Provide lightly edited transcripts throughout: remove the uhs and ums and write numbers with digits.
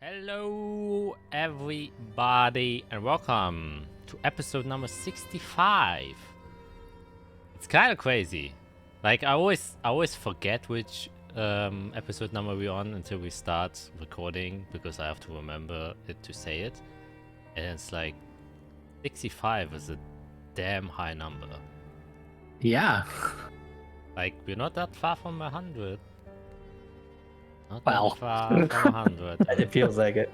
Hello everybody and welcome to episode number 65. It's kind of crazy. Like I always forget which episode number we're on until we start recording because I have to remember it to say it. And it's like 65 is a damn high number. Yeah. Like we're not that far from 100. Not Well. that far from 100. It feels like it.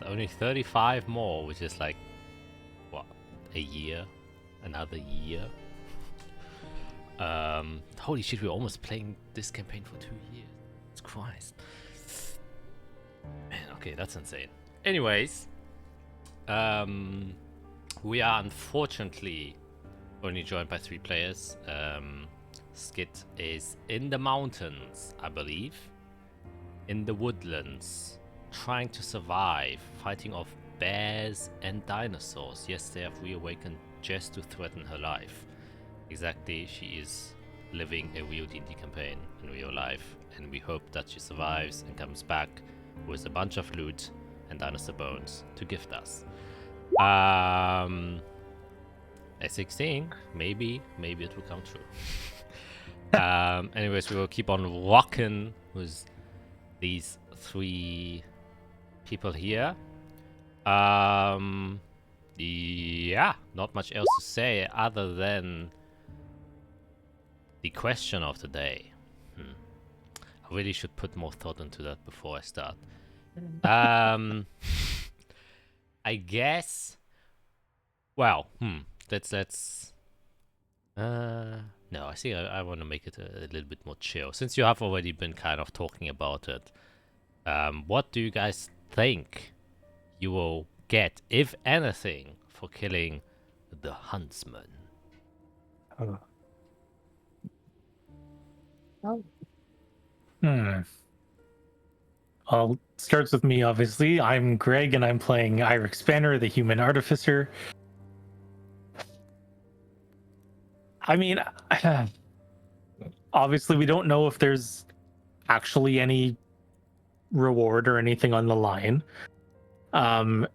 Only 35 more, which is like, what, a year? Another year? Holy shit, we're almost playing this campaign for 2 years. Jesus Christ. Man, okay, that's insane. Anyways, we are unfortunately only joined by 3 players. Skit is in the mountains, I believe. In the woodlands, trying to survive, fighting off bears and dinosaurs. Yes, they have reawakened just to threaten her life. Exactly, she is living a real D&D campaign in real life, and we hope that she survives and comes back with a bunch of loot and dinosaur bones to gift us. A 16, maybe it will come true. Anyways, we will keep on rocking with these 3 people here. Yeah, not much else to say other than the question of the day. I really should put more thought into that before I start. I guess. Well, let's. No, I think I want to make it a little bit more chill. Since you have already been kind of talking about it, what do you guys think you will get, if anything, for killing the huntsman? Well, starts with me, obviously. I'm Greg, and I'm playing Irex Spanner, the human artificer. I mean, obviously, we don't know if there's actually any reward or anything on the line. I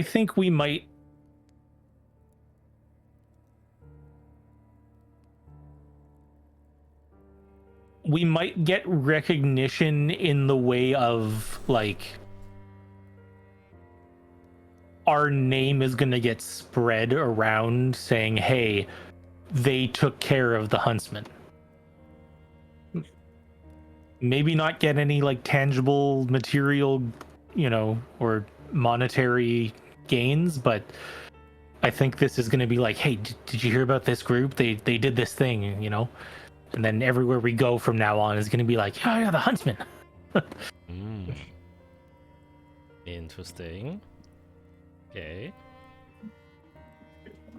think we might. We might get recognition in the way of, like, our name is going to get spread around saying, hey, they took care of the huntsman. Maybe not get any, like, tangible material, or monetary gains, but I think this is going to be like, hey, did you hear about this group? They did this thing, And then everywhere we go from now on is going to be like, oh, yeah, the huntsman. Interesting. Okay.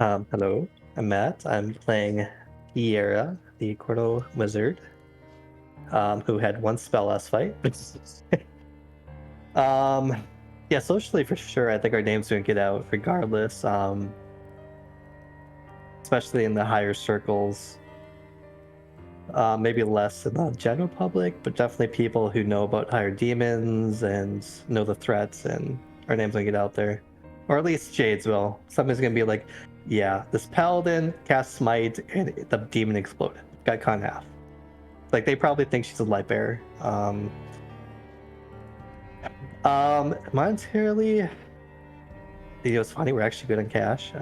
Hello, I'm Matt. I'm playing Hiera, the Cordo wizard, who had 1 spell last fight. Yeah, socially for sure, I think our name's gonna get out regardless. Especially in the higher circles. Maybe less in the general public, but definitely people who know about higher demons and know the threats, and our name's gonna get out there. Or at least Jade's will. Somebody's gonna be like, yeah, this paladin cast smite and the demon exploded. Got cut in half. Like, they probably think she's a light bearer. Monetarily, it's funny, we're actually good on cash.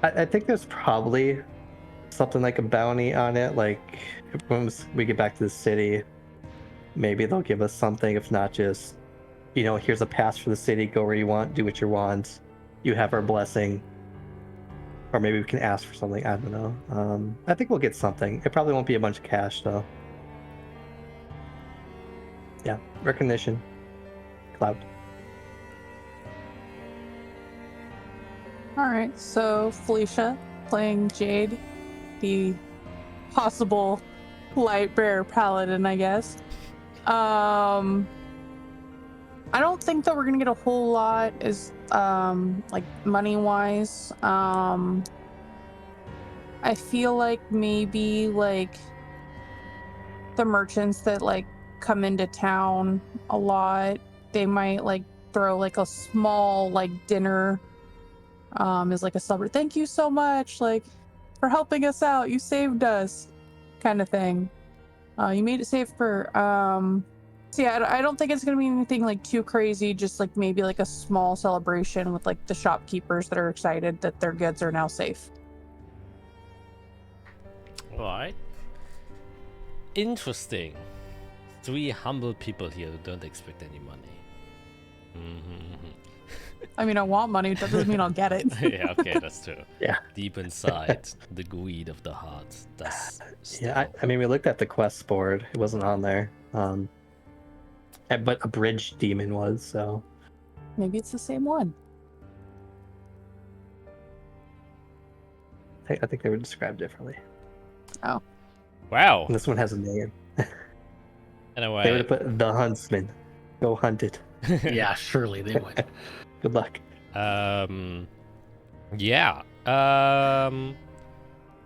I think there's probably something like a bounty on it. Like, once we get back to the city, maybe they'll give us something. If not, just, here's a pass for the city, go where you want, do what you want, you have our blessing. Or maybe we can ask for something, I don't know. I think we'll get something. It probably won't be a bunch of cash though. Yeah, recognition, clout. Alright, so Felicia playing Jade, the possible light bearer paladin, I guess. I don't think that we're gonna get a whole lot is like money wise. I feel like maybe like the merchants that like come into town a lot, they might like throw like a small like dinner as like a celebration. Thank you so much, like, for helping us out. You saved us, kind of thing. You made it safe for so yeah, I don't think it's gonna be anything like too crazy, just like maybe like a small celebration with like the shopkeepers that are excited that their goods are now safe. Alright. Interesting. 3 humble people here who don't expect any money. I mean, I want money, that doesn't mean I'll get it. Yeah, okay, that's true. Yeah. Deep inside, the greed of the heart. That's Yeah, I mean, we looked at the quest board. It wasn't on there. But a bridge demon was, so. Maybe it's the same one. I think they were described differently. Oh. Wow. And this one has a name. Anyway. They would have put the huntsman. Go hunt it. Yeah, surely they would. Good luck. Yeah.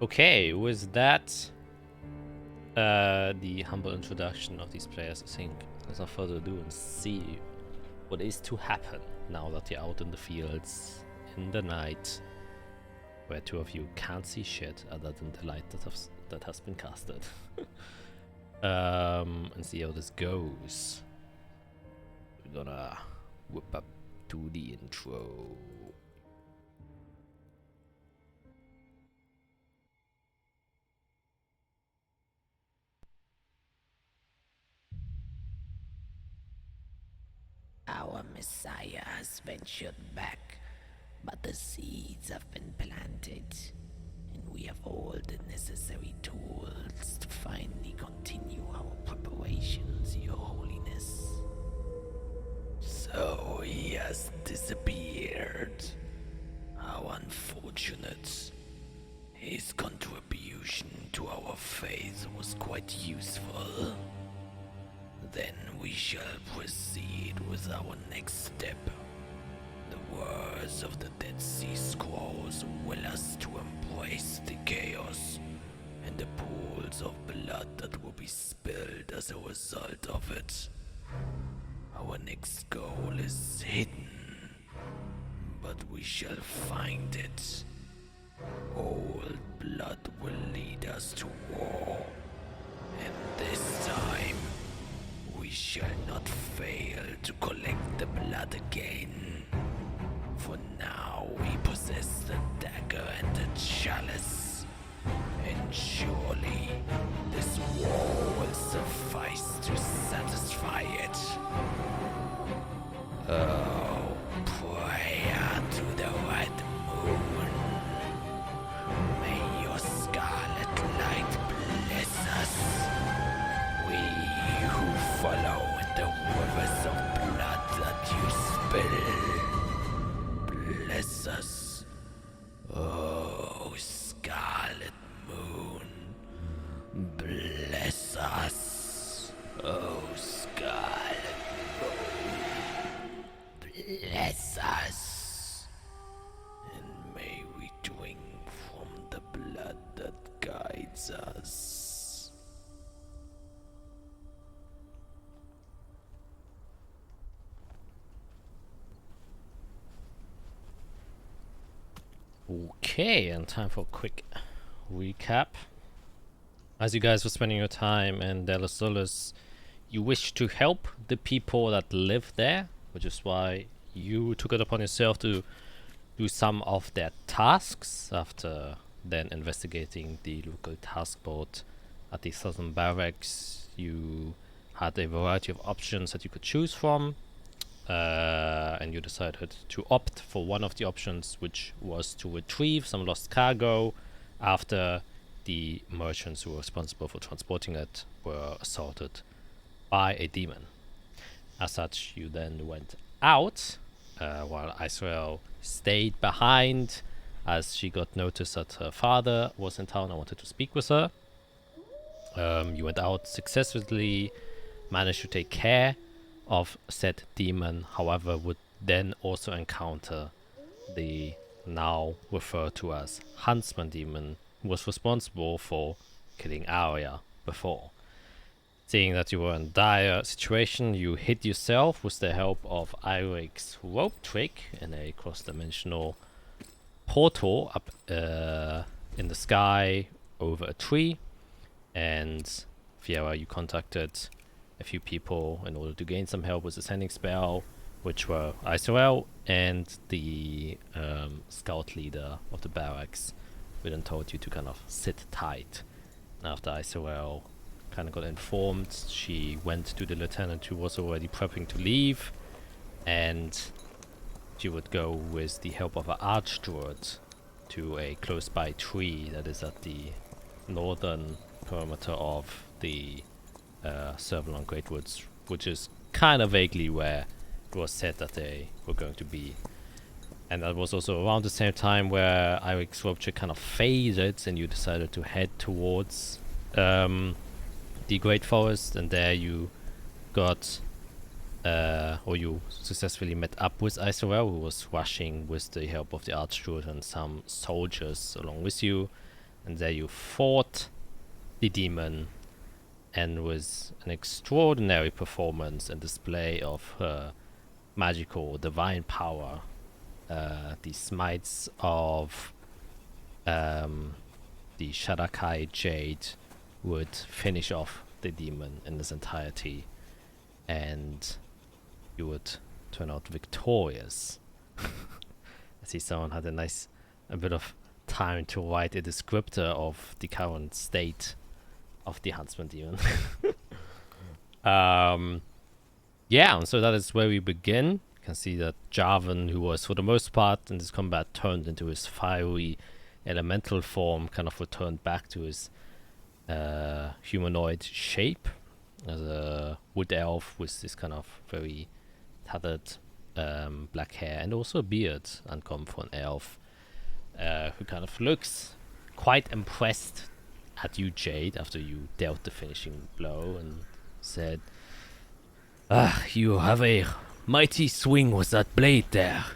Okay, with that, the humble introduction of these players, I think, without further ado, and see what is to happen now that you're out in the fields in the night, where 2 of you can't see shit other than the light that has been casted. And see how this goes. We're gonna whip up to the intro. Our Messiah has ventured back, but the seeds have been planted, and we have all the necessary tools to finally continue our preparations, Your Holiness. So he has disappeared. How unfortunate. His contribution to our faith was quite useful. Then we shall proceed with our next step. The words of the Dead Sea Scrolls will us to embrace the chaos and the pools of blood that will be spilled as a result of it. Our next goal is hidden, but we shall find it. Old blood will lead us to war, and this time we shall not fail to collect the blood again. For now we possess the dagger and the chalice, and surely this war will suffice to satisfy it. Oh, prayer to the red moon. May your scarlet light bless us. We who follow in the rivers of blood that you spill. Bless us. Oh, scarlet moon. Bless us. Oh, scarlet moon. Bless us. And may we drink from the blood that guides us. Okay, and time for a quick recap. As you guys were spending your time in Delos Solis, you wish to help the people that live there, which is why you took it upon yourself to do some of their tasks after then investigating the local task board at the southern barracks. You had a variety of options that you could choose from, and you decided to opt for one of the options, which was to retrieve some lost cargo after the merchants who were responsible for transporting it were assaulted by a demon. As such, you then went out, while Israel stayed behind as she got notice that her father was in town and wanted to speak with her. You went out successfully, managed to take care of said demon, however would then also encounter the now referred to as Huntsman demon, who was responsible for killing Arya before. Seeing that you were in dire situation, you hid yourself with the help of Irik's rope trick in a cross-dimensional portal up in the sky over a tree. And Fiera, you contacted a few people in order to gain some help with the sending spell, which were Isorel and the scout leader of the barracks, who then told you to kind of sit tight. And after Isorel kind of got informed, she went to the lieutenant who was already prepping to leave, and she would go with the help of an archdruid to a close by tree that is at the northern perimeter of the Servalon Great Woods, which is kind of vaguely where it was said that they were going to be. And that was also around the same time where Irik's rope trick kind of faded, and you decided to head towards the Great Forest, and there you got or you successfully met up with Isorel, who was rushing with the help of the Archdruid and some soldiers along with you, and there you fought the demon, and with an extraordinary performance and display of her magical divine power, the smites of the Shadakai Jade would finish off the demon in its entirety, and you would turn out victorious. I see someone had a bit of time to write a descriptor of the current state of the Huntsman demon. Yeah, and so that is where we begin. You can see that Jarvan, who was for the most part in this combat turned into his fiery elemental form, kind of returned back to his humanoid shape as a wood elf with this kind of very tattered black hair and also a beard, uncommon for an elf, who kind of looks quite impressed at you, Jade, after you dealt the finishing blow, and said, "Ah, you have a mighty swing with that blade there.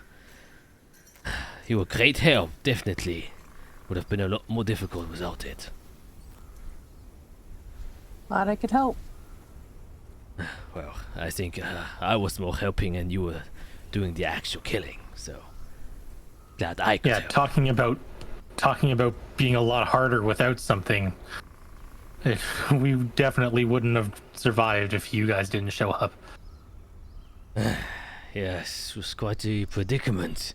You were great help, definitely. Would have been a lot more difficult without it." Glad I could help. Well, I think I was more helping and you were doing the actual killing, so glad I could Yeah, help. talking about being a lot harder without something. We definitely wouldn't have survived if you guys didn't show up. Yes, it was quite a predicament.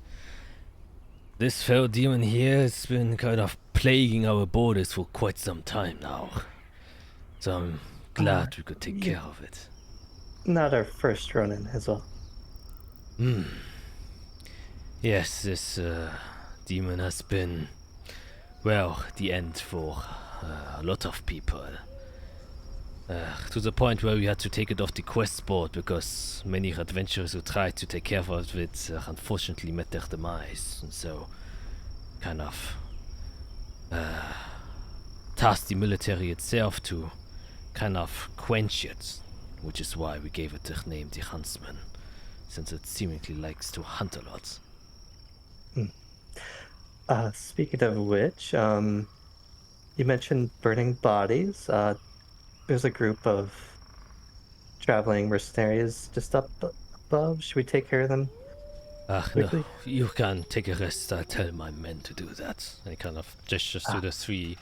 This fell demon here has been kind of plaguing our borders for quite some time now. So I'm glad we could take care of it. Not our first run-in as well. Yes, this demon has been, well, the end for a lot of people. To the point where we had to take it off the quest board because many adventurers who tried to take care of it unfortunately met their demise. And so, kind of tasked the military itself to kind of quench it, which is why we gave it the name the Huntsman, since it seemingly likes to hunt a lot. Speaking of which, you mentioned burning bodies. There's a group of traveling mercenaries just up above. Should we take care of them? No, Quickly? you can take a rest. I'll tell my men to do that. And he kind of gestures to the three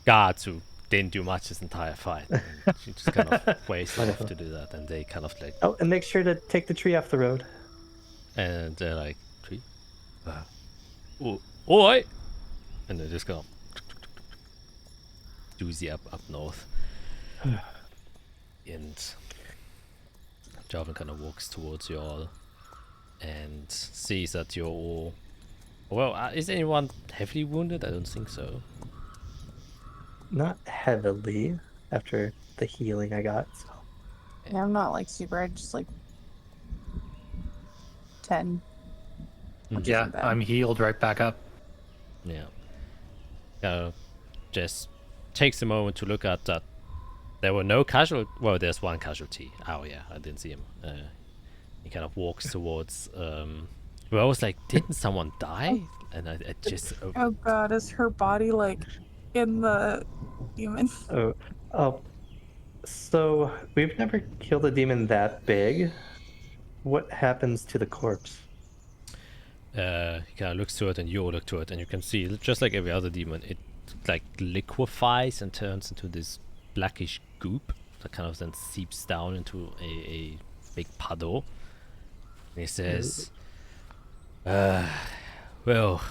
guards who didn't do much this entire fight. And she just kind of waits off to do that, and they kind of like, Oh, and make sure to take the tree off the road. and they're like, tree? Oh, all right. And they just kind of doozy up north. And Jarvan kind of walks towards you all and sees that you're all... Well, is anyone heavily wounded? I don't think so. Not heavily after the healing I got. So. Yeah, I'm not like super. I just like 10. Which Yeah, isn't bad. I'm healed right back up. Yeah. Just takes a moment to look at that. There were no casualties. Well, there's one casualty. Oh yeah, I didn't see him. He kind of walks towards. Well, I was like, didn't someone die? And I just. Oh god, is her body like in the human? Oh, So we've never killed a demon that big. What happens to the corpse? He kind of looks to it, and you all look to it, and you can see, just like every other demon, it like liquefies and turns into this blackish goop that kind of then seeps down into a big puddle. And he says, well,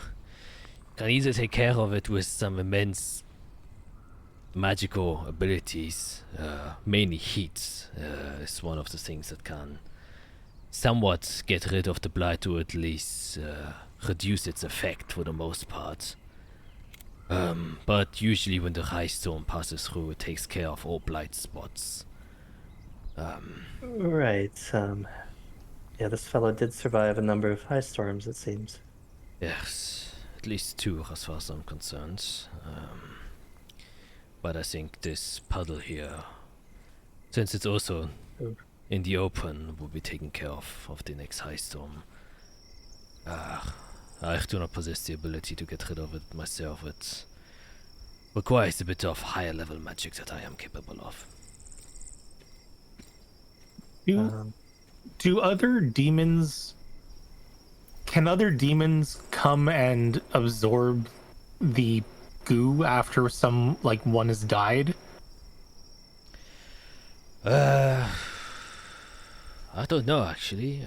can either take care of it with some immense magical abilities. Mainly heat is one of the things that can somewhat get rid of the blight, or at least reduce its effect for the most part. But usually when the high storm passes through, it takes care of all blight spots. Right. Yeah, this fellow did survive a number of high storms, it seems. Yes, at least 2 as far as I'm concerned. But I think this puddle here, since it's also in the open, will be taken care of the next high storm. I do not possess the ability to get rid of it myself. It requires a bit of higher level magic that I am capable of. Do other demons... Can other demons come and absorb the goo after one has died? I don't know actually.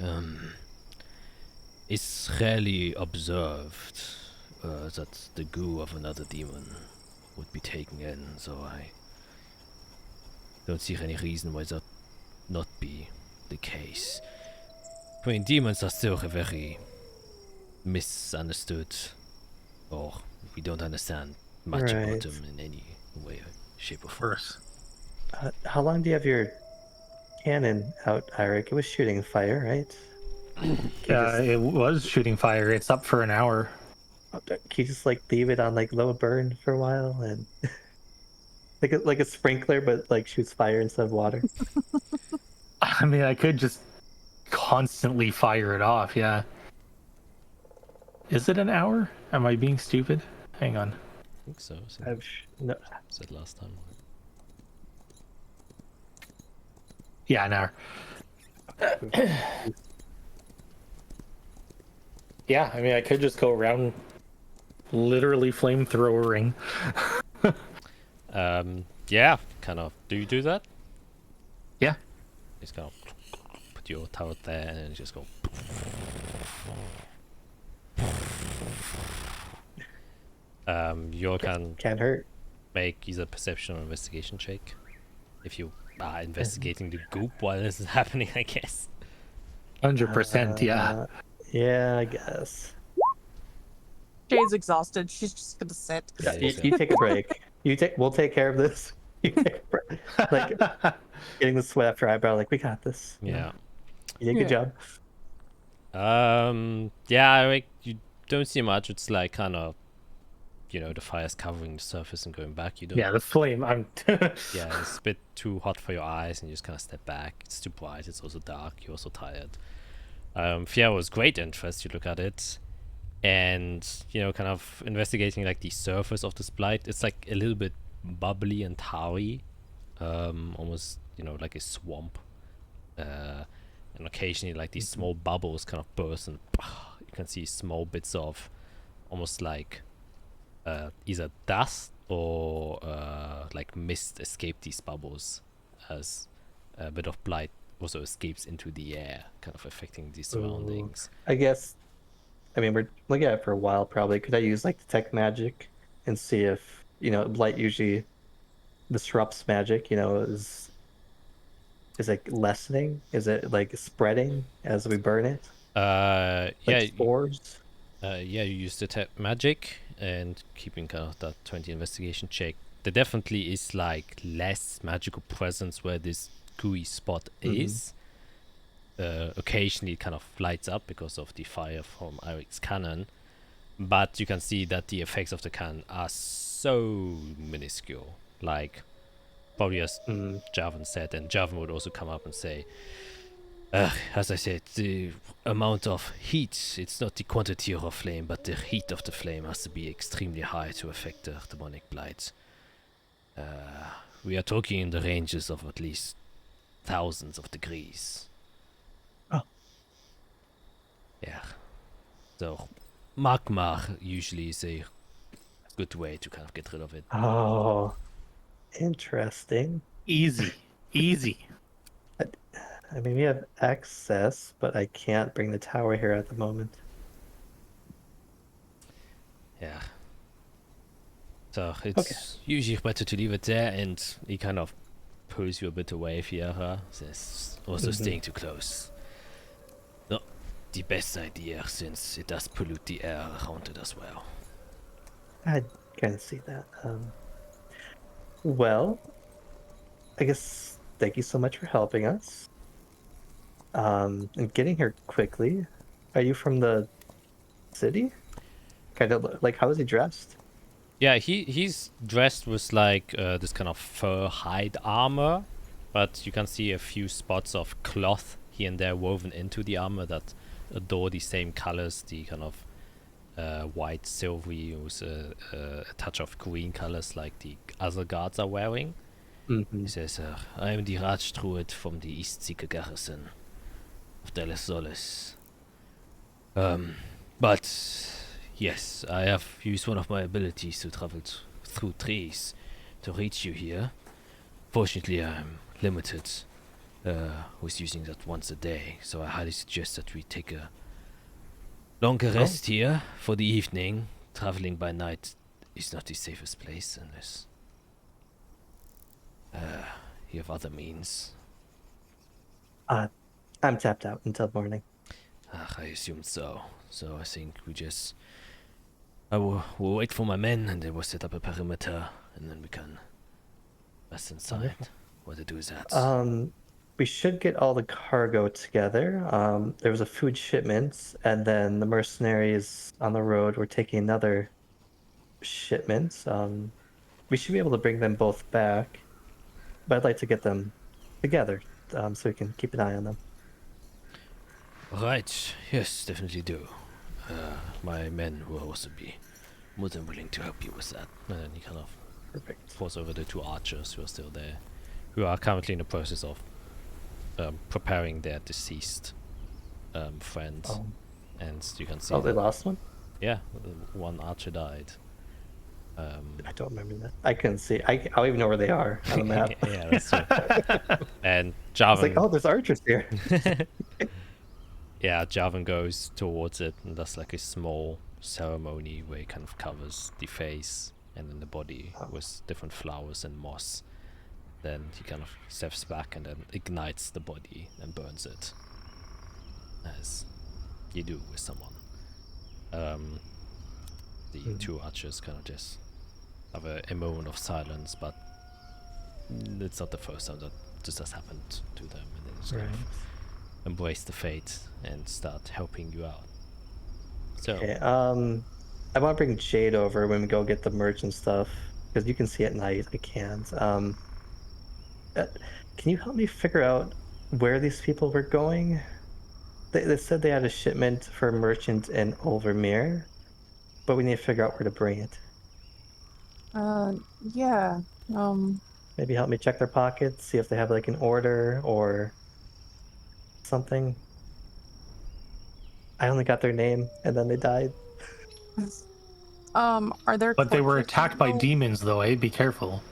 It's rarely observed that the goo of another demon would be taken in, so I don't see any reason why that not be the case. I mean, demons are still very misunderstood, or we don't understand much about them in any way, shape, or form. How long do you have your cannon out, Eric? It was shooting fire, right? It was shooting fire. It's up for an hour. Can you just like leave it on like low burn for a while and like a sprinkler, but like shoots fire instead of water? I mean, I could just constantly fire it off, yeah. Is it an hour? Am I being stupid? Hang on. I think so. No. Said last time. Yeah, an hour. Yeah, I mean, I could just go around literally flamethrowering. Yeah, kind of. Do you do that? Yeah. Just kind of put your turret there and then just go. You Can't hurt. make either perception or investigation check if you are investigating the goop while this is happening, I guess. 100%, yeah. Yeah, I guess. Jade's exhausted. She's just gonna sit. Yeah, Yeah, you take a break. We'll take care of this. You take a break. Like getting the sweat after eyebrow. Like we got this. Yeah. You did a good job. Yeah, like you don't see much. It's like kind of, the fire's covering the surface and going back. You don't. Yeah, the flame. Yeah, it's a bit too hot for your eyes, and you just kind of step back. It's too bright. It's also dark. You're also tired. Fia was great interest. You look at it, and kind of investigating like the surface of this blight. It's like a little bit bubbly and tarry, almost like a swamp. And occasionally, like these small bubbles kind of burst, and you can see small bits of almost like either dust or like mist escape these bubbles, as a bit of blight also escapes into the air, kind of affecting the surroundings. I guess. I mean, we're looking at it for a while. Probably could I use like detect magic and see if blight usually disrupts magic? Is it lessening? Is it like spreading as we burn it? Yeah, spores. Yeah, you use detect magic and keeping kind of that 20 investigation check. There definitely is like less magical presence where this gooey spot is. Occasionally it kind of lights up because of the fire from Eric's cannon, but you can see that the effects of the cannon are so minuscule. Like, probably as Javan said, and Javan would also come up and say, as I said, the amount of heat, it's not the quantity of a flame, but the heat of the flame has to be extremely high to affect the demonic blight. we are talking in the ranges of at least thousands of degrees. Oh. Yeah. So, magma usually is a good way to kind of get rid of it. Oh, interesting. Easy. Easy. I mean, we have access, but I can't bring the tower here at the moment. Yeah. So it's usually better to leave it there, and he kind of pulls you a bit away, Fiera. Says, also staying too close. Not the best idea, since it does pollute the air around it as well. I kind of see that. Well, I guess thank you so much for helping us. And getting here quickly. Are you from the city? Kind of like, how is he dressed? Yeah, he's dressed with like this kind of fur hide armor, but you can see a few spots of cloth here and there woven into the armor that adore the same colors, the kind of white, silvery, with a touch of green colors like the other guards are wearing. He says, I am the Ratschtruid from the East Seeker Garrison of Deles Solis. But yes, I have used one of my abilities to travel through trees to reach you here. Fortunately, I'm limited with using that once a day, so I highly suggest that we take a longer rest here for the evening. Traveling by night is not the safest place unless you have other means. I'm tapped out until morning. I assumed so. So I think I will wait for my men, and they will set up a perimeter, and then we can rest inside. What to do is that. We should get all the cargo together. There was a food shipment, and then the mercenaries on the road were taking another shipment. We should be able to bring them both back, but I'd like to get them together so we can keep an eye on them. Right. Yes, definitely do. My men will also be more than willing to help you with that. And then he kind of Perfect. pours over the two archers who are still there, who are currently in the process of preparing their deceased friend. Oh. And you can see Oh, they lost one? yeah, one archer died. I don't remember that. I couldn't see. I don't even know where they are on the map. Yeah, that's true. And I Jarvan, was like, oh, there's archers here. yeah, Jarvan goes towards it and does like a small ceremony where he kind of covers the face and then the body with different flowers and moss. Then he kind of steps back and then ignites the body and burns it, as you do with someone. The two archers kind of just have a moment of silence, but it's not the first time that this has happened to them, and they just kind of embrace the fate and start helping you out. So Okay. I want to bring Jade over when we go get the merch and stuff, because you can see at night. I can't. Can you help me figure out where these people were going? They said they had a shipment for a merchant in Overmere, but we need to figure out where to bring it. Yeah. Maybe help me check their pockets, see if they have like an order or something. I only got their name and then they died. Are there But they were torches attacked by still- demons, though, eh? Be careful.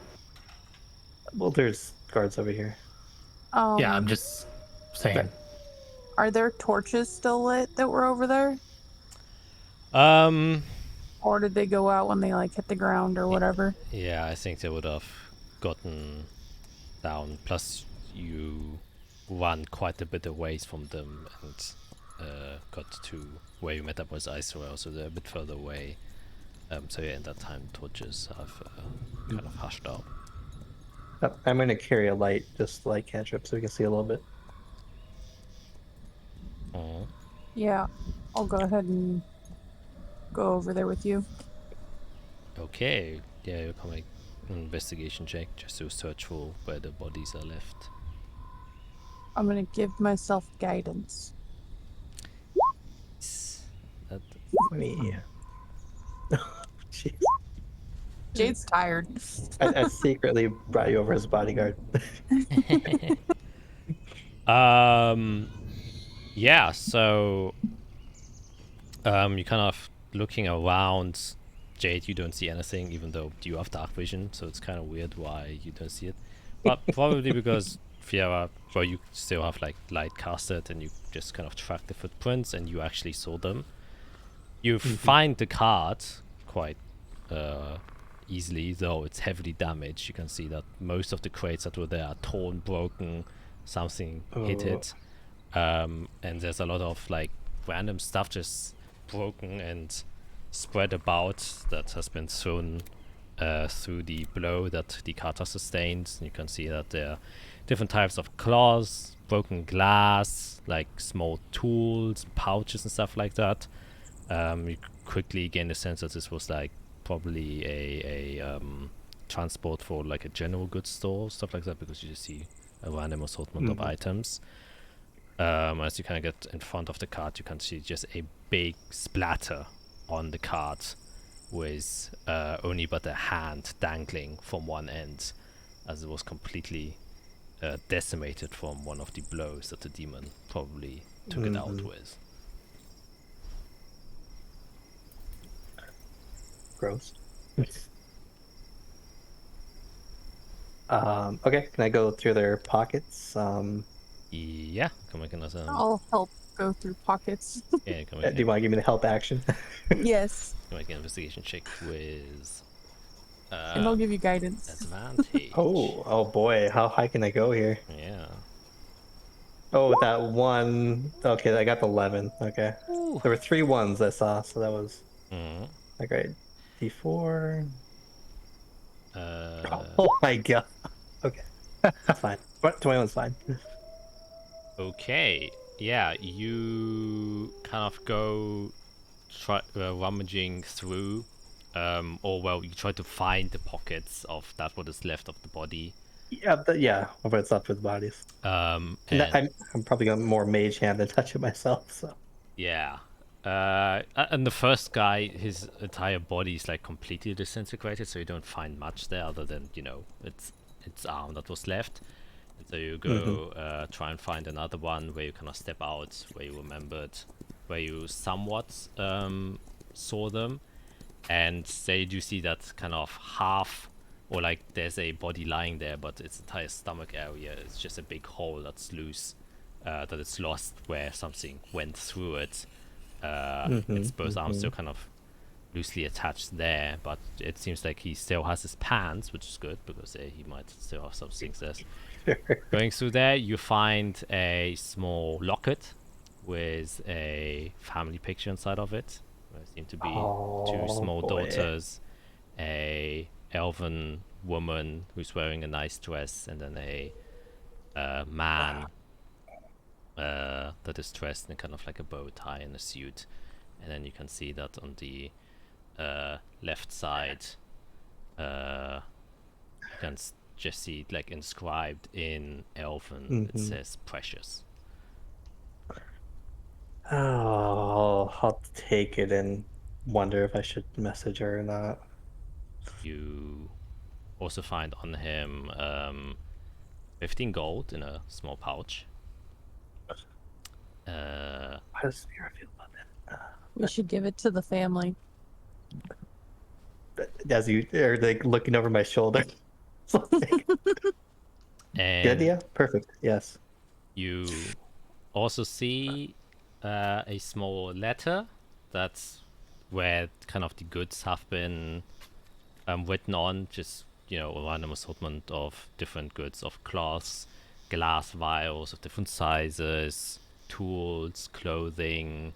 Well, there's guards over here. Yeah, I'm just saying. Are there torches still lit that were over there? Or did they go out when they like hit the ground or whatever? yeah, I think they would have gotten down. Plus, you run quite a bit away from them and got to where you met up with Isra, so they're a bit further away. So yeah, in that time, torches have kind of hushed up. I'm going to carry a light just like cantrip so we can see a little bit. Oh. Yeah, I'll go ahead and go over there with you. Okay, yeah, you can make an investigation check just to search for where the bodies are left. I'm gonna give myself guidance. That 20. Jeez. Jade's tired. I secretly brought you over as a bodyguard. Yeah, so you're kind of looking around. Jade, you don't see anything, even though you have dark vision, so it's kind of weird why you don't see it. But probably because Fiera, well, you still have like light casted, and you just kind of track the footprints, and you actually saw them. You find the cart quite easily, though it's heavily damaged. You can see that most of the crates that were there are torn, broken, something hit it. And there's a lot of like random stuff just broken and spread about that has been thrown through the blow that the cart has sustained. And you can see that there are different types of claws, broken glass, like small tools, pouches and stuff like that. You quickly gain the sense that this was like probably a transport for like a general goods store, stuff like that, because you just see a random assortment of items. As you kind of get in front of the cart, you can see just a big splatter on the cart with only but a hand dangling from one end, as it was completely decimated from one of the blows that the demon probably took it out with. Gross. Okay, can I go through their pockets? Yeah, can make another. I'll help go through pockets. Yeah, can Do you want to give me the help action? Yes. make an investigation check with And I'll give you guidance. advantage. Oh boy, how high can I go here? Yeah. Oh, with that one. Okay, I got the 11. Okay. Ooh. There were 3 ones I saw, so that was Mhm. okay. D4. Uh, Oh my god. Okay. That's fine. 21's fine. Okay. Yeah, you kind of go rummaging through, or well, you try to find the pockets of that what is left of the body. Yeah, but it's up with bodies. And I'm probably got more mage hand than touch it myself, so. yeah. And the first guy, his entire body is like completely disintegrated, so you don't find much there other than, you know, its arm that was left. And so you go try and find another one where you kind of step out, where you remembered, where you somewhat saw them. And they do see that kind of half, or like there's a body lying there, but its entire stomach area is just a big hole that's loose, that it's lost where something went through it. Its both arms still kind of loosely attached there, but it seems like he still has his pants, which is good because he might still have some things there. Going through there, you find a small locket with a family picture inside of it. There seem to be 2 small daughters, a elven woman who's wearing a nice dress, and then a man that is dressed in kind of like a bow tie and a suit. And then you can see that on the left side, you can just see it like inscribed in elven. It says precious. Oh, I'll take it and wonder if I should message her or not. You also find on him 15 gold in a small pouch. How does Spira feel about that? We should give it to the family. As you are like looking over my shoulder. Good And idea? Perfect. Yes. you also see a small letter that's where kind of the goods have been written on, just, you know, a random assortment of different goods, of cloths, glass vials of different sizes, tools, clothing,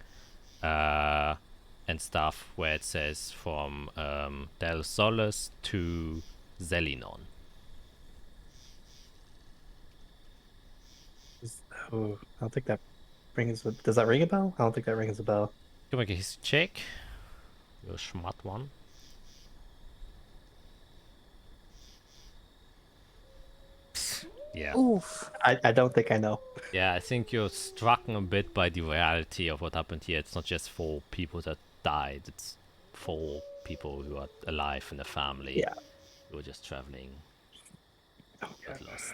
and stuff, where it says from Del Solis to Zelinon. Oh, I don't think that rings. Does that ring a bell? I don't think that rings a bell. You make a history check. Your schmat one. Yeah. Oof. I don't think I know. Yeah, I think you're struck a bit by the reality of what happened here. It's not just 4 people that died, it's 4 people who are alive in the family. Yeah. Who are just traveling Okay. but lost.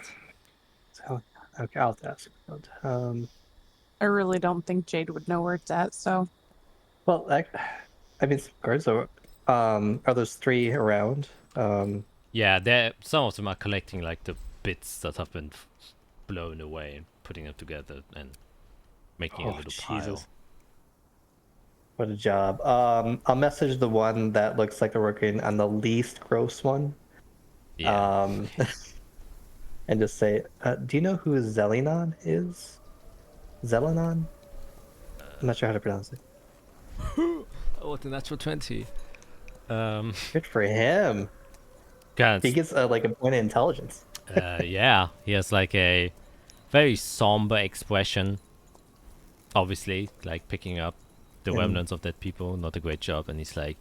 So, okay, I'll ask. I really don't think Jade would know where it's at, so Well, I mean, some guards are. Are those 3 around? Yeah, some of them are collecting like the bits that have been blown away and putting them together and making a little pile. What a job. I'll message the one that looks like they're working on the least gross one. Yeah. And just say, do you know who Zelinon is? Zelinon? I'm not sure how to pronounce it. Oh, the natural 20. Good for him. God, He gets like a point of intelligence. yeah, he has like a very somber expression. Obviously, like picking up the remnants of dead people. Not a great job, and he's like,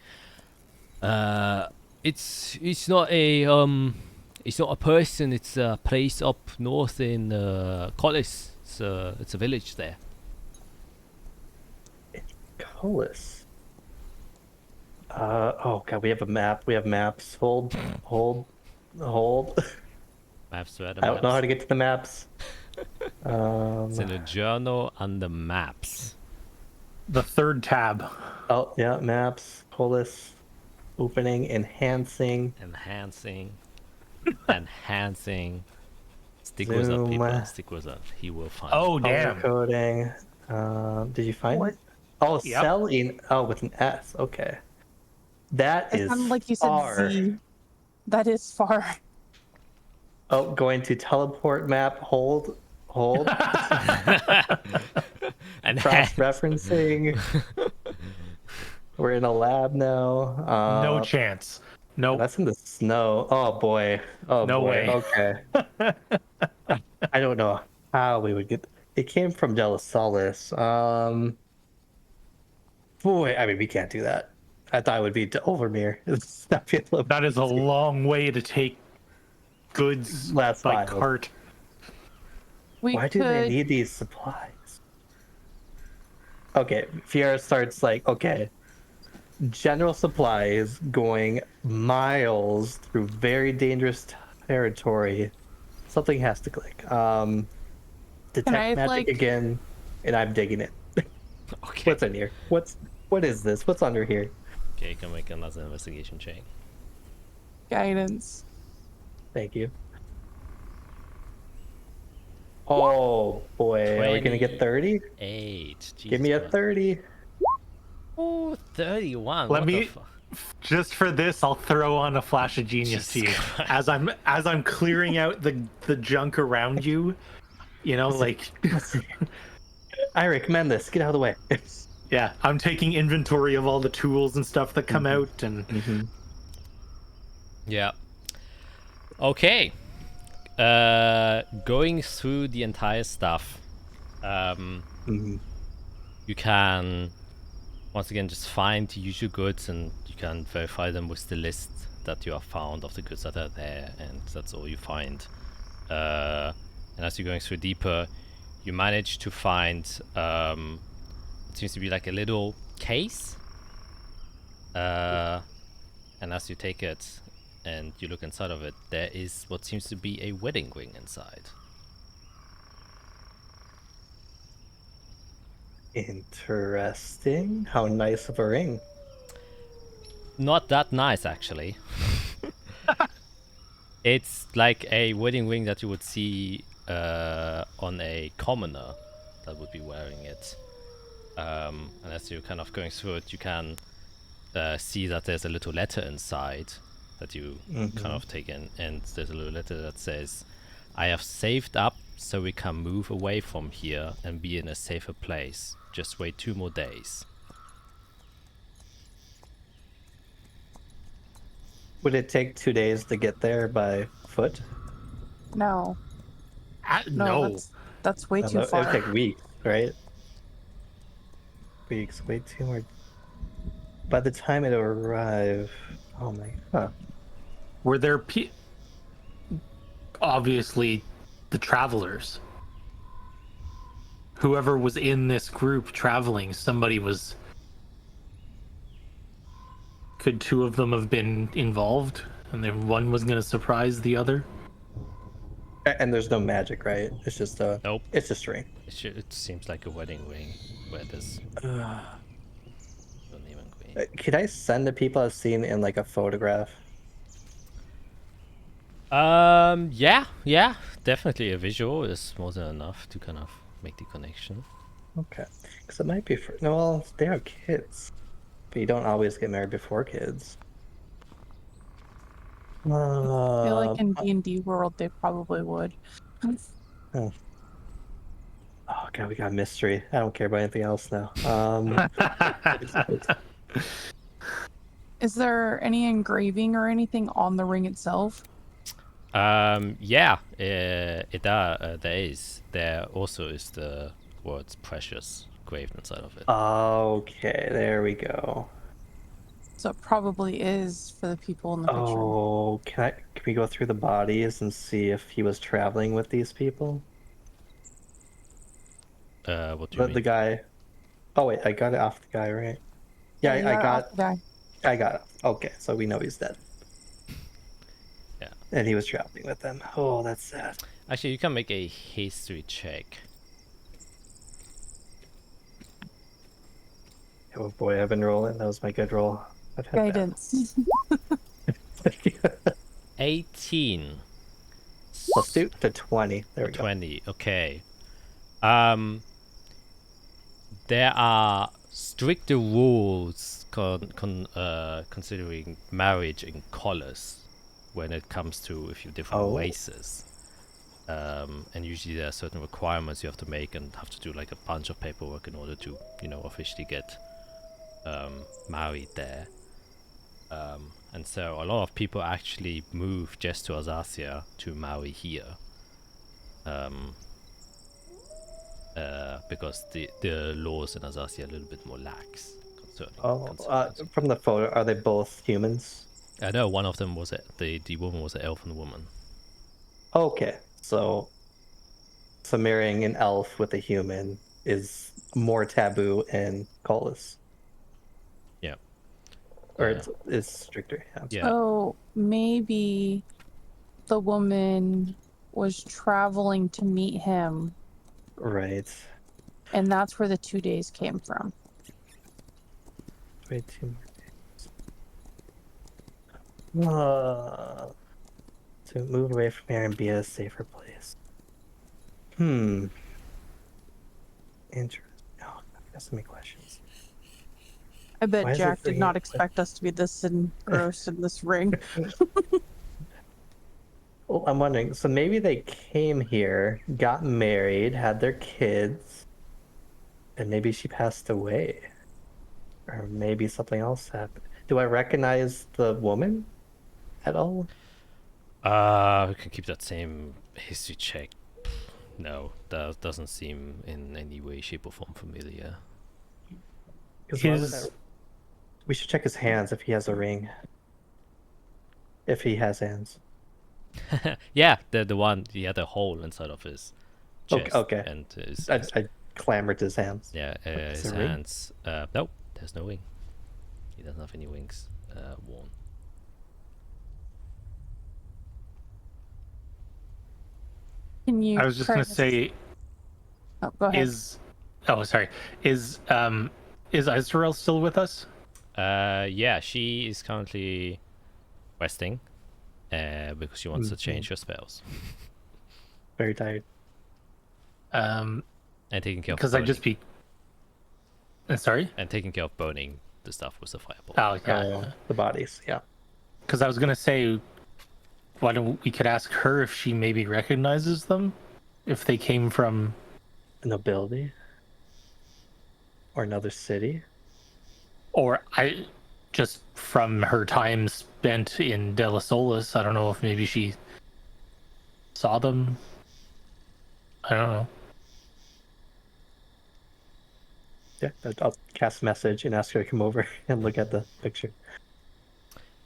it's not a person. It's a place up north in Collis. It's a village there. Collis. Oh god, we have a map. We have maps. Hold. Maps, where the I don't know maps? how to get to the maps. It's in the journal and the maps. The third tab. Oh yeah, maps. Collis. Opening. Enhancing. Enhancing. Stick with that, Zoom. people. Stick with that. He will find. Oh, damn. Coding. Did you find What? it? Oh, Yep. selling. Oh, with an S. Okay. That it is sounded like you said far. Z. That is far. Oh, going to teleport map. Hold. And Cross-referencing. We're in a lab now. No chance. No. That's in the snow. Oh boy. Oh No boy. way. Okay. I don't know how we would get. It came from De La Salis. Boy, I mean, we can't do that. I thought it would be to Overmere. It's not be able to- That is a long way to take goods Last by mile. cart. We Why could. do they need these supplies? Okay, Fiera starts like, okay, general supplies going miles through very dangerous territory. Something has to click. Detect I, magic like- again, and I'm digging it. Okay. What's in here? What is this? What's under here? Okay, you can make another investigation check. Guidance. Thank you. Oh boy, are we gonna get 30? 8. Give me a 30. Oh, 31. Let what me- the fuck? Just for this, I'll throw on a flash of genius to you. Jesus Christ. As I'm clearing out the junk around you. You know, like I recommend this. Get out of the way. yeah, I'm taking inventory of all the tools and stuff that come out, and Yeah. Okay. Going through the entire stuff, Mhm. you can once again just find the usual goods, and you can verify them with the list that you have found of the goods that are there, and that's all you find. And as you're going through deeper, you manage to find it seems to be like a little case. And as you take it and you look inside of it, there is what seems to be a wedding ring inside. Interesting. How nice of a ring. Not that nice, actually. It's like a wedding ring that you would see on a commoner that would be wearing it. And as you're kind of going through it, you can see that there's a little letter inside that you kind of take in, and there's a little letter that says, "I have saved up so we can move away from here and be in a safer place. Just wait 2 more days." Would it take 2 days to get there by foot? No. no. That's way No, too it far. would take weeks, right? Weeks, way too more. By the time it arrive, oh my, huh. Were there obviously the travelers? Whoever was in this group traveling, somebody was. Could two of them have been involved, and then one was going to surprise the other? And there's no magic, right? It's just a Nope. It's just ring. It seems like a wedding ring where there's Uh, don't even queen. Could I send the people I've seen in like a photograph? Yeah, definitely a visual is more than enough to kind of make the connection. Okay, because it might be for no. Well, they have kids, but you don't always get married before kids. I feel like in D&D world they probably would. Oh god, we got mystery. I don't care about anything else now. Is there any engraving or anything on the ring itself? Yeah, there is. There also is the words precious graved inside of it. Okay, there we go. So it probably is for the people in the picture. Oh, can we go through the bodies and see if he was traveling with these people? What do you mean? The guy. Oh wait, I got it off the guy, right? Yeah, you I got. off the guy. I got it. Okay, so we know he's dead. Yeah. And he was traveling with them. Oh, that's sad. Actually, you can make a history check. Oh boy, I've been rolling. That was my good roll. I've had Guidance. 18. Let's do to 20. There we go. 20. Okay. There are stricter rules considering marriage in colors when it comes to a few different races. And usually there are certain requirements you have to make and have to do like a bunch of paperwork in order to, officially get married there. And so a lot of people actually move just to Azathia to marry here. Because the laws in Azathia are a little bit more lax concerning. From the photo, are they both humans? I know one of them was the woman was an elfin woman. Okay, so marrying an elf with a human is more taboo in Colus. Yeah. Or it's stricter. Yeah. So maybe the woman was traveling to meet him. Right. And that's where the 2 days came from. Wait 2 more days. To move away from here and be a safer place. Interesting. Oh, that's so many questions. I bet Why is it Jack did bringing not up- expect us to be this engrossed in this ring. Well, I'm wondering, so maybe they came here, got married, had their kids, and maybe she passed away. Or maybe something else happened. Do I recognize the woman at all? We can keep that same history check. No, that doesn't seem in any way, shape, or form familiar. We should check his hands if he has a ring. If he has hands. Yeah, the one he had a hole inside of his chest. Okay. And I clamored his hands. yeah, Is his there a ring? hands. Nope, there's no wing. He doesn't have any wings worn. Can you? I was just going to say, Oh, go ahead. is Izrael still with us? Yeah, she is currently resting because she wants to change her spells Very tired. and taking care of Because boning. Sorry? And taking care of boning the stuff with the fireball. Oh, yeah. The bodies, yeah. Because I was going to say, why don't we could ask her if she maybe recognizes them? If they came from... A nobility? Or another city? Or just from her time spent in De La Solis, I don't know if maybe she saw them. I don't know. Yeah, I'll cast a message and ask her to come over and look at the picture.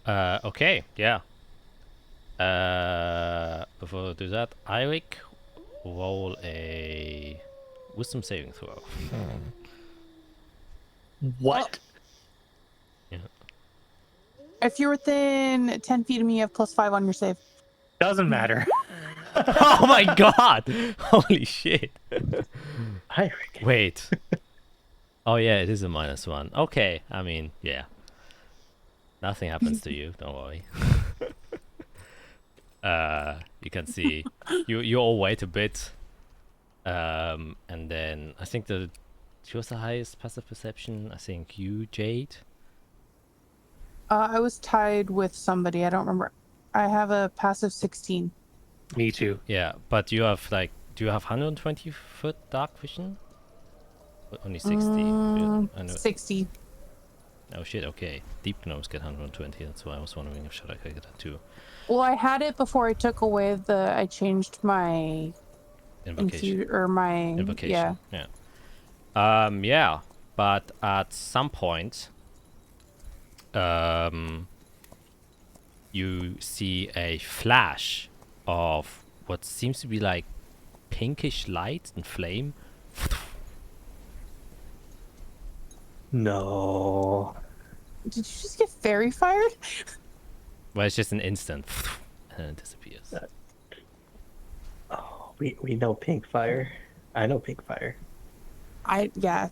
Okay, yeah. Before I do that, Eirik, roll a wisdom saving throw. What? Yeah. If you're within 10 feet of me, you have +5 on your save. Doesn't matter. Oh my god! Holy shit! Hi, Rick. Wait. Oh yeah, it is a -1. Okay, I mean, yeah. Nothing happens to you, don't worry. You can see you all wait a bit. And then I think she was the highest passive perception. I think you, Jade. I was tied with somebody. I don't remember. I have a passive 16. Me too. Yeah, but you have like, do you have 120-foot dark vision? Or only 60. I know. 60. Oh shit. Okay, deep gnomes get 120. That's why I was wondering if should I get that too. Well, I had it before I took away I changed my Invocation. my Invocation. yeah. Yeah, but at some point, you see a flash of what seems to be like pinkish light and flame. No. Did you just get fairy fired? Well, it's just an instant, and then it disappears. Oh, we know pink fire. I know pink fire. Yeah.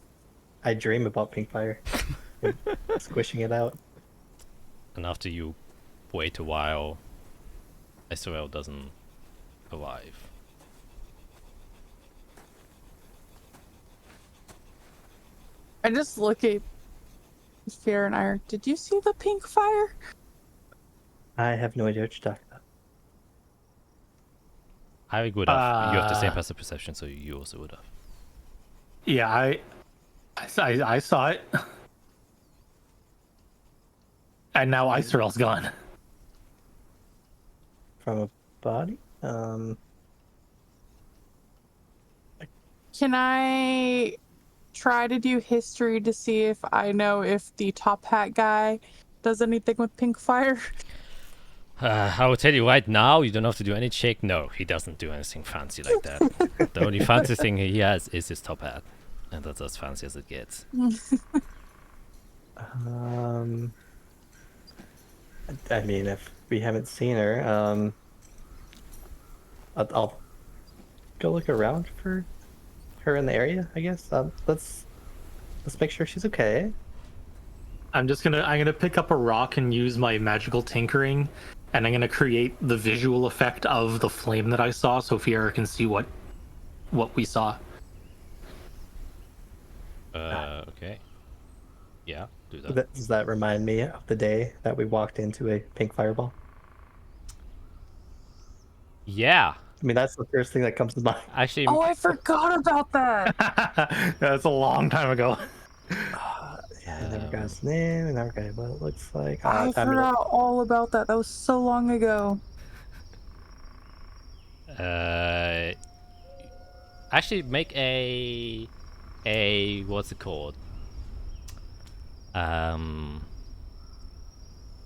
I dream about pink fire. Squishing it out. And after you wait a while, SOL doesn't arrive. I just look at Fear and Ire. Did you see the pink fire? I have no idea what you're talking about. I would have. You have the same passive perception, so you also would have. Yeah, I saw it. And now Icerel's gone. From a body? Can I try to do history to see if I know if the top hat guy does anything with pink fire? I will tell you right now, you don't have to do any check. No, he doesn't do anything fancy like that. The only fancy thing he has is his top hat. And that's as fancy as it gets. I mean, if we haven't seen her, I'll go look around for her in the area, I guess. Let's make sure she's okay. I'm gonna pick up a rock and use my magical tinkering, and I'm gonna create the visual effect of the flame that I saw, so Fiora can see what we saw. Okay. Yeah, do that. Does that remind me of the day that we walked into a pink fireball? Yeah. I mean, that's the first thing that comes to mind. Actually, Oh, I forgot about that. That's a long time ago. Yeah, I never got his name. I never got what it looks like. I forgot all about that. That was so long ago. actually make a what's it called? I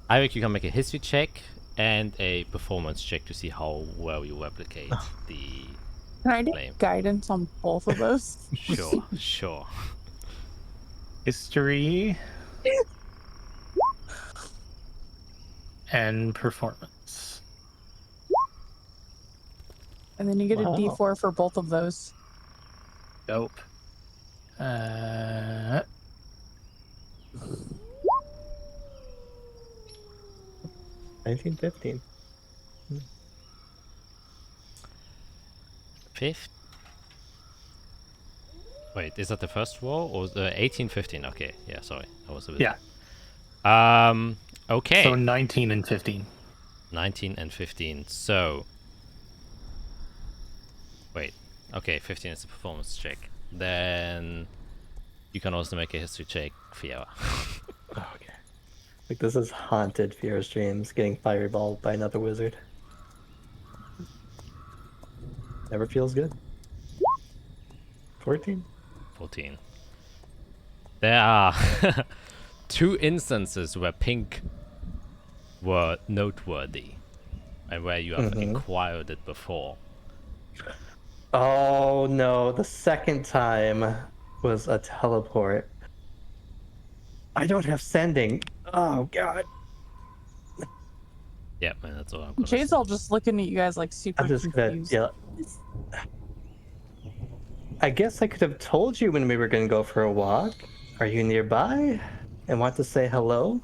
think you can make a history check and a performance check to see how well you replicate the Can I do flame. guidance on both of those? Sure, sure. History and performance. And then you get Wow. a D4 for both of those. Dope. 1915. Fifth. Wait, is that the first roll or the 1815? Okay, yeah, sorry, I was a bit. Yeah. Okay. So 19 and 15. 19 and 15. So. Wait. Okay, 15 is a performance check. Then you can also make a history check, Fiora. Okay. Like, this is haunted Fiora's dreams, getting fireballed by another wizard. Never feels good. 14. 14. There are 2 instances where pink were noteworthy and where you have acquired it before. Oh no, the second time was a teleport. I don't have sending. Oh god. Yeah, man, that's all I'm gonna Jade's say. all just looking at you guys like super I'm just gonna confused. yell. I guess I could have told you when we were gonna go for a walk. Are you nearby and want to say hello?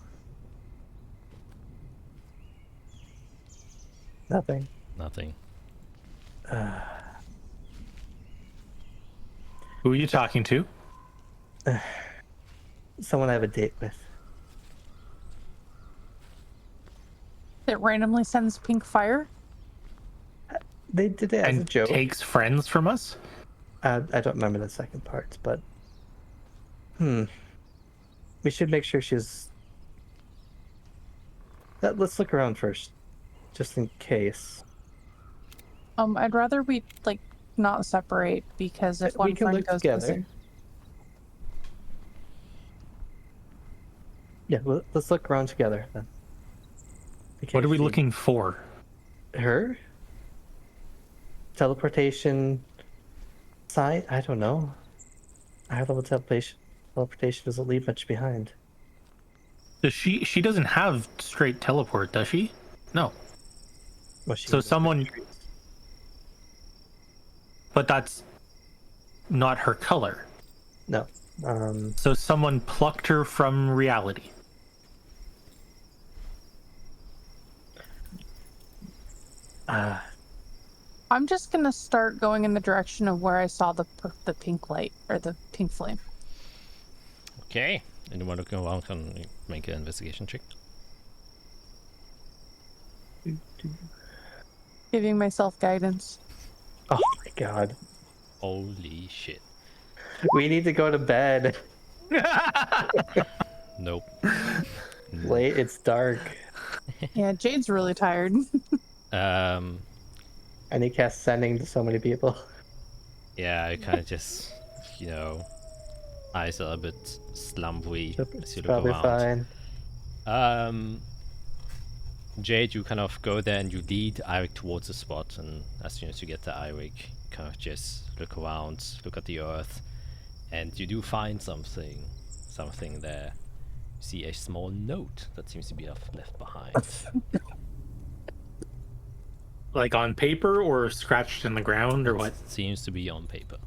Nothing. Nothing. Who are you talking to? Someone I have a date with. It randomly sends pink fire. They did it as a And joke. takes friends from us? I don't remember the second part, but we should make sure she's. Let's look around first, just in case. I'd rather we like not separate because if We one can friend look goes together. missing, Yeah, let's look around together then. In What are case we she- looking for? Her? Teleportation. Sign? I don't know. High level teleportation doesn't leave much behind. Does she doesn't have straight teleport, does she? No. Well, she So knows someone- retreats. But that's not her color. No. So someone plucked her from reality. I'm just gonna start going in the direction of where I saw the pink light or the pink flame. Okay. Anyone looking around can make an investigation check. Giving myself guidance. Oh my god. Holy shit. We need to go to bed. Nope. Late, it's dark. Yeah, Jade's really tired. Um. I need cast sending to so many people. Yeah, I kind of just, eyes are a bit slumbery as It's you look probably around. fine. Jade, you kind of go there and you lead Eirik towards the spot, and as soon as you get to Eirik, you kind of just look around, look at the earth, and you do find something there. You see a small note that seems to be left behind. Like on paper or scratched in the ground or what? Seems to be on paper.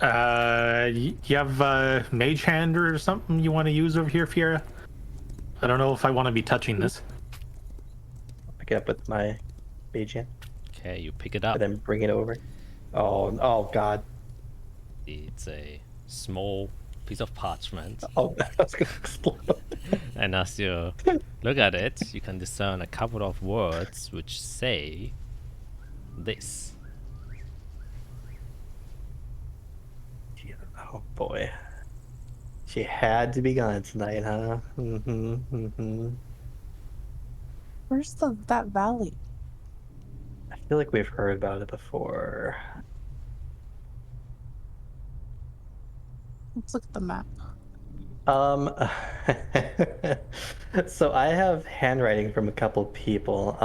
You have a mage hand or something you want to use over here, Fiera? I don't know if I want to be touching this. I'll pick it up with my mage hand Okay, you pick it up. and then bring it over. Oh god. It's a small piece of parchment. Oh, that's gonna explode. And as you look at it, you can discern a couple of words which say this. Oh boy. She had to be gone tonight, huh? Mm-hmm. Where's that valley? I feel like we've heard about it before. Let's look at the map. So I have handwriting from a couple people.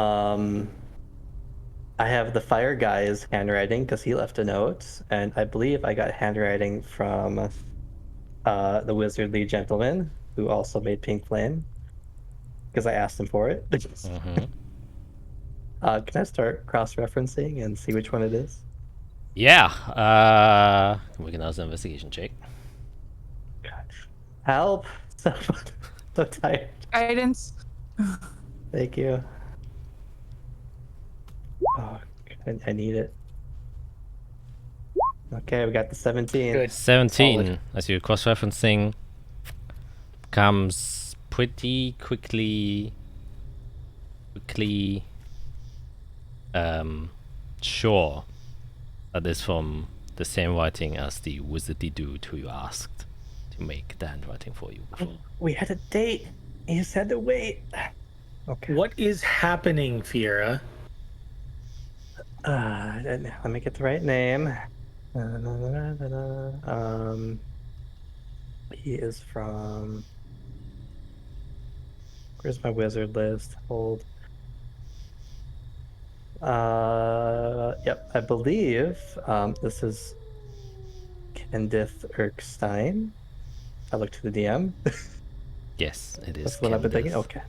I have the fire guy's handwriting because he left a note, and I believe I got handwriting from the wizardly gentleman who also made pink flame because I asked him for it. Mm-hmm. Can I start cross-referencing and see which one it is? Yeah, we can also investigation check. Help! So tired. Guidance. Thank you. Oh, I need it. Okay, we got the 17. Good. 17, Solid. as you're cross-referencing, comes pretty quickly sure that is from the same writing as the wizardly dude who you asked to make the handwriting for you before. We had a date. You just had to wait. Okay. What is happening, Fiera? Let me get the right name. He is from. Where's my wizard list? Hold. Yep, I believe this is Kendith Erkstein. I looked to the DM. Yes, it is. That's what I've been thinking. Kendith. Okay.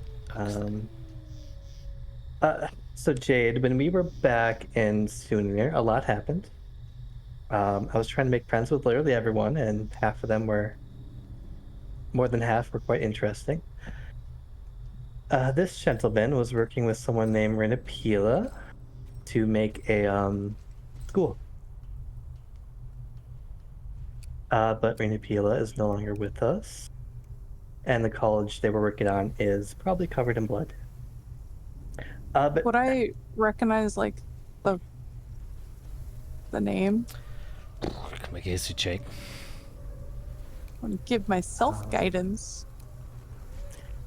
So Jade, when we were back in Sunir, a lot happened. I was trying to make friends with literally everyone, and more than half were quite interesting. This gentleman was working with someone named Renapila to make a school. But Renapila is no longer with us, and the college they were working on is probably covered in blood. But Would I recognize like the name? Can make a history check. I want to give myself guidance.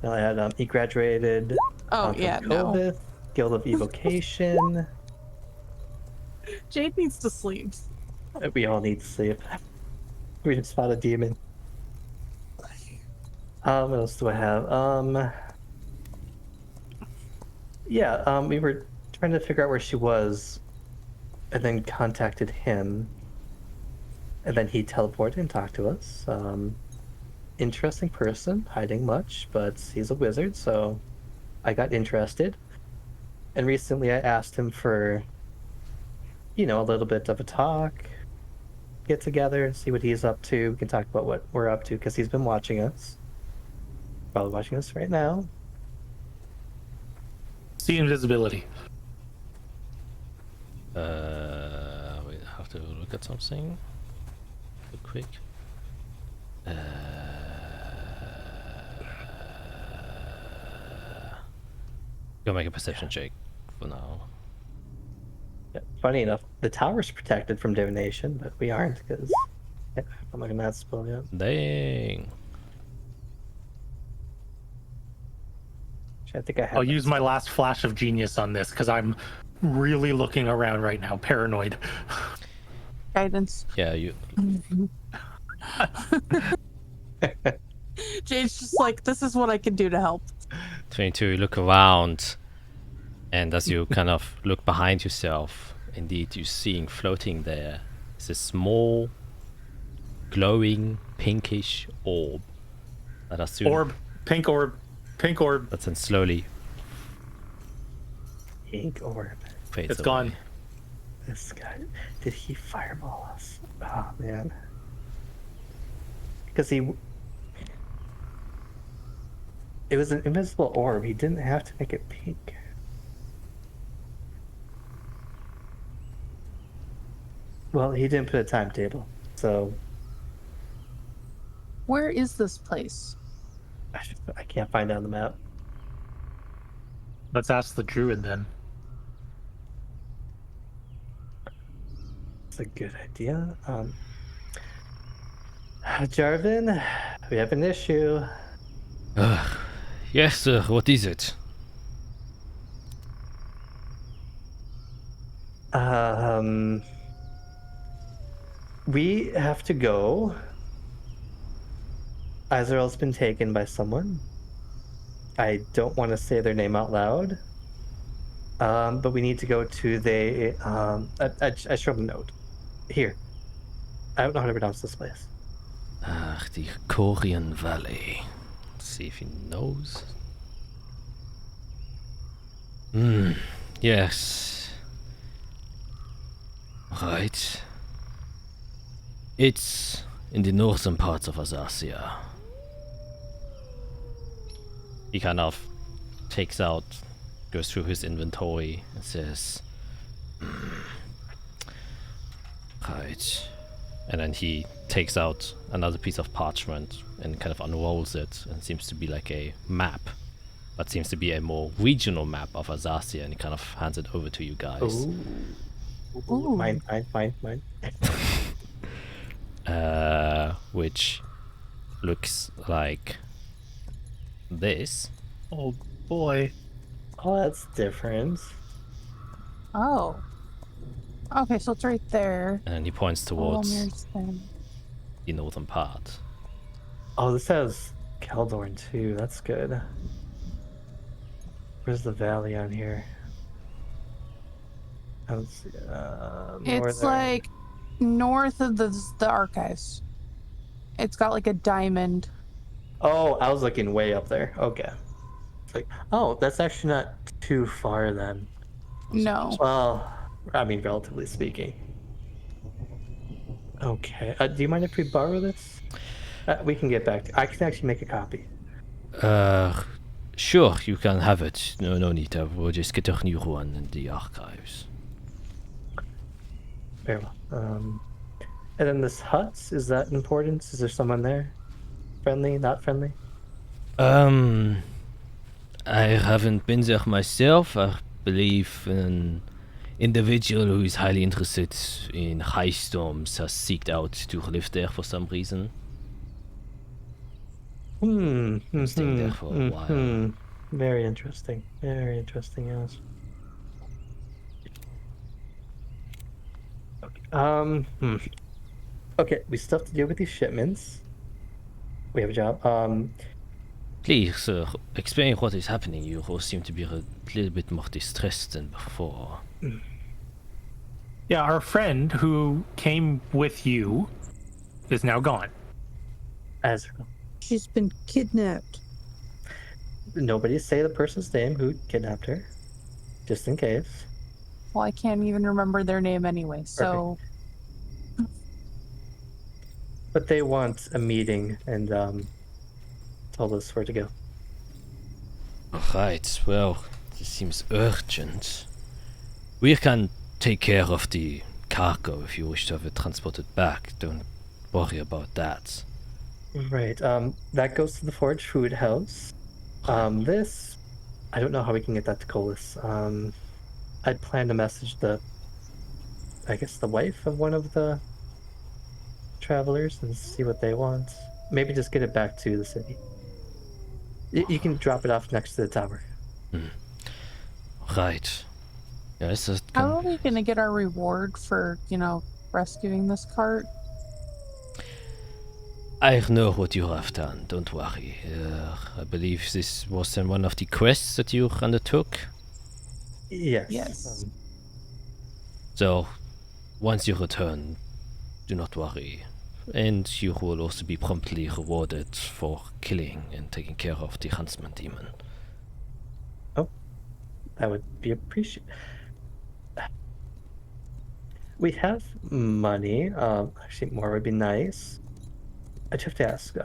I had he graduated. Oh from yeah, no. Kovith, Guild of Evocation. Jade needs to sleep. We all need to sleep. We just fought a demon. What else do I have? Yeah, we were trying to figure out where she was, and then contacted him, and then he teleported and talked to us. Interesting person, hiding much, but he's a wizard, so I got interested. And recently I asked him for, a little bit of a talk, get together, see what he's up to. We can talk about what we're up to, because he's been watching us. Probably watching us right now. See invisibility. We have to look at something real quick. Go make a perception check for now. Yeah, funny enough, the tower's protected from divination, but we aren't, because I'm looking at that spell yet. Dang. I think I have. I'll use my last flash of genius on this because I'm really looking around right now, paranoid. Guidance. Yeah, you. Jade's just like, this is what I can do to help. 22, you look around, and as you kind of look behind yourself, indeed you're seeing floating there is a small, glowing, pinkish orb that are soon. Pink orb. That's then slowly Pink orb. fades It's away. gone. This guy, did he fireball us? Oh man. Because it was an invisible orb. He didn't have to make it pink. Well, he didn't put a timetable, so Where is this place? I can't find it on the map. Let's ask the druid then. It's a good idea. Jarvan, we have an issue. Yes, what is it? We have to go. Azrael's been taken by someone. I don't want to say their name out loud. But we need to go to the I showed him a note. Here. I don't know how to pronounce this place. The Corian Valley. Let's see if he knows. Yes. Right. It's in the northern parts of Azathia. He kind of goes through his inventory and says, right. And then he takes out another piece of parchment and kind of unrolls it, and seems to be like a map, but seems to be a more regional map of Azathia, and he kind of hands it over to you guys. Ooh. Mine. Which looks like this. Oh boy. Oh, that's different. Oh. Okay, so it's right there. And he points towards Almir's thing. the northern part. Oh, this has Keldorn too. That's good. Where's the valley on here? I don't see. It's like north of the archives. It's got like a diamond. Oh, I was looking way up there. Okay. It's like, oh, that's actually not too far then. No. Well, I mean, relatively speaking. Okay. Do you mind if we borrow this? We can get back to. I can actually make a copy. Sure, you can have it. No need. We'll just get a new one in the archives. Very well. And then this hut, is that important? Is there someone there? Friendly, not friendly? I haven't been there myself. I believe an individual who is highly interested in high storms has seeked out to live there for some reason. Staying there for a while. Very interesting. Very interesting, yes. Okay. Okay, we still have to deal with these shipments. We have a job. Please, explain what is happening. You all seem to be a little bit more distressed than before. Yeah, our friend who came with you is now gone. Azrael. She's been kidnapped. Nobody say the person's name who kidnapped her, just in case. Well, I can't even remember their name anyway, so... But they want a meeting and told us where to go. Right, well, this seems urgent. We can take care of the cargo if you wish to have it transported back. Don't worry about that. Right, that goes to the Forge Food House. This, I don't know how we can get that to Colas. I'd plan to message the wife of one of the travelers and see what they want. Maybe just get it back to the city. You can drop it off next to the tower. Right. Yes, that How are we going to get our reward for, rescuing this cart? I know what you have done, don't worry. I believe this was in one of the quests that you undertook. Yes. Yes. So, once you return, do not worry. And you will also be promptly rewarded for killing and taking care of the huntsman demon. Oh, that would be appreciated. We have money. Actually, more would be nice. I just have to ask.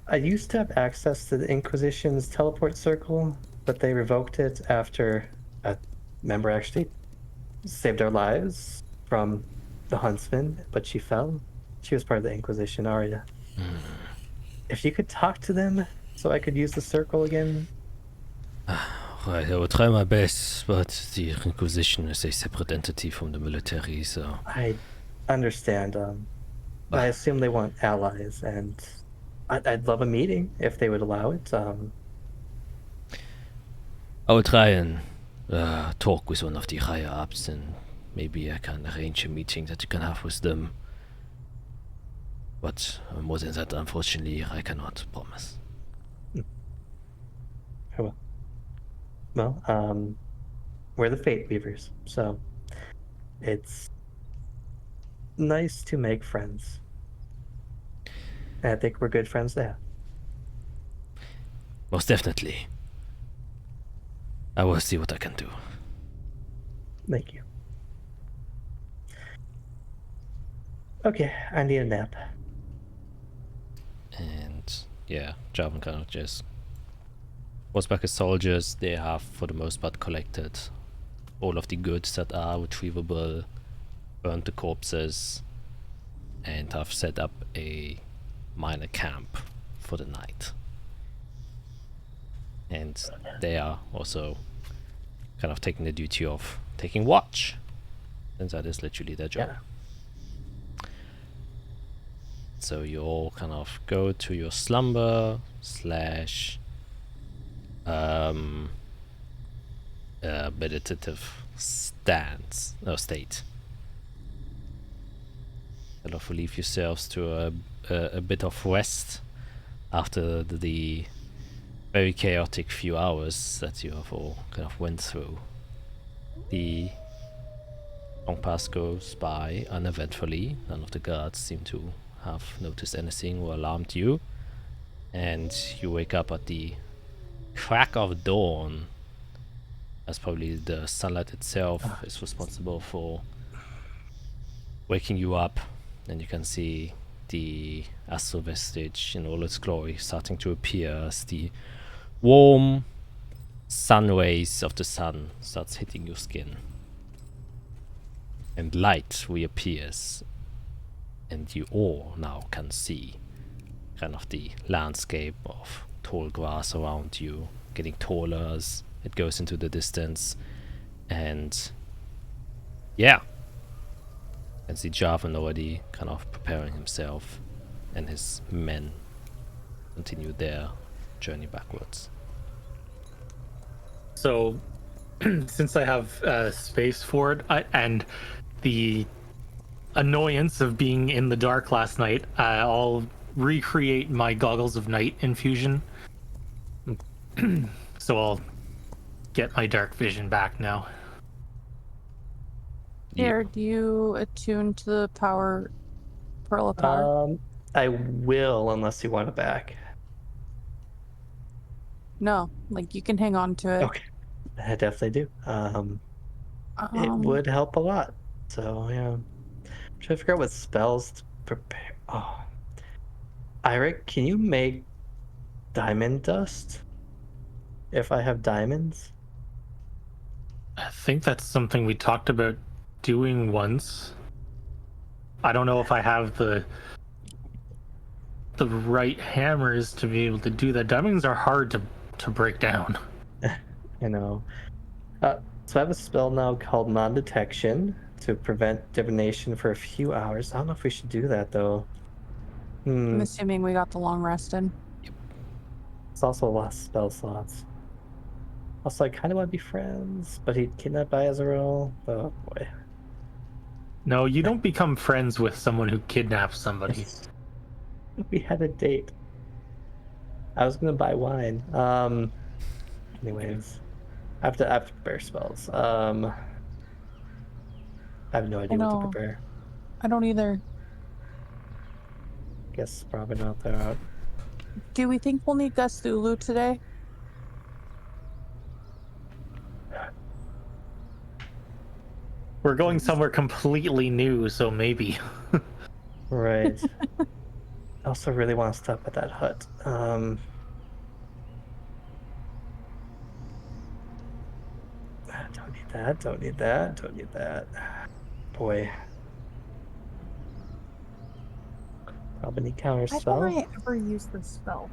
I used to have access to the Inquisition's teleport circle, but they revoked it after a member actually saved our lives from the huntsman, but she fell. She was part of the Inquisition, Arda. If you could talk to them so I could use the circle again. Right, I will try my best, but the Inquisition is a separate entity from the military, so... I understand. I assume they want allies, and I'd love a meeting if they would allow it. I will try and talk with one of the higher ups, and maybe I can arrange a meeting that you can have with them. But more than that, unfortunately, I cannot promise. Well, we're the Fate Weavers, so it's nice to make friends. And I think we're good friends to have. Most definitely. I will see what I can do. Thank you. Okay, I need a nap. And yeah, Javan kind of just was back as soldiers. They have, for the most part, collected all of the goods that are retrievable, burned the corpses, and have set up a minor camp for the night. And they are also kind of taking the duty of taking watch, since that is literally their job. Yeah. So you all kind of go to your slumber slash meditative state. Kind of relieve yourselves to a bit of rest after the very chaotic few hours that you have all kind of went through. The long pass goes by uneventfully. None of the guards seem to have noticed anything or alarmed you. and you wake up at the crack of dawn. As probably the sunlight itself is responsible for waking you up, and you can see the astral vestige in all its glory starting to appear as the warm sun rays of the sun starts hitting your skin, and light reappears, and you all now can see kind of the landscape of tall grass around you getting taller as it goes into the distance. And yeah, you can see Jarvan already kind of preparing himself, and his men continue their journey backwards. So, since I have space for it, and the annoyance of being in the dark last night, I'll recreate my Goggles of Night infusion. So I'll get my dark vision back now. Here, do you attune to the power, Pearl of Power? I will, unless you want it back. No, like you can hang on to it. Okay, I definitely do. It would help a lot. So yeah, I'm trying to figure out what spells to prepare. Oh, Iric, can you make diamond dust? If I have diamonds? I think that's something we talked about doing once. I don't know if I have the right hammers to be able to do that. Diamonds are hard to break down. I know. So I have a spell now called non-detection to prevent divination for a few hours. I don't know if we should do that though. I'm assuming we got the long rest in. It's also a lot of spell slots. Also, I kind of want to be friends, but he kidnapped by Azrael. Oh boy. No, you don't become friends with someone who kidnaps somebody. We had a date. I was gonna buy wine. Anyways, I have to prepare spells. I have no idea what to prepare. I don't either. Guess probably not that. Do we think we'll need Gustulu today? We're going somewhere completely new, so maybe. Right. I also really want to stop at that hut. Don't need that, don't need that, don't need that. Boy. Probably need counter spell. Why don't I ever use this spell?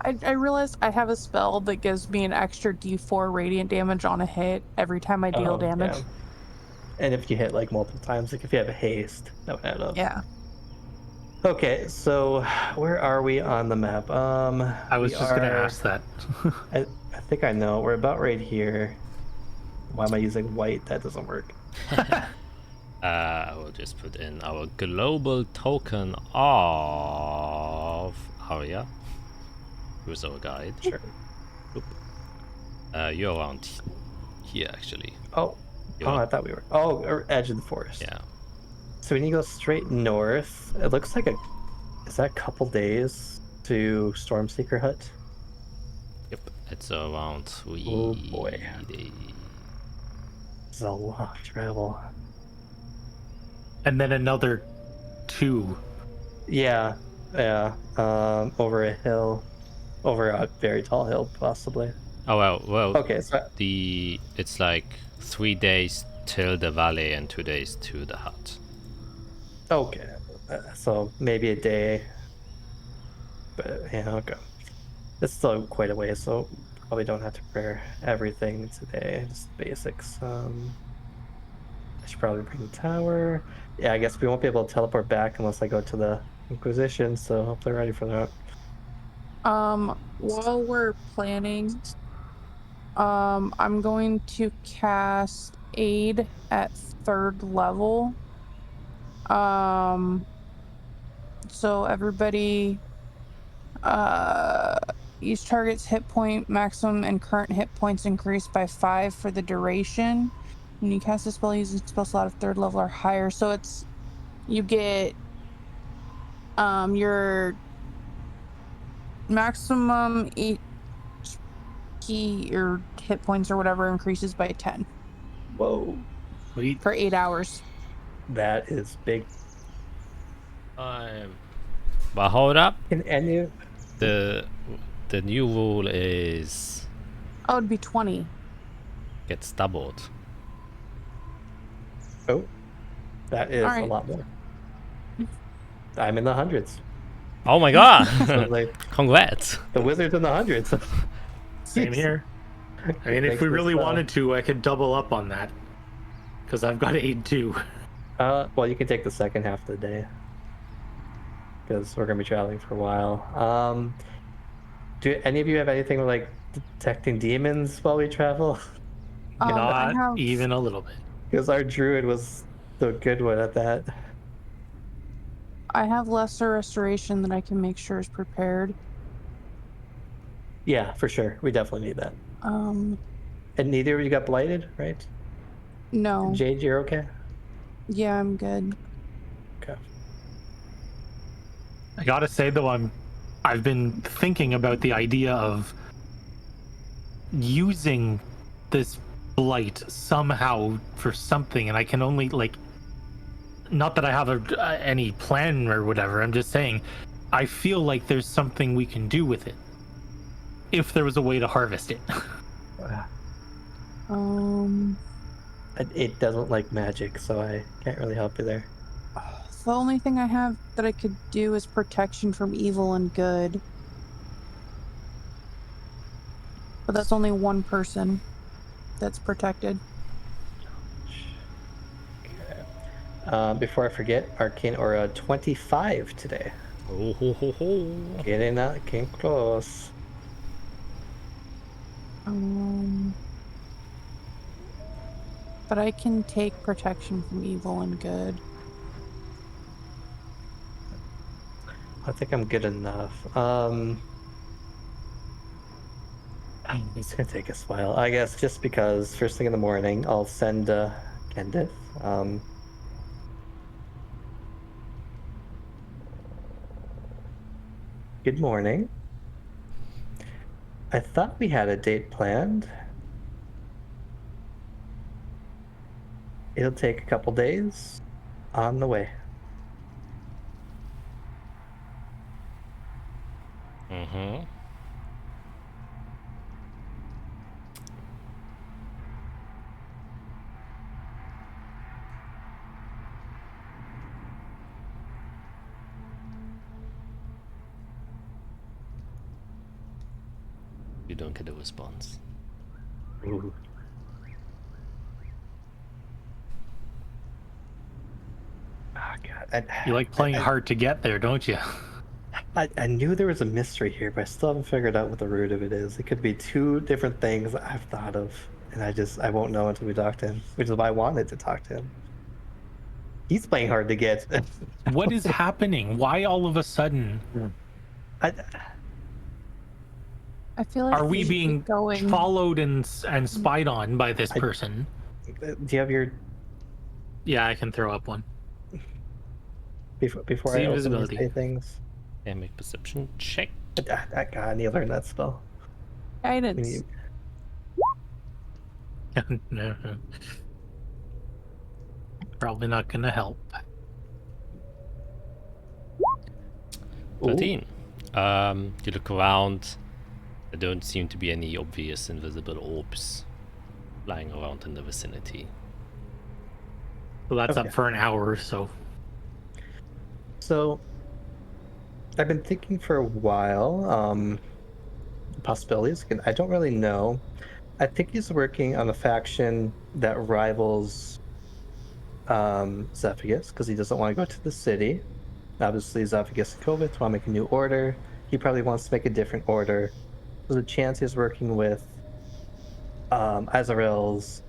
I realized I have a spell that gives me an extra d4 radiant damage on a hit every time I deal damage. Yeah. And if you hit like multiple times, like if you have a haste, that would add up. Yeah. Okay, so where are we on the map? I was just gonna ask that. I think I know. We're about right here. Why am I using white? That doesn't work. I will just put in our global token of Arya. Who's our guide? Sure. You're around here, actually. Oh, I thought we were. Oh, edge of the forest. Yeah. So we need to go straight north. It looks like is that a couple days to Stormseeker Hut? Yep. It's around 3 Oh boy. days. This is a long travel. And then another 2. Yeah. Over a hill. Over a very tall hill, possibly. Oh well. Okay, so it's like 3 days till the valley and 2 days to the hut. okay, so maybe a day. But yeah, okay. It's still quite a way, so probably don't have to prepare everything today. Just basics. I should probably bring the tower. Yeah, I guess we won't be able to teleport back unless I go to the Inquisition. So hope they're ready for that. While we're planning, I'm going to cast Aid at 3rd level. So everybody, each target's hit point maximum and current hit points increase by 5 for the duration. When you cast a spell using spell slot of 3rd level or higher, so you get Your maximum HP or hit points or whatever increases by 10 Whoa, Sweet. for 8 hours. that is big. But hold up, Can any? the new rule is Oh, it'd be 20. gets doubled. Oh, that is a Alright. lot more. I'm in the hundreds. Oh my god! So, like, Congrats! the wizard's in the hundreds. Same here. I mean, if Makes we this, really wanted to, I could double up on that. Because I've got aid too. Well, you can take the second half of the day. Because we're going to be traveling for a while. Do any of you have anything like detecting demons while we travel? I Not have- even a little bit. Because our druid was the good one at that. I have lesser restoration that I can make sure is prepared. Yeah, for sure. We definitely need that. Um, And neither of you got blighted, right? no. Jade, you're okay? Yeah, I'm good. Okay. I gotta say though, I've been thinking about the idea of using this blight somehow for something, and I can only like. Not that I have any plan or whatever. I'm just saying, I feel like there's something we can do with it. If there was a way to harvest it. It doesn't like magic, so I can't really help you there. The only thing I have that I could do is protection from evil and good. But that's only one person that's protected. Before I forget, Arcane Aura 25 today. Oh ho ho ho! Getting close. But I can take protection from evil and good. I think I'm good enough. It's gonna take us a while. I guess just because first thing in the morning, I'll send Kendith. Good morning. I thought we had a date planned. It'll take a couple days. On the way. Mm-hmm. You don't get a response. Ooh. Oh, God. You like playing hard to get there, don't you? I knew there was a mystery here, but I still haven't figured out what the root of it is. It could be two different things I've thought of, and I won't know until we talk to him, which is why I wanted to talk to him. He's playing hard to get. What is happening? Why all of a sudden I I feel like are we should being keep going. followed and spied on by this person? do you have your Yeah, I can throw up one. before See I open invisibility. these things? Yeah, make perception check. God, I need to learn that spell. We Guidance. need- No. Probably not gonna help. 13. You look around. There don't seem to be any obvious invisible orbs flying around in the vicinity. So that's Okay. up for an hour or so. So, I've been thinking for a while. Possibilities. Again, I don't really know. I think he's working on a faction that rivals Zephygus because he doesn't want to go to the city. Obviously, Zephygus and Kovitz want to make a new order. He probably wants to make a different order. There's a chance he's working with Azrael's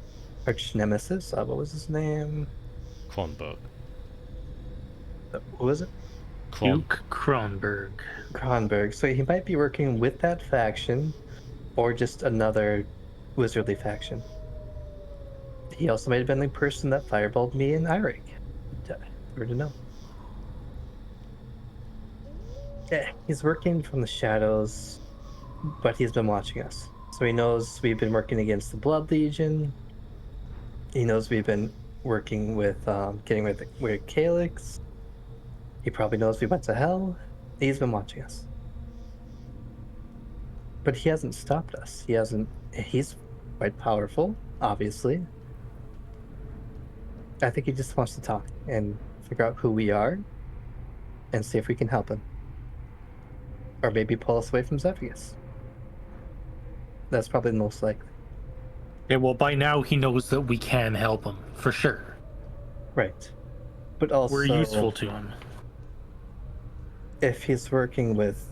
arch nemesis. What was his name? Kronberg. What was it? Duke Kronberg. Kronberg. So he might be working with that faction or just another wizardly faction. He also might have been the person that fireballed me and Eirik. Hard to know. He's working from the shadows, but he's been watching us. So he knows we've been working against the Blood Legion. He knows we've been working with getting rid of the weird Calyx. He probably knows we went to hell. He's been watching us. But he hasn't stopped us. He's quite powerful, obviously. I think he just wants to talk and figure out who we are and see if we can help him. Or maybe pull us away from Zephyrs. That's probably the most likely. Yeah, well, by now he knows that we can help him, for sure. Right. But also, we're useful to him. If he's working with...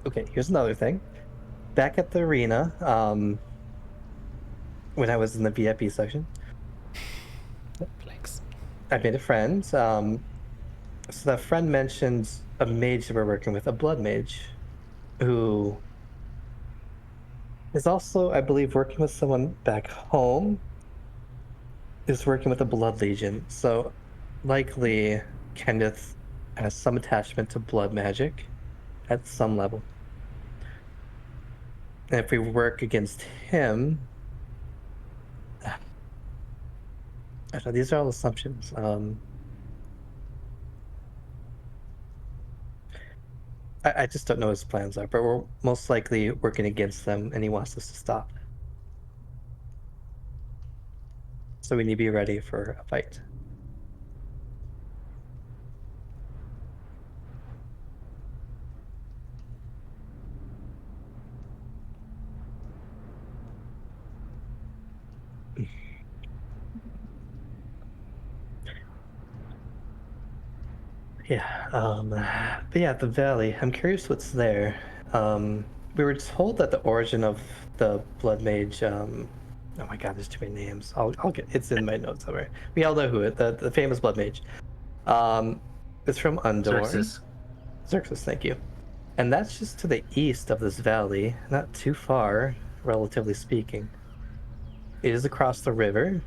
Okay, here's another thing. Back at the arena, when I was in the VIP section, Flex. I made a friend. So that friend mentioned a mage that we're working with, a blood mage, who is also, I believe, working with someone back home, is working with the Blood Legion. So likely Kenneth has some attachment to blood magic at some level. And if we work against him, I don't know, these are all assumptions. I just don't know what his plans are, but we're most likely working against them, and he wants us to stop. So we need to be ready for a fight. Yeah, but yeah, the valley. I'm curious what's there. We were told that the origin of the blood mage. Oh my God, there's too many names. I'll get. It's in my notes somewhere. We all know who it. The famous blood mage. It's from Undor. Xerxes, thank you. And that's just to the east of this valley, not too far, relatively speaking. It is across the river.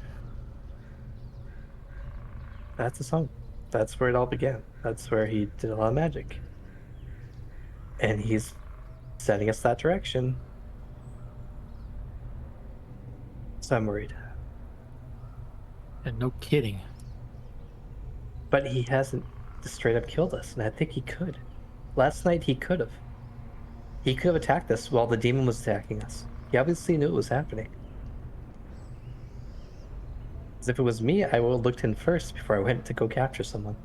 That's the song. That's where it all began. That's where he did a lot of magic. And he's setting us that direction. So I'm worried. And no kidding. But he hasn't straight up killed us, and I think he could. Last night he could have. He could have attacked us while the demon was attacking us. He obviously knew it was happening. Because if it was me, I would have looked in first before I went to go capture someone.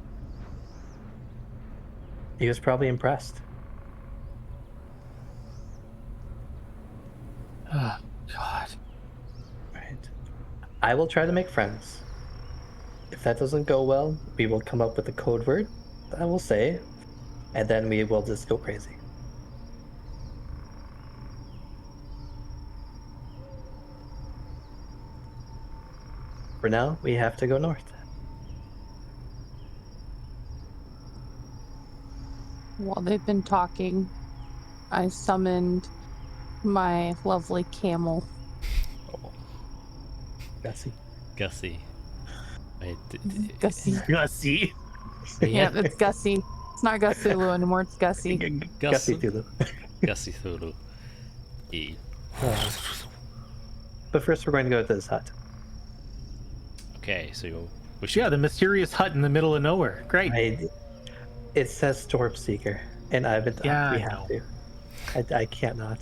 He was probably impressed. Oh, God. Right. I will try to make friends. If that doesn't go well, we will come up with a code word that I will say, and then we will just go crazy. For now, we have to go north. While they've been talking, I summoned my lovely camel. Gussie. Gussie. Gussie. Yeah, it's Gussie. It's not Gussulu anymore, it's Gussie. Gussie Thulu. Gussie Thulu. E. But first, we're going to go to this hut. Okay, so we should... Yeah, the mysterious hut in the middle of nowhere. Great. It says Storm Seeker, and I've been. Yeah, we have to. I can't not.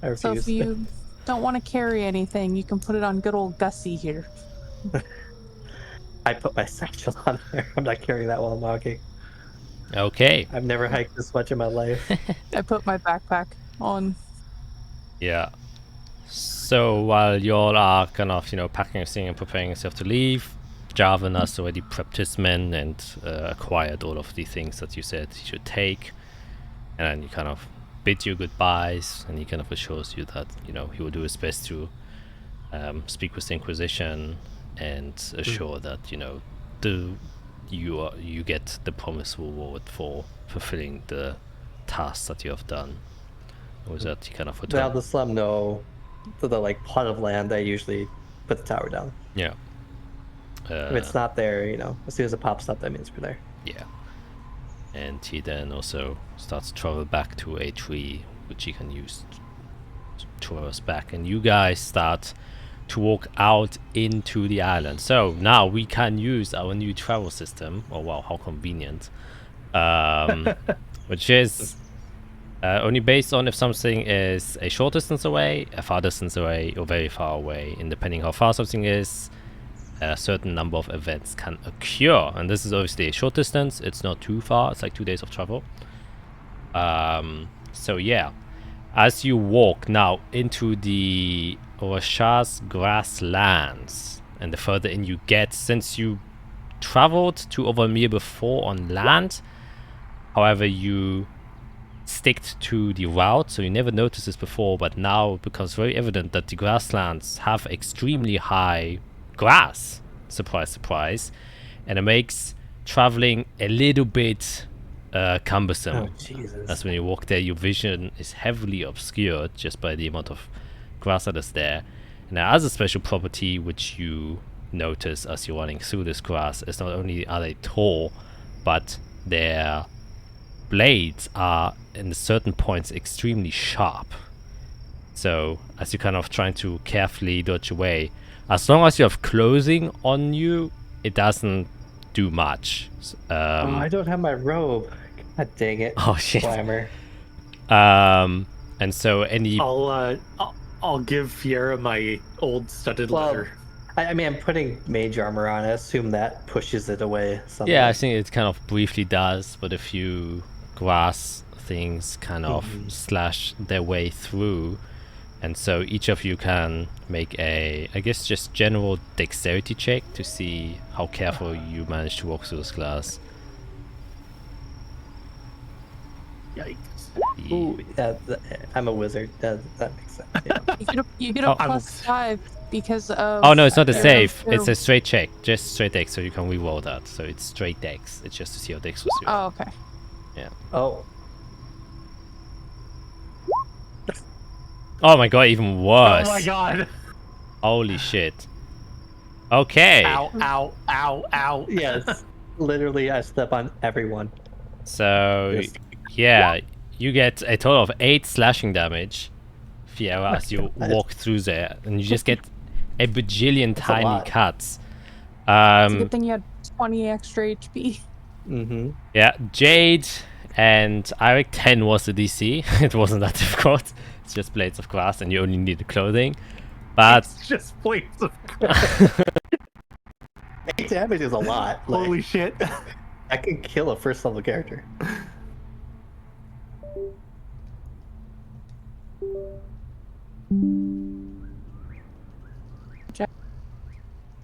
I refuse. So if you don't want to carry anything, you can put it on good old Gussie here. I put my satchel on there. I'm not carrying that while I'm walking. Okay. I've never hiked this much in my life. I put my backpack on. Yeah. So while you all are kind of, packing everything and preparing yourself to leave, Jarvan has already prepped his men and acquired all of the things that you said he should take. And then he kind of bid you goodbyes, and he kind of assures you that, he will do his best to speak with the Inquisition and assure that, you get the promised reward for fulfilling the tasks that you have done. Or was that he kind of Now the slum know the plot of land I usually put the tower down. Yeah. If it's not there, as soon as it pops up, that means we're there. Yeah. And he then also starts to travel back to a tree, which he can use to traverse back. And you guys start to walk out into the island. So now we can use our new travel system. Oh wow, how convenient. Which is only based on if something is a short distance away, a far distance away, or very far away. And depending how far something is, a certain number of events can occur. And this is obviously a short distance. It's not too far. It's like 2 days of travel. So yeah, as you walk now into the Orashas grasslands, and the further in you get, since you traveled to Overmere before on land, however, you sticked to the route, so you never noticed this before, but now it becomes very evident that the grasslands have extremely high grass. Surprise, surprise. And it makes traveling a little bit cumbersome. Oh, Jesus. As when you walk there, your vision is heavily obscured just by the amount of grass that is there. And there is a special property which you notice as you're running through this grass is not only are they tall, but their blades are in certain points extremely sharp. So as you're kind of trying to carefully dodge away, as long as you have clothing on you, it doesn't do much. I don't have my robe. God dang it. Oh shit. Glamour. And so any I'll give Fiera my old studded Well, leather. I mean, I'm putting mage armor on. I assume that pushes it away. Somewhat. yeah, I think it kind of briefly does, but a few grass things kind of slash their way through. And so each of you can make a, I guess, just general dexterity check to see how careful you manage to walk through this glass. Yikes. Ooh, I'm a wizard. That makes sense. Yeah. You get a +5 because of. Oh no, it's not a your save. room. It's a straight check, just straight dex. So you can reroll that. So it's straight dex. It's just to see how dex was. Oh, okay. Oh, Oh my god, even worse. Oh my god. Holy shit. Okay. Ow, ow, ow, ow. yes. Literally, I step on everyone. So Yes. yeah, you get a total of 8 slashing damage, Fiera, as you walk through there, and you just get a bajillion That's a tiny lot. cuts. It's a good thing you had 20 extra HP. Mm-hmm. Yeah, Jade and Eric 10 was the DC. It wasn't that difficult. It's just blades of grass, and you only need the clothing. But It's just plates of 8 damage is a lot. Like, holy shit. I can kill a first level character.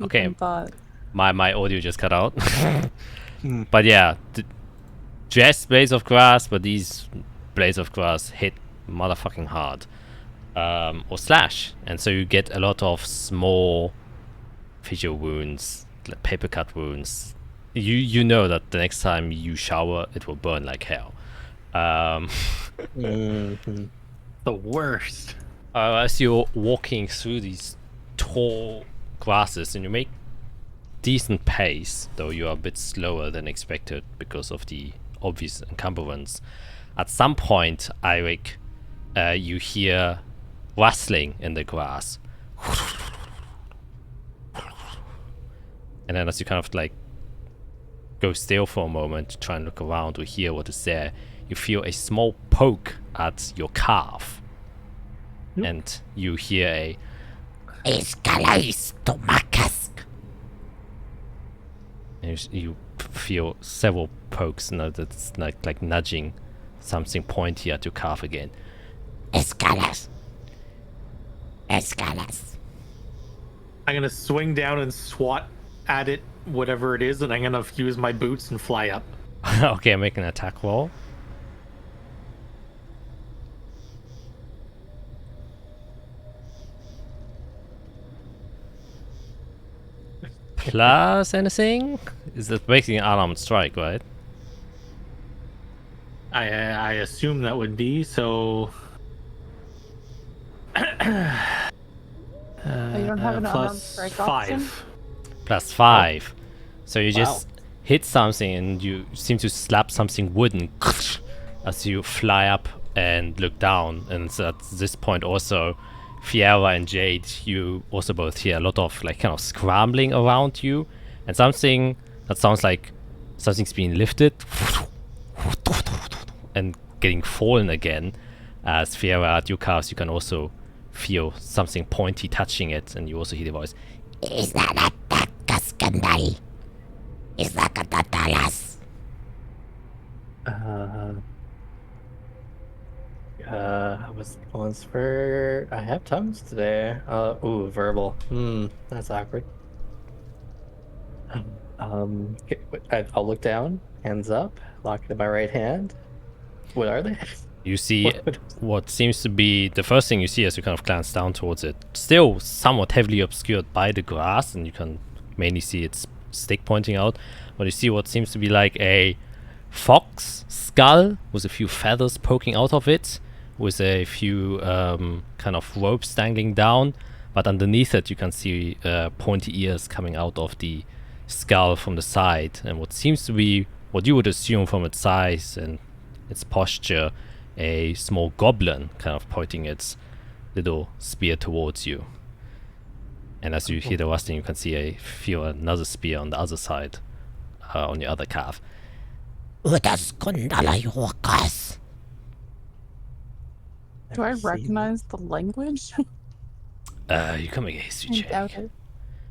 Okay. Ethan thought, my audio just cut out. But yeah, just blades of grass, but these blades of grass hit motherfucking hard. Or slash, and so you get a lot of small visual wounds, like paper cut wounds. You know that the next time you shower, it will burn like hell. Mm-hmm. The worst. As you're walking through these tall grasses, and you make decent pace, though you are a bit slower than expected because of the obvious encumbrance. At some point, Eirik, you hear rustling in the grass. And then as you kind of like go still for a moment to try and look around to hear what is there, you feel a small poke at your calf. And you hear a Escalais Tomacask. and you feel several pokes, and that's like nudging something pointy at your calf again. Escalas. Escalas. I'm gonna swing down and swat at it, whatever it is, and I'm gonna use my boots and fly up. Okay, make an attack roll. Plus anything? Is that basically an unarmed strike, right? I assume that would be so. you don't have an unarmed plus strike 5. option? Plus 5. So you just hit something and you seem to slap something wooden as you fly up and look down. And so at this point also, Fiera and Jade, you also both hear a lot of like kind of scrambling around you, and something that sounds like something's being lifted and getting fallen again. As Fiera, at your cast, you can also feel something pointy touching it, and you also hear the voice. Is that Kaskandal? Is that Katatalas? I was going for. I have tongues today. Verbal. That's awkward. Okay, I'll look down, hands up, lock it in my right hand. What are they? You see what seems to be the first thing you see as you kind of glance down towards it. Still somewhat heavily obscured by the grass, and you can mainly see its stick pointing out. But you see what seems to be like a fox skull with a few feathers poking out of it, with a few kind of ropes dangling down. But underneath it, you can see pointy ears coming out of the skull from the side, and what seems to be what you would assume from its size and its posture, a small goblin kind of pointing its little spear towards you. And as you hear the rustling, you can feel another spear on the other side, on your other calf. Utas Kundala Yorkas. Do I recognize the language? You can make a history I check. doubt it.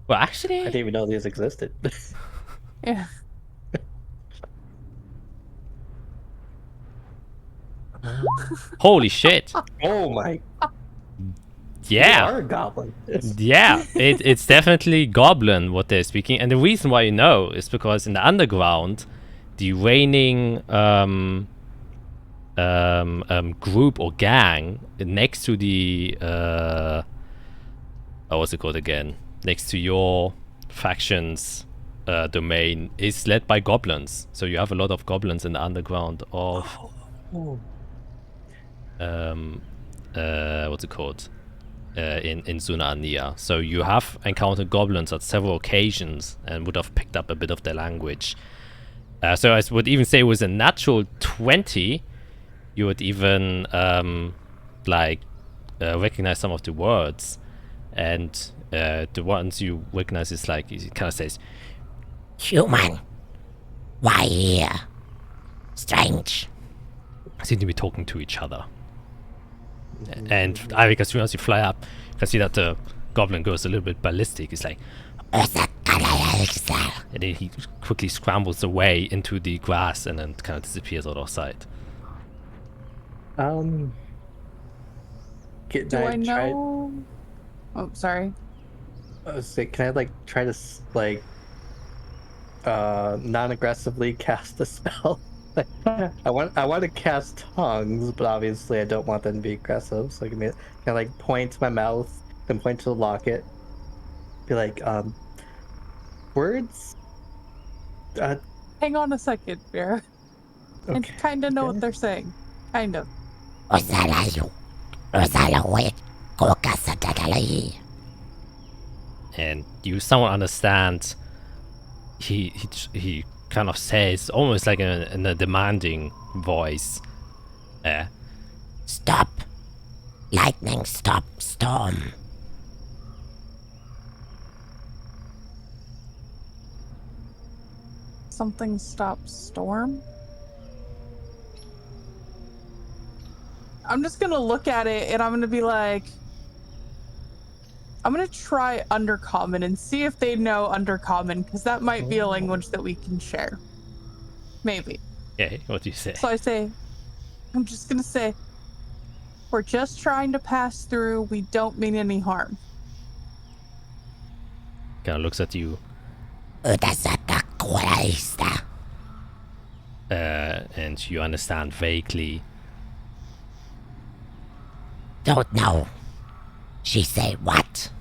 Well, I actually, didn't even know these existed. Yeah. holy shit! Oh my! Yeah. You are a goblin. Yeah, it's definitely goblin what they're speaking, and the reason why you know is because in the underground, the reigning group or gang next to the what's it called again? Next to your faction's domain is led by goblins. So you have a lot of goblins in the underground of what's it called? In Zunania. So you have encountered goblins at several occasions and would have picked up a bit of their language. So I would even say with a natural 20, you would even recognize some of the words. And the ones you recognize is like, it kind of says, Human. Why here? Strange. seem to be talking to each other. And I think as soon as you fly up, you can see that the goblin goes a little bit ballistic. It's like, and then he quickly scrambles away into the grass and then kind of disappears out of sight. Do Do I know? Oh, sorry. Can I like try to non-aggressively cast a spell? I want to cast tongues, but obviously I don't want them to be aggressive. So can I like point to my mouth, then point to the locket, be like, words. Hang on a second, Vera. I Okay. kind of know what they're saying. Kind of. And you somewhat understand. He kind of says, almost like in a demanding voice, Stop. Lightning, stop. Storm. Something stops storm. I'm just gonna look at it and I'm gonna be like, I'm gonna try Undercommon and see if they know Undercommon, because that might be a language that we can share. Maybe. okay, what do you say? So I'm just gonna say, we're just trying to pass through. We don't mean any harm. Kind of looks at you. And you understand vaguely. Don't know. She say what?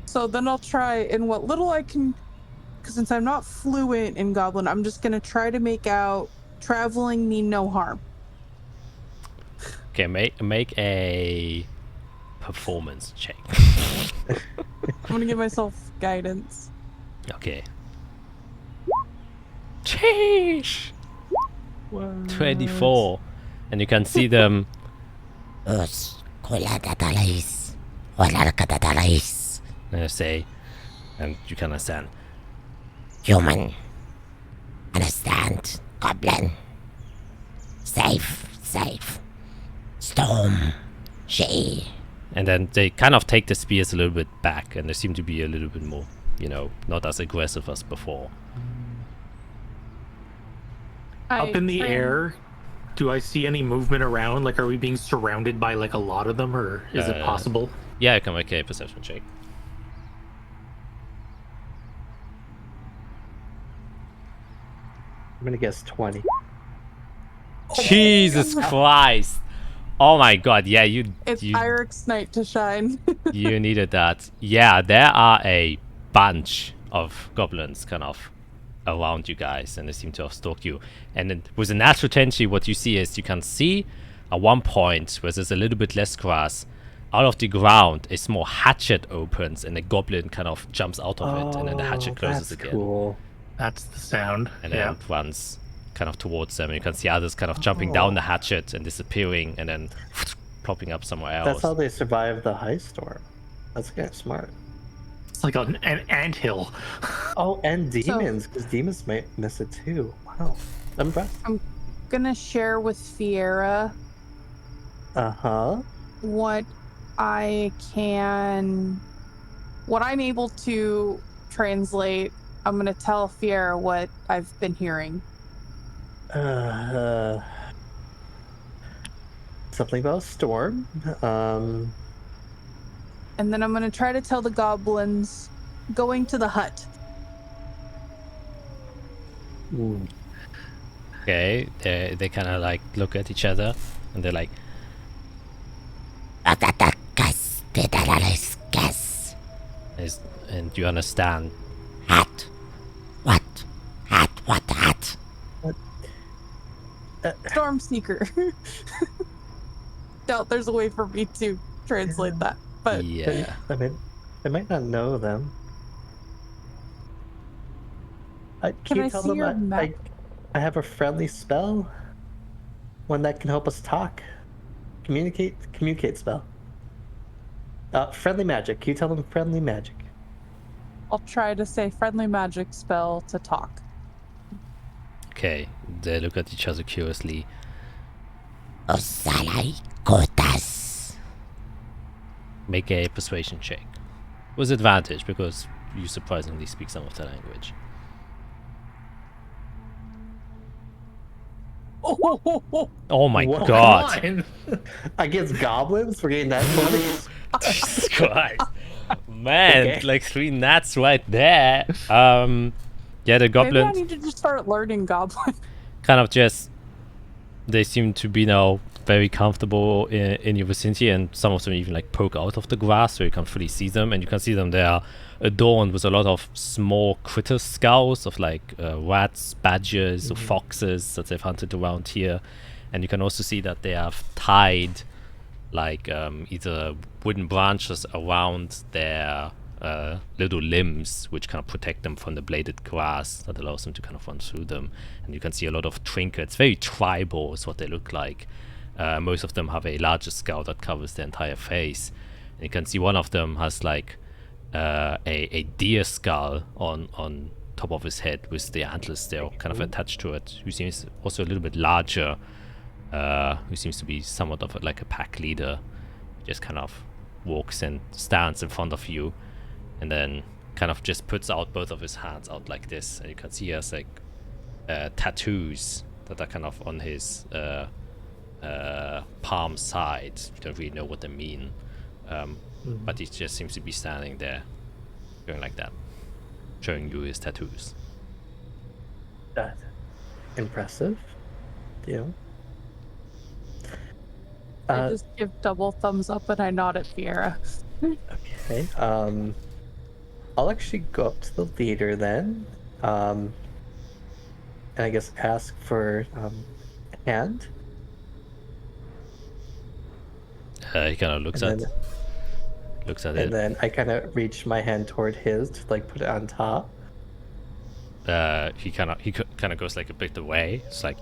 So then I'll try in what little I can, because since I'm not fluent in Goblin, I'm just gonna try to make out traveling mean no harm. Okay, make a performance check. I'm gonna give myself guidance. Okay. Sheesh! 24. And you can see them. And I say, and you can understand. Human. Understand. Goblin. Safe. Storm. She. And then they kind of take the spears a little bit back, and they seem to be a little bit more, not as aggressive as before. Up in the air, do I see any movement around? Like, are we being surrounded by like a lot of them, or is it possible? Yeah, I can make a perception check. I'm gonna guess 20. Jesus Christ! Oh my God! Yeah, It's Irik's night to shine. you needed that. Yeah, there are a bunch of goblins kind of around you guys, and they seem to have stalked you. And then with a natural 20, what you see is you can see at one point where there's a little bit less grass, out of the ground a small hatchet opens, and a goblin kind of jumps out of it, and then the hatchet closes that's again. Cool. That's the sound. And then it runs kind of towards them. You can see others kind of jumping down the hatchet and disappearing, and then plopping up somewhere else. That's how they survived the high storm. That's kind of smart. It's like an anthill. Oh, and demons, because demons might miss it too. Wow, I'm impressed. I'm gonna share with Fiera what I'm able to translate. I'm gonna tell Fiera what I've been hearing. Something about a storm. And then I'm gonna try to tell the goblins going to the hut. Okay, they kind of like look at each other, and they're like, and you understand. Hat. What? Hat. What hat? Stormseeker. Doubt there's a way for me to translate that, but Yeah. I mean, they might not know them. Can I see your map? I have a friendly spell. One that can help us talk. Communicate spell. Friendly magic. Can you tell them friendly magic? I'll try to say friendly magic spell to talk. Okay, they look at each other curiously. Make a persuasion check. With advantage, because you surprisingly speak some of the language. Oh my God. Against goblins? We're getting that funny? Jesus Christ. Man, Okay. like 3 nats right there. Yeah, the goblins Maybe I need to just start learning goblin. kind of just, they seem to be now very comfortable in your vicinity, and some of them even like poke out of the grass so you can fully see them, and you can see them. They are adorned with a lot of small critter skulls of like rats, badgers, or foxes that they've hunted around here. And you can also see that they have tied like either wooden branches around their little limbs, which kind of protect them from the bladed grass that allows them to kind of run through them. And you can see a lot of trinkets, very tribal is what they look like. Most of them have a larger skull that covers their entire face. And you can see one of them has like a deer skull on top of his head with the antlers still kind of attached to it, who seems also a little bit larger, who seems to be somewhat of like a pack leader. Just kind of walks and stands in front of you, and then kind of just puts out both of his hands out like this, and you can see he has like tattoos that are kind of on his palm side. You don't really know what they mean, but he just seems to be standing there going like that, showing you his tattoos. That impressive. Yeah. I just give double thumbs up and I nod at Fiera. Okay. I'll actually go up to the leader then, and I guess ask for a hand. He kind of looks And at then- it. And then I kind of reach my hand toward his to like put it on top. he kind of goes like a bit away. It's like,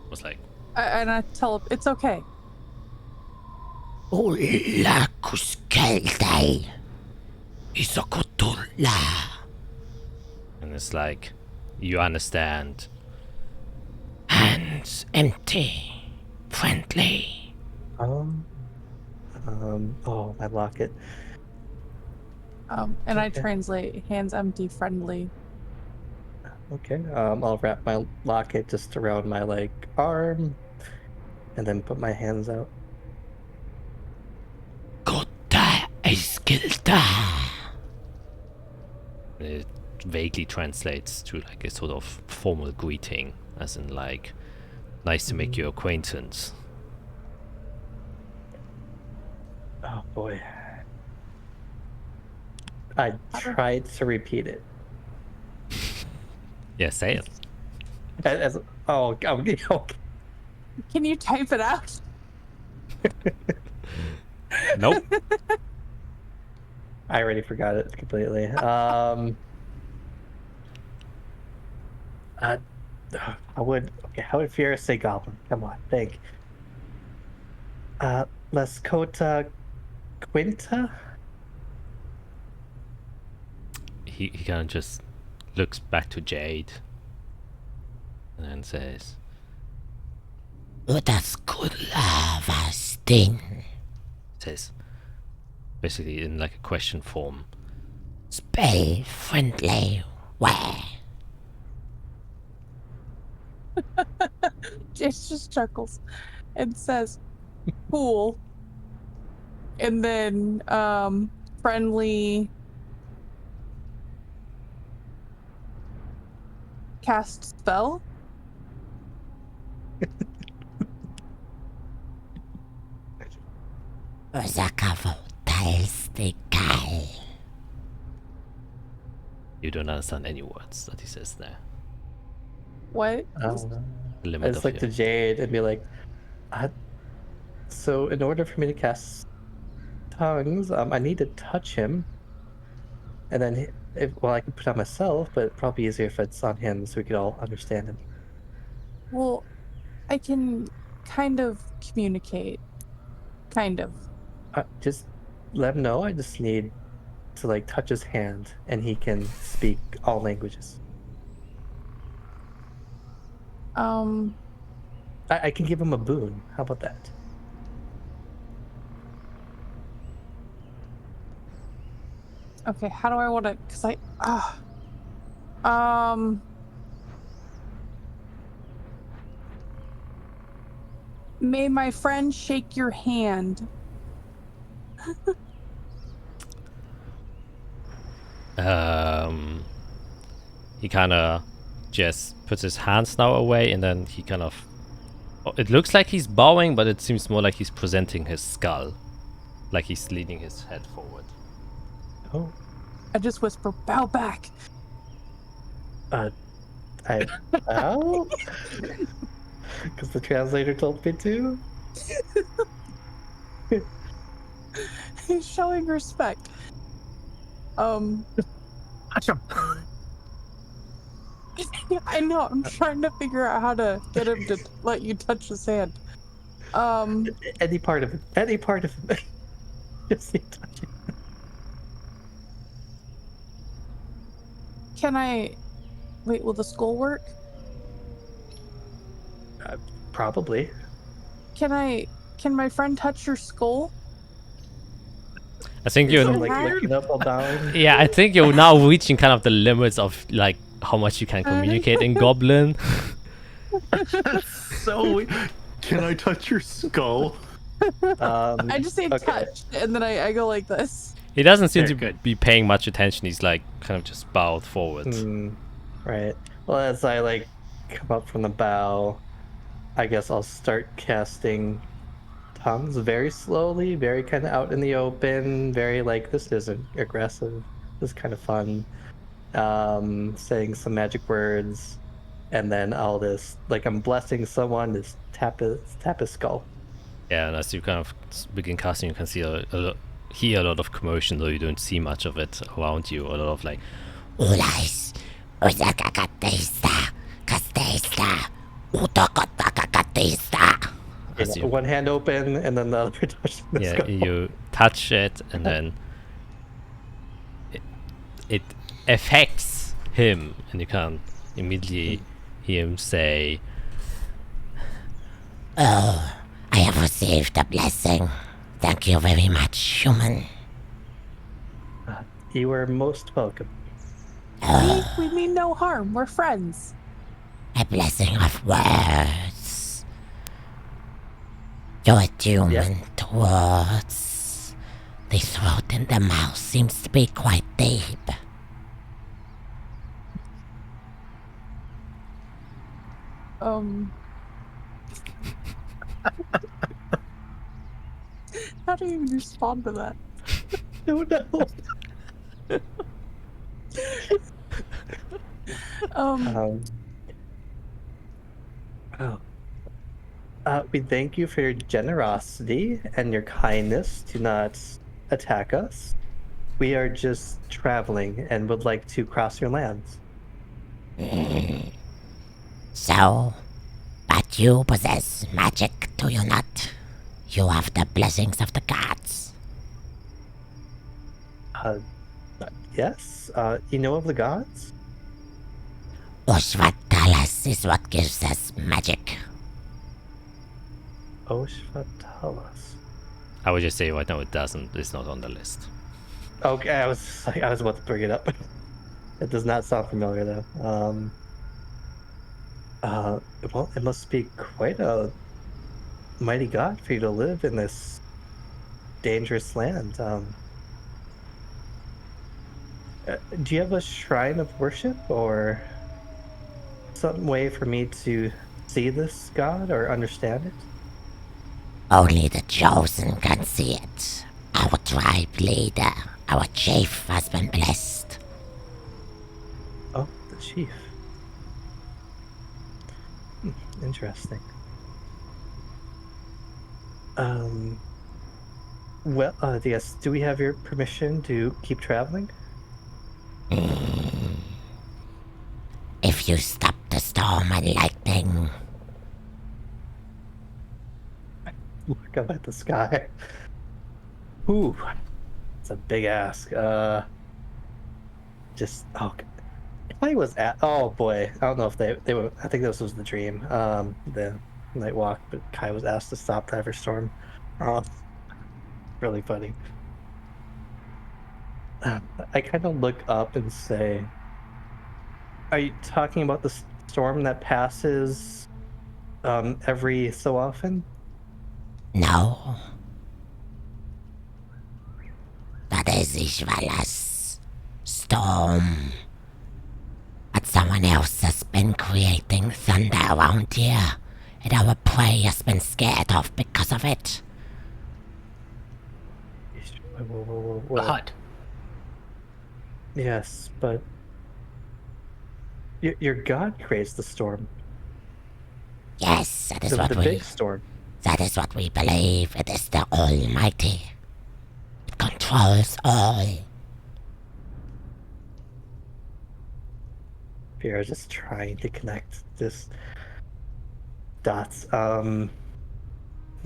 was like, And I tell him it's okay. Olla kuskeltai. Isokotulla. and it's like, you understand. Hands empty. Friendly. Oh, my locket. And I Okay. translate hands empty, friendly. Okay. I'll wrap my locket just around my like arm, and then put my hands out. Kotta iskilta. It vaguely translates to like a sort of formal greeting, as in like, nice to make your acquaintance. Oh boy. I tried to repeat it. Yeah, say it. Okay. Can you type it out? Nope. I already forgot it completely. How would Fiera say goblin? Come on, think. Las Cota Quinta? He kind of just looks back to Jade and then says, Utas kulla vastin. says, basically in like a question form, Spell friendly. Where? Jace just chuckles and says, cool. And then, friendly cast spell. Osakavo talstikai. you don't understand any words that he says there. What? The I limit just of look to your... Jade and be like, so in order for me to cast tongues, I need to touch him. And then, I can put it on myself, but it'd probably be easier if it's on him so we could all understand him. Well, I can kind of communicate. Kind of. Just let him know. I just need to like touch his hand, and he can speak all languages. I can give him a boon. How about that? Okay, how do I want to? Cause may my friend shake your hand. He kind of just puts his hands now away, and then he kind of... It looks like he's bowing, but it seems more like he's presenting his skull. Like he's leaning his head forward. Oh, I just whisper, bow back. ow? Because the translator told me to. He's showing respect. Touch him. I know, I'm trying to figure out how to get him to let you touch his hand. Any part of it. Any part of it. Just need touching. Can I... Wait, will the skull work? Probably. Can my friend touch your skull? I think So, you're... like looking up while bowing. Yeah, I think you're now reaching kind of the limits of like how much you can communicate in Goblin. So, can I touch your skull? I just say okay. touch, and then I go like this. He doesn't seem Very to good. be paying much attention. He's like kind of just bowed forward. Right. Well, as I like come up from the bow, I guess I'll start casting tongues very slowly, very kind of out in the open, very like, this isn't aggressive, this is kind of fun. Saying some magic words, and then I'll just like, I'm blessing someone, just tap his skull. Yeah, and as you kind of begin casting, you can see hear a lot of commotion, though you don't see much of it around you. A lot of like, Ulais As you- One hand open and then the other touching the Yeah, skull. you touch it and then it affects him, and you can immediately hear him say, I have received a blessing. Thank you very much, human. You are most welcome. We mean no harm. We're friends. A blessing of words. Your attunement towards the throat and the mouth seems to be quite deep. How do you respond to that? No, no. We thank you for your generosity and your kindness to not attack us. We are just traveling and would like to cross your lands. So, but you possess magic, do you not? You have the blessings of the gods. Yes. You know of the gods? Ushvatalas is what gives us magic. Oshvatalas. I would just say right now it doesn't. It's not on the list. Okay, I was about to bring it up. It does not sound familiar though. Well, it must be quite a mighty god for you to live in this dangerous land. Do you have a shrine of worship or some way for me to see this god or understand it? Only the chosen can see it. Our tribe leader, our chief, has been blessed. Oh, the chief. Interesting. Well, yes. Do we have your permission to keep traveling? If you stop the storm and lightning, Look up at the sky. Ooh, it's a big ask. Kai was at. Oh boy, I don't know if they were. I think this was the dream. The night walk, but Kai was asked to stop Storm. Really funny. I kind of look up and say, "Are you talking about the storm that passes every so often?" no. That is Ishvala's storm. But someone else has been creating thunder around here, and our prey has been scared off because of it. The hut. Yes, but your god creates the storm. Yes, that is The what we... big storm. That is what we believe. It is the Almighty. It controls all. We are just trying to connect this dots. Keep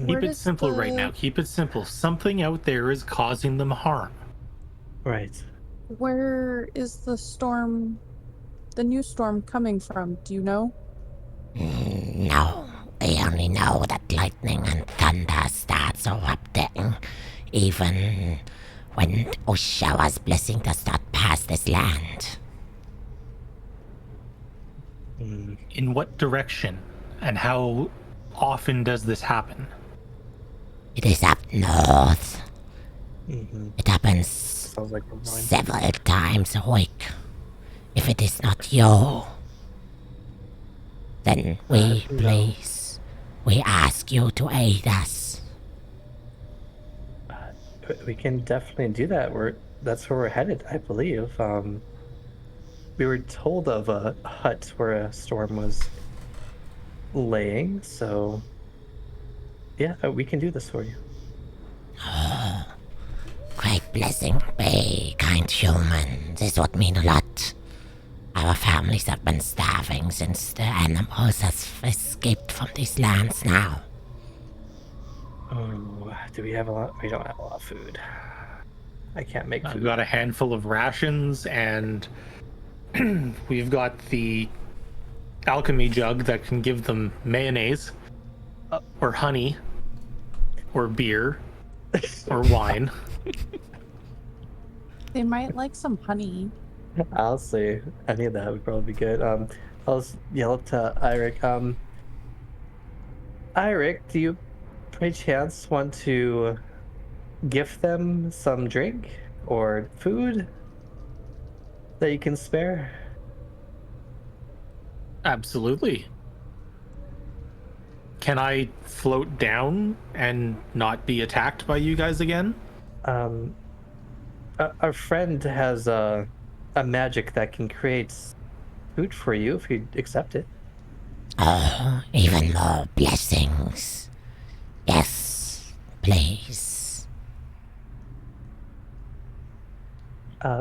Where it does simple right the- now. Keep it simple. Something out there is causing them harm. Right. Where is the storm, the new storm coming from? Do you know? No, they only know that lightning and thunder starts erupting, even when Usha was blessing does not pass this land. In what direction? And how often does this happen? It is up north. Mm-hmm. It happens Sounds like we're going. several times a week. If it is not you, then we ask you to aid us. We can definitely do that. That's where we're headed, I believe. We were told of a hut where a storm was laying, so yeah, we can do this for you. Great blessing be, kind human. This would mean a lot. Our families have been starving since the animals have escaped from these lands now. Oh, do we have a lot? We don't have a lot of food. I can't make I've food. got a handful of rations, and we've got the alchemy jug that can give them mayonnaise, or honey, or beer, or wine. They might like some honey. Honestly, any of that would probably be good. I'll yell up to Eirik. Eirik, do you, by chance, want to gift them some drink or food that you can spare? Absolutely. Can I float down and not be attacked by you guys again? Our friend has a magic that can create food for you if you accept it. Oh, even more blessings. Yes, please.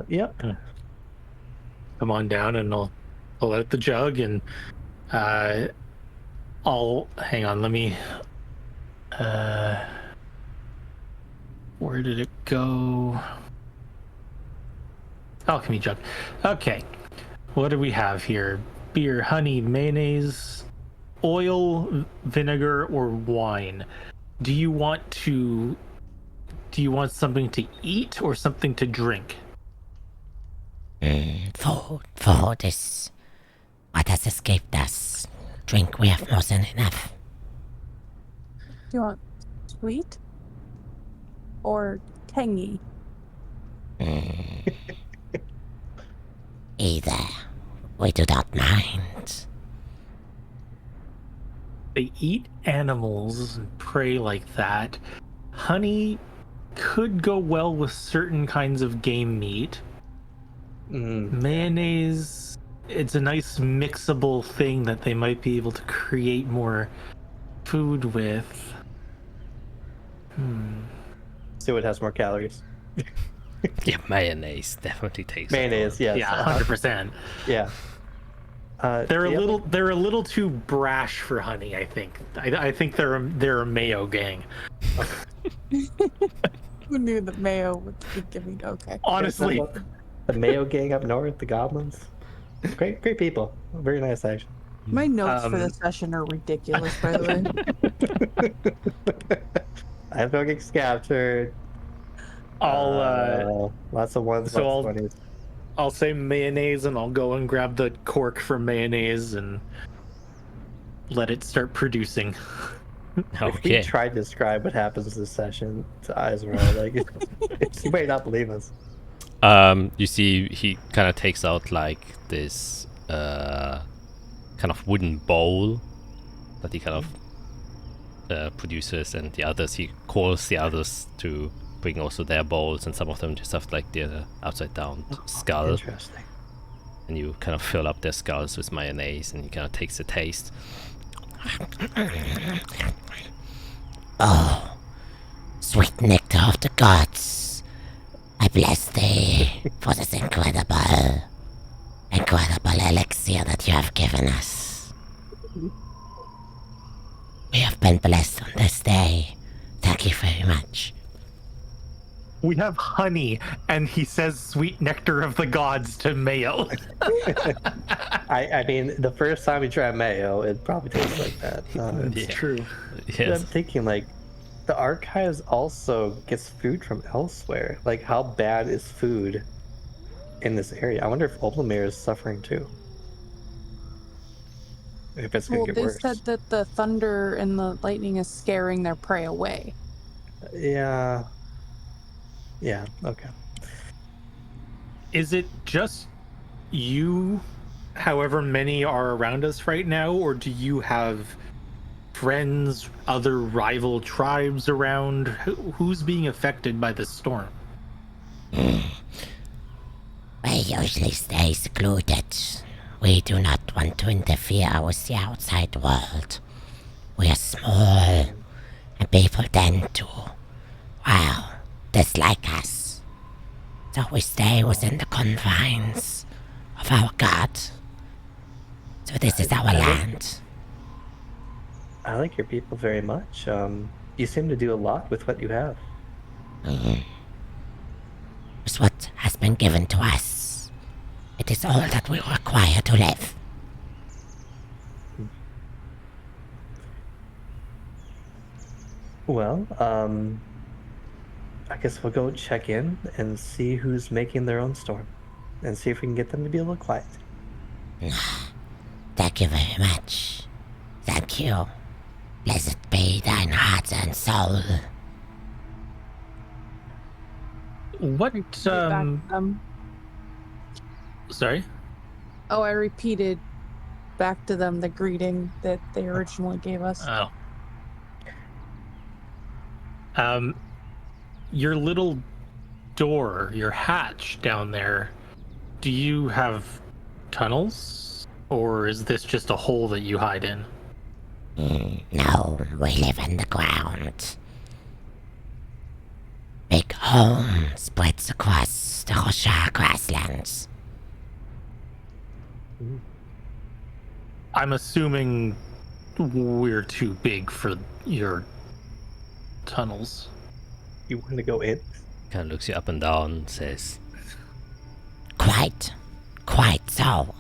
Yep. Come on down, and I'll pull out the jug, and I'll hang on. Let me. Where did it go? Alchemy jug. Okay. What do we have here? Beer, honey, mayonnaise, oil, vinegar, or wine. Do you want something to eat or something to drink? Food is what has escaped us. Drink, we have more than enough. Do you want sweet or tangy? Either. We do not mind. They eat animals and prey like that. Honey could go well with certain kinds of game meat. Mayonnaise, it's a nice mixable thing that they might be able to create more food with. See what has more calories. Yeah, mayonnaise definitely tastes. Mayonnaise, yes. Yeah, 100%. Yeah. They're a little too brash for honey, I think. I think they're a mayo gang. Who knew that mayo would be giving? Okay. Honestly, The Mayo gang up north, the goblins. Great people. Very nice, actually. My notes for this session are ridiculous, by the way. I have no getting captured. I'll lots of ones. so lots of 20s. I'll say mayonnaise, and I'll go and grab the cork for mayonnaise and let it start producing. If we Okay. try to describe what happens this session to Ezra, like you might not believe us. You see, he kind of takes out like this kind of wooden bowl that he kind of produces, and the others, he calls the others to bring also their bowls, and some of them just have like the upside down skull, Interesting. and you kind of fill up their skulls with mayonnaise, and he kind of takes a taste. Oh, sweet nectar of the gods. I bless thee for this incredible elixir that you have given us. We have been blessed on this day. Thank you very much. We have honey, and he says sweet nectar of the gods to mayo. I mean, the first time we tried mayo, it probably tastes like that. It's true. I'm Yes. thinking, like, the archives also gets food from elsewhere. Like, how bad is food in this area? I wonder if Oblamere is suffering too. If it's gonna Well, get they worse. said that the thunder and the lightning is scaring their prey away. Yeah. Yeah. Okay. Is it just you, however many are around us right now, or do you have friends, other rival tribes around? Who's being affected by this storm? We usually stay secluded. We do not want to interfere with the outside world. We are small, and people tend to, dislike us. So we stay within the confines of of our god. So this is our land. I like your people very much. You seem to do a lot with what you have. It's what has been given to us. It is all that we require to live. Well, I guess we'll go check in and see who's making their own storm, and see if we can get them to be a little quiet. Thank you very much. Thank you. Blessed be thine heart and soul. What? Back to them. Sorry. Oh, I repeated back to them the greeting that they originally gave us. Oh. Your little door, your hatch down there, do you have tunnels? Or is this just a hole that you hide in? No, we live in the ground. Big home spreads across the Roshar grasslands. I'm assuming we're too big for your tunnels. You want to go in? Kind of looks you up and down, says, Quite so.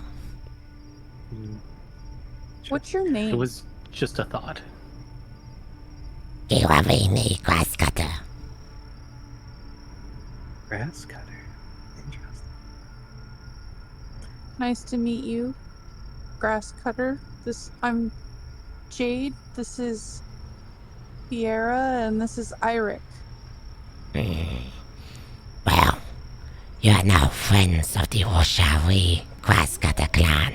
What's your name? It was just a thought. Vani grass cutter. Grass cutter. Interesting. Nice to meet you, grass cutter. I'm Jade. This is Fiera, and this is Iric. Well, you are now friends of the Roshari grass cutter clan.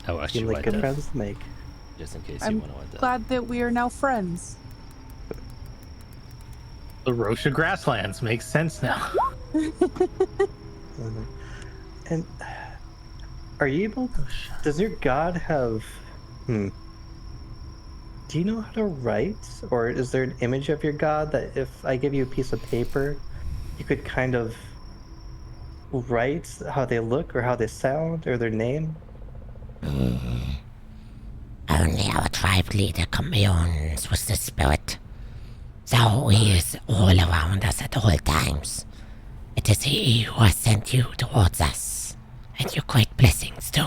"Oh, actually, Seem like right good there, friends to make. just in case you I'm want to write that." glad that we are now friends. The Rosha grasslands makes sense now. And are you able? Does your god have? Do you know how to write, or is there an image of your god that if I give you a piece of paper, you could kind of write how they look or how they sound or their name? Only our tribe leader communes with the spirit. So he is all around us at all times. It is he who has sent you towards us, and your great blessings too.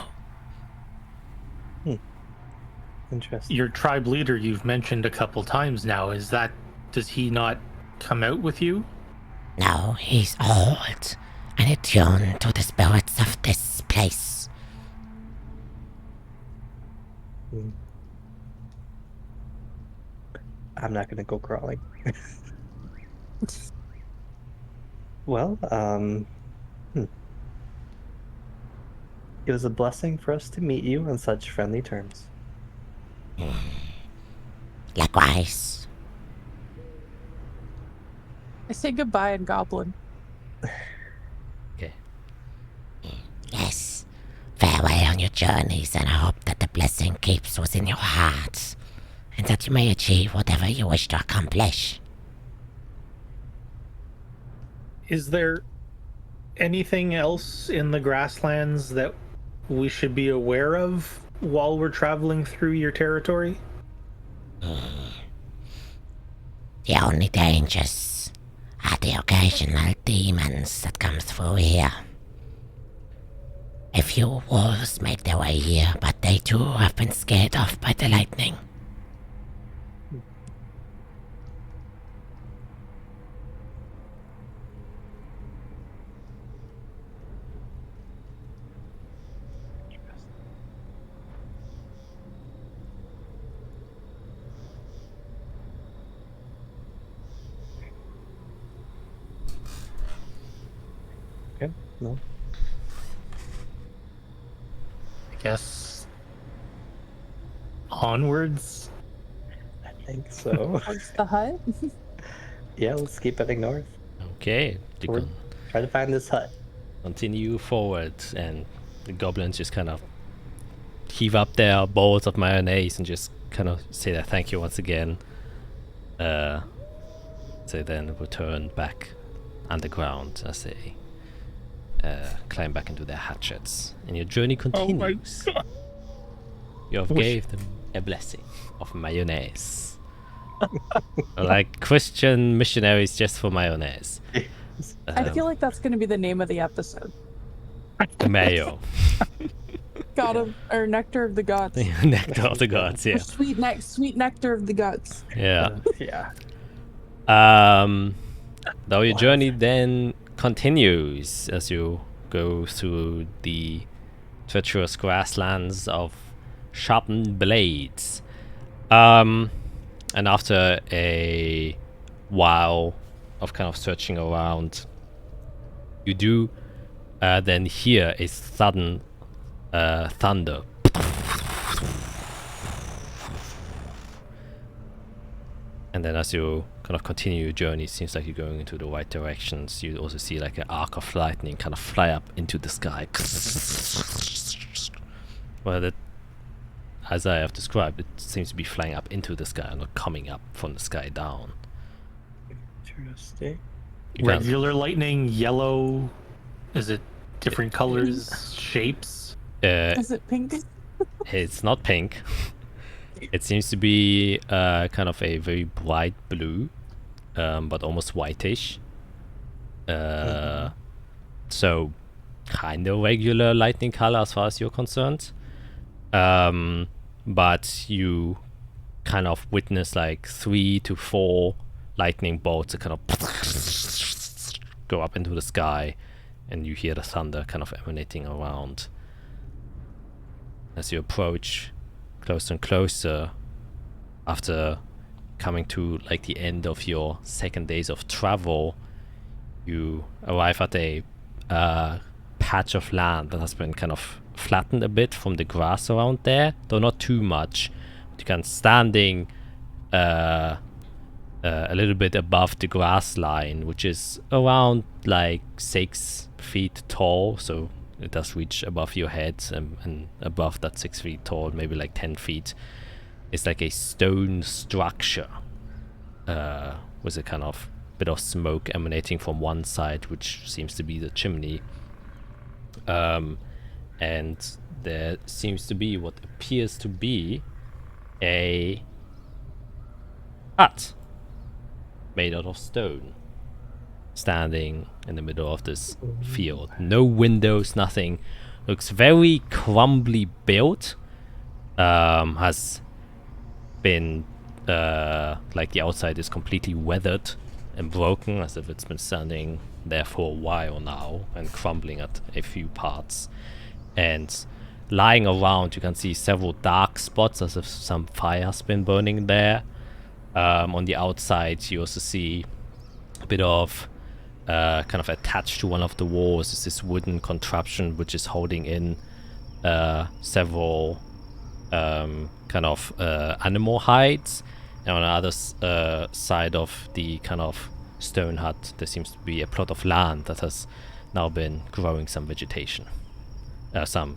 Interesting. Your tribe leader you've mentioned a couple times now, does he not come out with you? No, he's old and attuned to the spirits of this place. I'm not gonna go crawling. Well, it was a blessing for us to meet you on such friendly terms. Likewise. I say goodbye in Goblin. Okay. Yes. Farewell on your journeys, and I hope that the blessing keeps within your hearts, and that you may achieve whatever you wish to accomplish. Is there anything else in the grasslands that we should be aware of while we're traveling through your territory? The only dangers are the occasional demons that come through here. A few wolves make their way here, but they too have been scared off by the lightning. Okay, no. I guess onwards. I think so. Towards the hut. Yeah, let's keep heading north. Okay, you We're- can Try to find this hut. continue forward, and the goblins just kind of heave up their bowls of mayonnaise and just kind of say their thank you once again. So then return back underground as they climb back into their hatchets. And your journey continues. God. You have gave them a blessing of mayonnaise. Like Christian missionaries just for mayonnaise. I feel like that's going to be the name of the episode. Mayo. God of, or nectar of the gods. Nectar of the gods, yeah. Or sweet nectar of the gods. Yeah. Yeah. Though your journey then continues as you go through the treacherous grasslands of sharpened blades. And after a while of kind of searching around, you do then hear a sudden thunder. And then as you kind of continue your journey, it seems like you're going into the right directions. You also see like an arc of lightning kind of fly up into the sky. Well, that, as I have described, it seems to be flying up into the sky and not coming up from the sky down. Interesting. You can't- Regular lightning, yellow. Is it different colors, shapes? Is it pink? It's not pink. It seems to be kind of a very bright blue, but almost whitish. So, kind of regular lightning color as far as you're concerned. But you kind of witness like 3 to 4 lightning bolts that kind of go up into the sky, and you hear the thunder kind of emanating around. As you approach closer and closer, after coming to like the end of your second days of travel, you arrive at a patch of land that has been kind of flattened a bit from the grass around there, though not too much. But you can standing a little bit above the grass line, which is around like 6 feet tall, so it does reach above your head, and above that 6 feet tall, maybe like 10 feet, is like a stone structure with a kind of bit of smoke emanating from one side, which seems to be the chimney. And there seems to be what appears to be a hut made out of stone, standing in the middle of this field. No windows, nothing. Looks very crumbly built. Has been like the outside is completely weathered and broken, as if it's been standing there for a while now and crumbling at a few parts. And lying around, you can see several dark spots, as if some fire has been burning there. On the outside, you also see a bit of kind of attached to one of the walls is this wooden contraption which is holding in several kind of animal hides. And on the other side of the kind of stone hut, there seems to be a plot of land that has now been growing some vegetation, some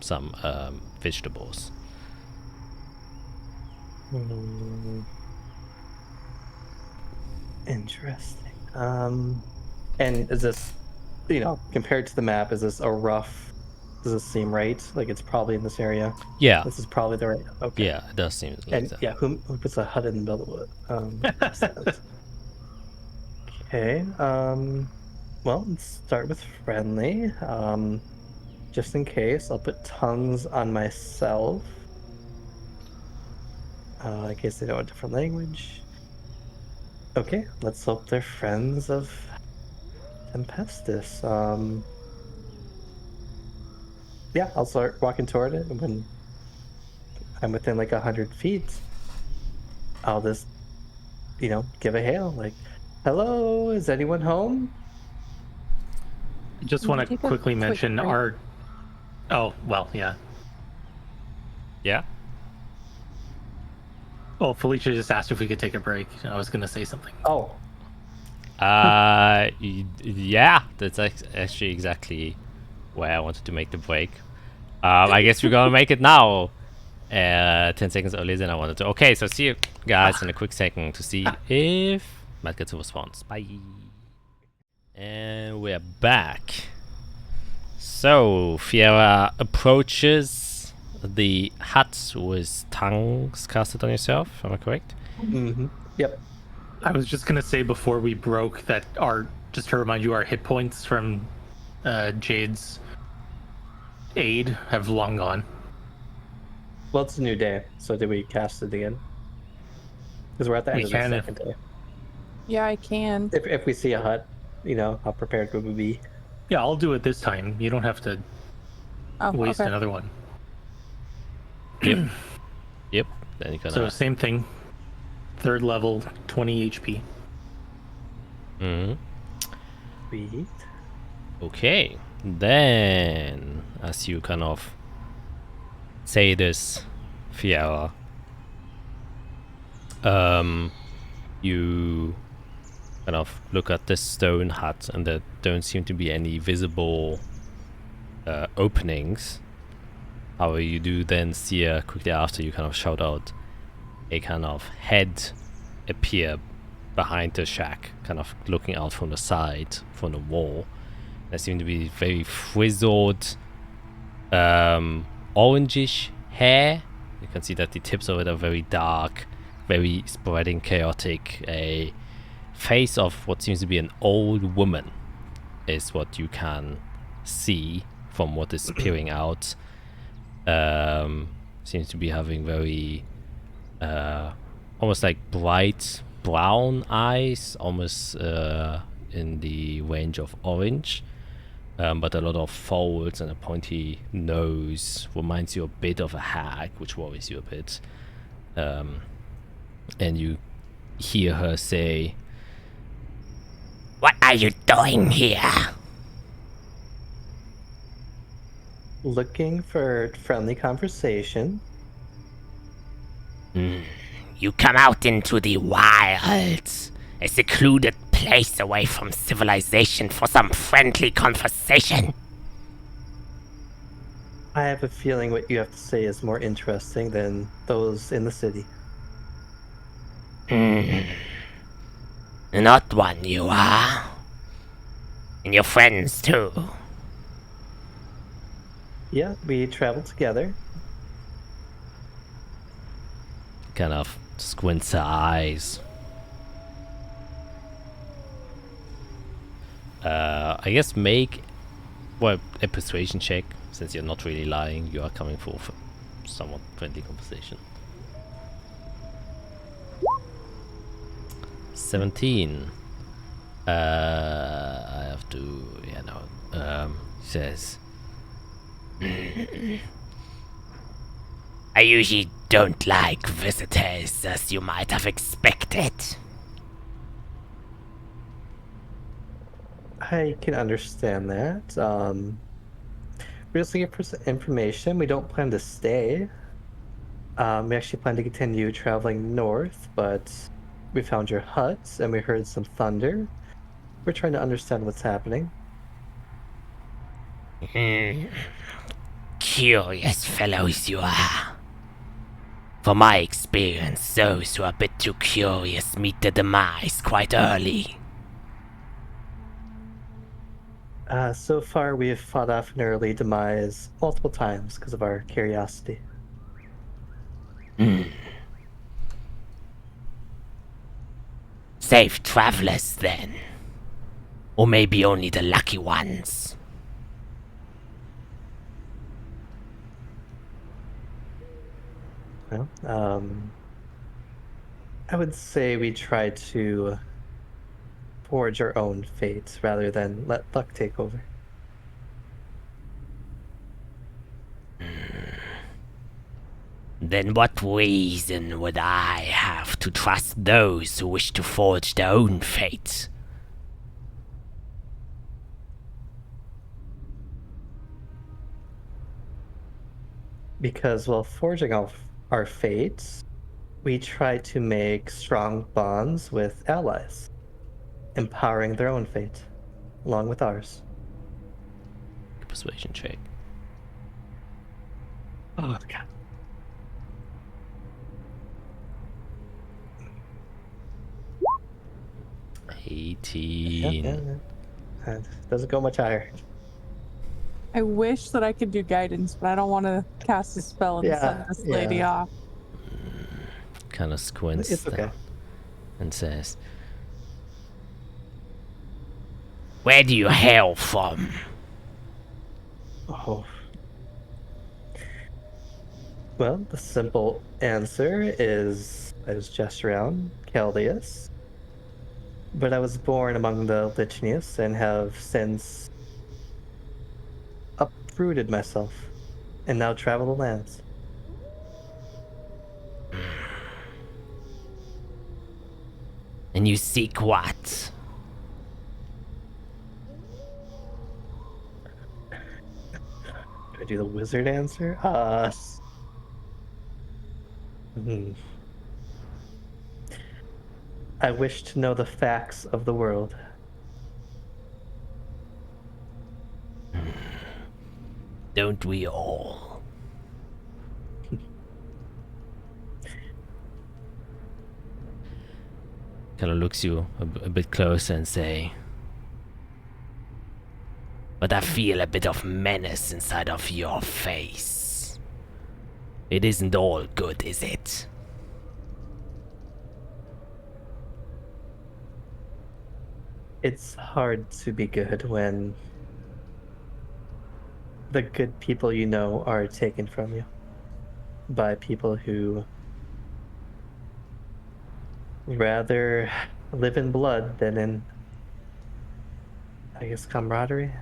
vegetables. Interesting. And is this, compared to the map, is this a rough? Does this seem right? Like it's probably in this area. Yeah, This is probably the right. Okay. yeah, it does seem like And that. yeah, who puts a hut in the middle of it? Makes sense. Okay. Well, let's start with friendly. Just in case, I'll put tongues on myself. In case they know a different language. Okay, let's hope they're friends of Tempestus. Yeah, I'll start walking toward it, and when I'm within like 100 feet, I'll just, give a hail, like, "Hello, is anyone home?" I just Can want you to take a quickly quick mention break? our. Oh, well, yeah. Yeah. Well, Felicia just asked if we could take a break. I was going to say something. Oh, Yeah, that's actually exactly where I wanted to make the break. I guess we're gonna make it now. 10 seconds earlier than I wanted to. Okay, so see you guys in a quick second to see if Matt gets a response. Bye. And we're back. So, Fiera approaches the hut with tongues casted on yourself. Am I correct? Mm-hmm. Yep. I was just gonna say before we broke that just to remind you, our hit points from Jade's aid have long gone. Well, it's a new day, so did we cast it again? Because we're at the end We of the can if- second day. Yeah, I can. If we see a hut, how prepared would we be? Yeah, I'll do it this time. You don't have to Oh, waste okay. another one. Yep. Yep. Then you can. So same thing. 3rd level, 20 HP. Mhm. Sweet. Okay. Then, as you kind of say this, Fiera, you kind of look at this stone hut, and there don't seem to be any visible openings. However, you do then see quickly after you kind of shout out a kind of head appear behind the shack, kind of looking out from the side, from the wall. There seem to be very frizzled, orangish hair. You can see that the tips of it are very dark, very spreading, chaotic. A face of what seems to be an old woman is what you can see from what is peering out. Seems to be having very almost like bright brown eyes, almost in the range of orange, but a lot of folds and a pointy nose. Reminds you a bit of a hag, which worries you a bit. And you hear her say, What are you doing here? Looking for friendly conversation. You come out into the wilds, a secluded place away from civilization for some friendly conversation. I have a feeling what you have to say is more interesting than those in the city. Not one you are. And your friends too. Yeah, we traveled together. kind of squints her eyes. I guess make a persuasion check, since you're not really lying. You are coming for somewhat friendly conversation. 17. I have to, says, I usually don't like visitors, as you might have expected. I can understand that. We're just looking for some information. We don't plan to stay. We actually plan to continue traveling north, but we found your hut and we heard some thunder. We're trying to understand what's happening. Curious fellows you are. From my experience, those who are a bit too curious meet their demise quite early. So far, we have fought off an early demise multiple times because of our curiosity. Safe travelers, then. Or maybe only the lucky ones. Well, I would say we try to forge our own fate rather than let luck take over. Then what reason would I have to trust those who wish to forge their own fate? Because while forging our fates, we try to make strong bonds with allies, empowering their own fate, along with ours. persuasion check. Oh, God. $18. It doesn't go much higher. I wish that I could do guidance, but I don't want to cast a spell and send this lady off. Kind of squints It's okay. and says, "Where do you hail from?" Oh. Well, the simple answer is I was just around Chaldeus, but I was born among the Lichnius and have since uprooted myself and now travel the lands. And you seek what? Do I do the wizard answer? I wish to know the facts of the world. Don't we all? Kind of looks you a bit closer and say, "But I feel a bit of menace inside of your face. It isn't all good, is it?" It's hard to be good when the good people you know are taken from you by people who rather live in blood than in, I guess, camaraderie.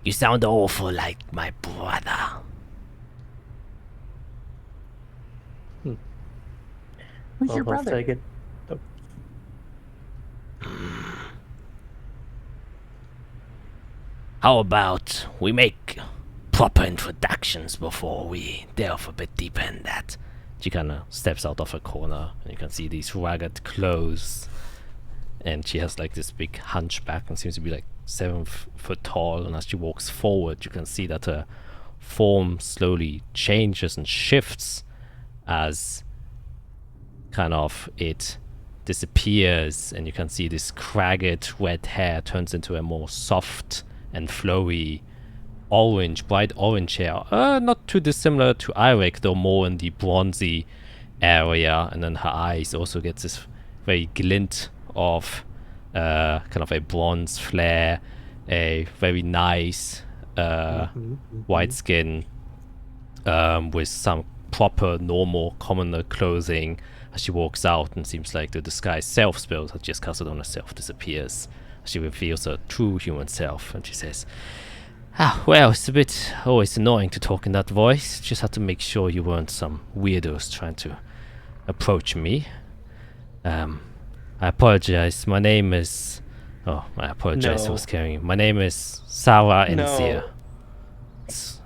You sound awful like my brother. Who's your Let's brother? take it. How about we make proper introductions before we delve a bit deeper in that? She kind of steps out of a corner, and you can see these ragged clothes. And she has like this big hunchback and seems to be like 7 foot tall. And as she walks forward, you can see that her form slowly changes and shifts as kind of it disappears. And you can see this cragged red hair turns into a more soft and flowy orange, bright orange hair. Not too dissimilar to Eirik, though more in the bronzy area. And then her eyes also get this very glint of kind of a bronze flare, a very nice white skin with some proper normal commoner clothing. As she walks out, and seems like the disguise self spell that just casted on herself disappears. She reveals her true human self, and she says, well, it's a bit always annoying to talk in that voice. Just had to make sure you weren't some weirdos trying to approach me. I apologize. My name is... Oh, I apologize for scaring you. My name is Sarah Enzia. It's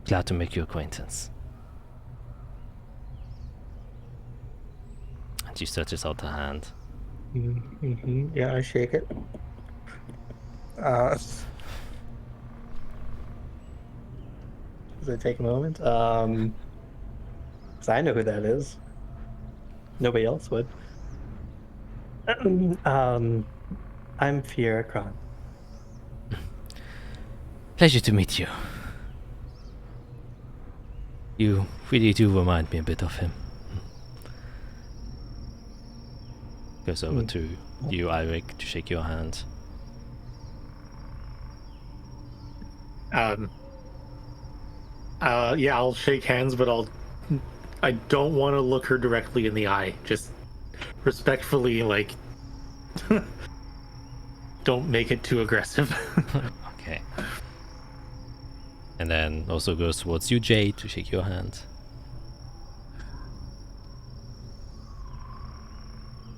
glad to make your acquaintance. And she stretches out her hand. Yeah, I shake it. Does it take a moment? 'Cause I know who that is. Nobody else would. I'm Fiera Kron. Pleasure to meet you. You really do remind me a bit of him. Goes over to you, Eirik, to shake your hand. Yeah, I'll shake hands, but I don't want to look her directly in the eye. Just respectfully, like, don't make it too aggressive. Okay. And then also goes towards you, Jade, to shake your hand.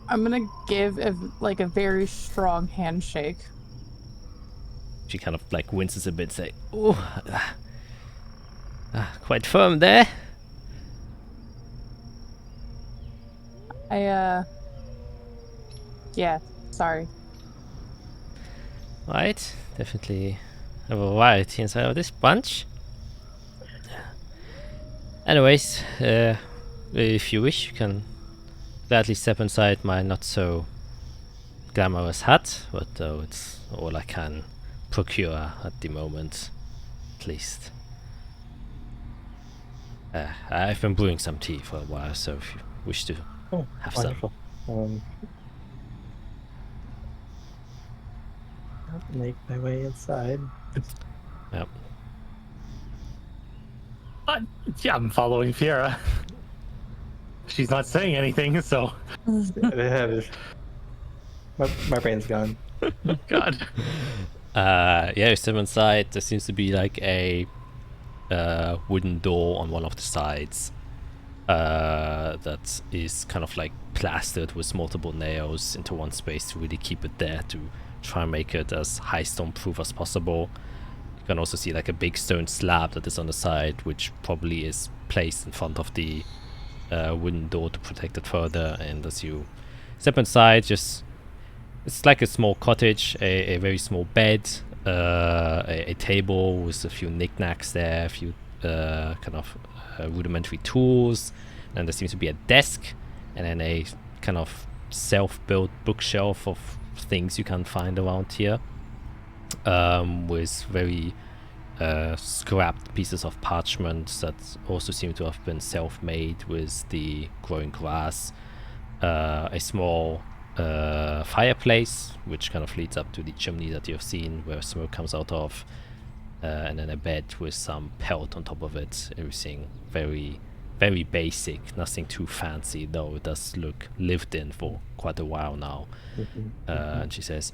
I'm gonna give a very strong handshake. She kind of like winces a bit, say, "Oh, quite firm there." Yeah, sorry. Right, definitely a variety inside of this bunch. Anyways, if you wish, you can gladly step inside my not so glamorous hut, but though it's all I can procure at the moment, at least. I've been brewing some tea for a while, so if you wish to Oh, have wonderful. I'll make my way inside. some. Yep. Yeah, I'm following Fiera. She's not saying anything, so my brain's gone. God. Yeah, you step inside. There seems to be like a wooden door on one of the sides that is kind of like plastered with multiple nails into one space to really keep it there, to try and make it as high storm proof as possible. You can also see like a big stone slab that is on the side, which probably is placed in front of the wooden door to protect it further. And as you step inside, it's like a small cottage, a very small bed, a table with a few knickknacks there, a few kind of rudimentary tools, and there seems to be a desk, and then a kind of self-built bookshelf of things you can find around here, with very scrapped pieces of parchment that also seem to have been self-made with the growing grass, a small fireplace which kind of leads up to the chimney that you've seen where smoke comes out of, and then a bed with some pelt on top of it. Everything very, very basic, nothing too fancy, though it does look lived in for quite a while now. And she says,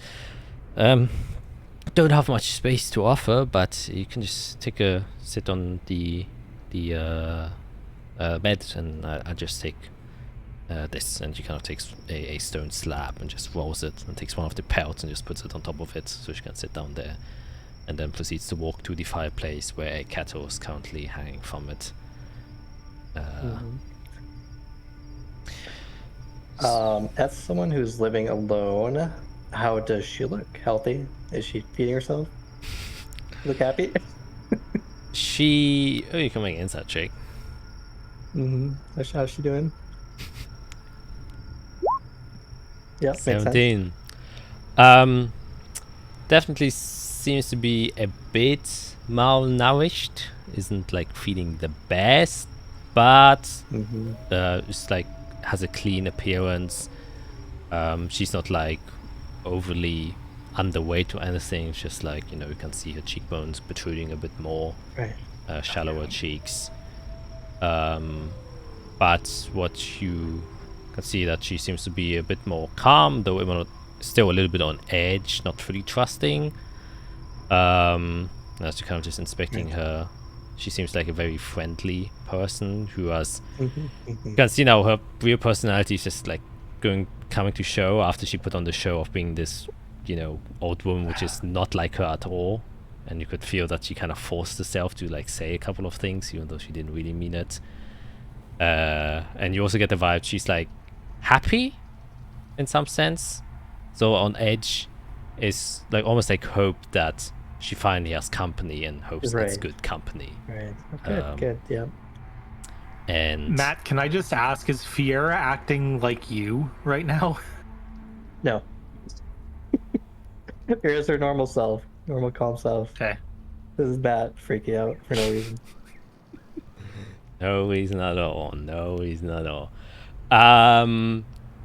don't have much space to offer, but you can just sit on the bed, and I just take this. And she kind of takes a stone slab and just rolls it, and takes one of the pelts and just puts it on top of it so she can sit down there, and then proceeds to walk to the fireplace where a kettle is currently hanging from it. As someone who's living alone, how does she look? Healthy? Is she feeding herself? Look happy? You can make an insight check. How's she doing? Yep, makes sense. 17. Definitely seems to be a bit malnourished. Isn't like feeling the best, but it's like has a clean appearance. She's not like overly underweight or anything. It's just like, you can see her cheekbones protruding a bit more, Right. shallower cheeks. But what you can see that she seems to be a bit more calm, though still a little bit on edge, not fully trusting. As you're kind of just inspecting her, she seems like a very friendly person who has. You can see now her real personality is just like coming to show after she put on the show of being this, old woman, which is not like her at all. And you could feel that she kind of forced herself to like say a couple of things, even though she didn't really mean it. And you also get the vibe she's like happy in some sense. So on edge is like almost like hope that she finally has company, and hopes it's good company. Right. Good. Yeah. And Matt, can I just ask, is Fiera acting like you right now? No. Here's her normal self, normal calm self. Okay. This is Matt freaking out for no reason. No reason at all. No reason at all.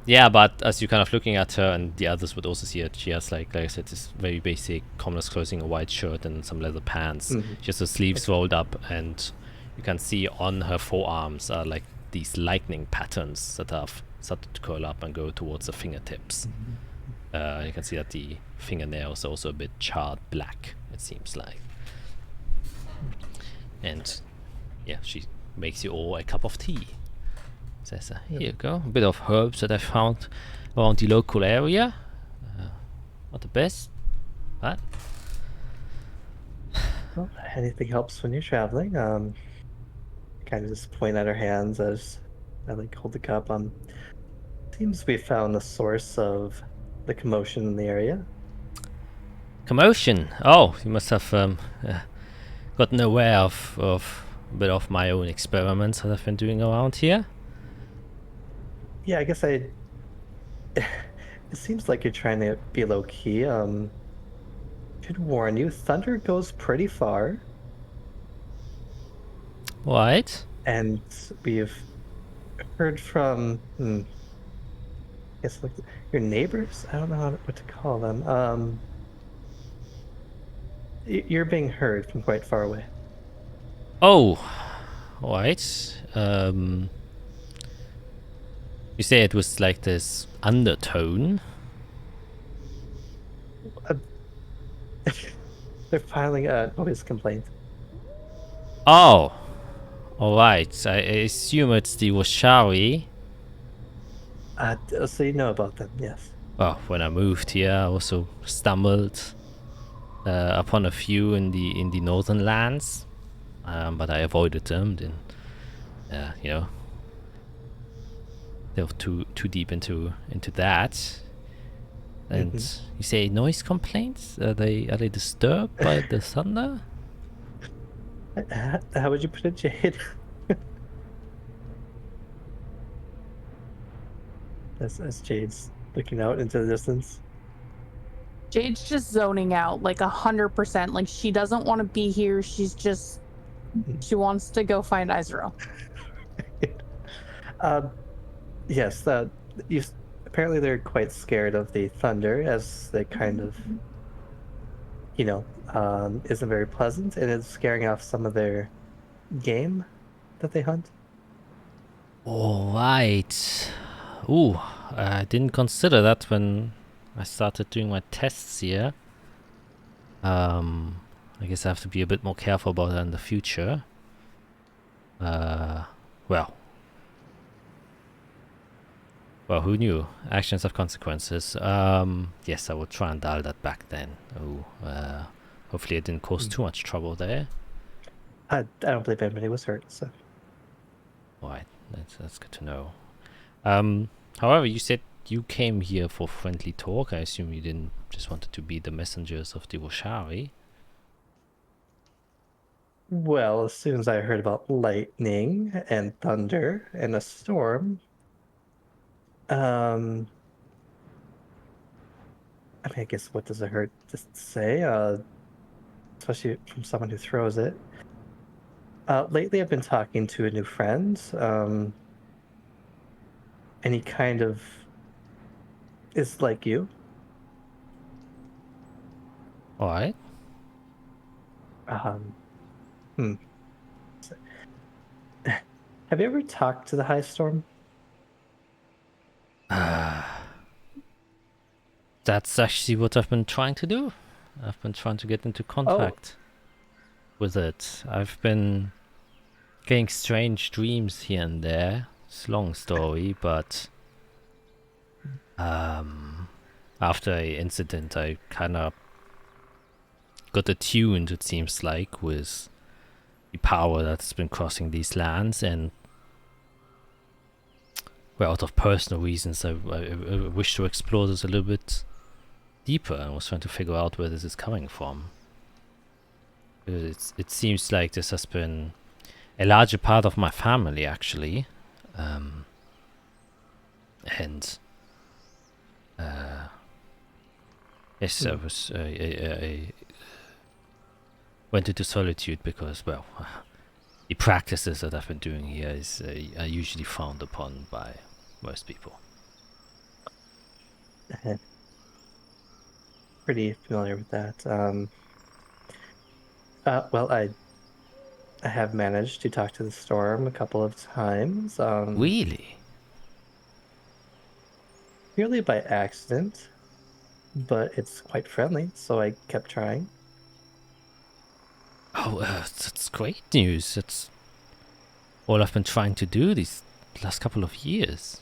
Yeah, but as you're kind of looking at her, and the others would also see it, she has like I said, this very basic commoners clothing, a white shirt and some leather pants. She has her sleeves rolled up, and you can see on her forearms are like these lightning patterns that have started to curl up and go towards the fingertips. You can see that the fingernails are also a bit charred black, it seems like. And yeah, she makes you all a cup of tea. Says, here you go, a bit of herbs that I found around the local area. Not the best, but Well, anything helps when you're traveling. Kind of just point at her hands as I like hold the cup. Seems we found the source of the commotion in the area. commotion. Oh, you must have gotten aware of a bit of my own experiments that I've been doing around here. Yeah, I guess I. It seems like you're trying to be low key. Should warn you, thunder goes pretty far, What? and we've heard from. I guess like your neighbors. I don't know what to call them. You're being heard from quite far away. Oh, right. You say it was like this undertone. Uh, they're filing a noise complaint. Oh, alright. I assume it's the Washari. So you know about them, yes. Well, when I moved here, I also stumbled upon a few in the northern lands, but I avoided them. Then, you know, delve too deep into that. And you say noise complaints? Are they disturbed by the thunder? How would you put it, Jade? as Jade's looking out into the distance. Jade's just zoning out like 100%. Like she doesn't want to be here. She wants to go find Izrael. Yes, apparently they're quite scared of the thunder, as they kind of, isn't very pleasant, and it's scaring off some of their game that they hunt. Alright. Ooh, I didn't consider that when I started doing my tests here. I guess I have to be a bit more careful about that in the future. Well, who knew? Actions have consequences. Yes, I will try and dial that back then. Oh, hopefully it didn't cause too much trouble there. I don't believe anybody was hurt, so. Alright, that's good to know. However, you said you came here for friendly talk. I assume you didn't just wanted to be the messengers of the Washari. Well, as soon as I heard about lightning and thunder and a storm, I mean, I guess what does it hurt to say? Especially from someone who throws it. Lately, I've been talking to a new friend, and he kind of is like you. Alright. Hmm. Have you ever talked to the High Storm? That's actually what I've been trying to do. I've been trying to get into contact with it. I've been getting strange dreams here and there. It's a long story, but after an incident, I kind of got attuned, it seems like, with the power that's been crossing these lands, and well, out of personal reasons, I wish to explore this a little bit deeper. I was trying to figure out where this is coming from. It seems like this has been a larger part of my family, actually. Yes, I went into solitude because, well, the practices that I've been doing here are usually frowned upon by most people. Pretty familiar with that. Well, I have managed to talk to the storm a couple of times. Really? Purely by accident, but it's quite friendly, so I kept trying. Oh, that's great news. That's all I've been trying to do these last couple of years.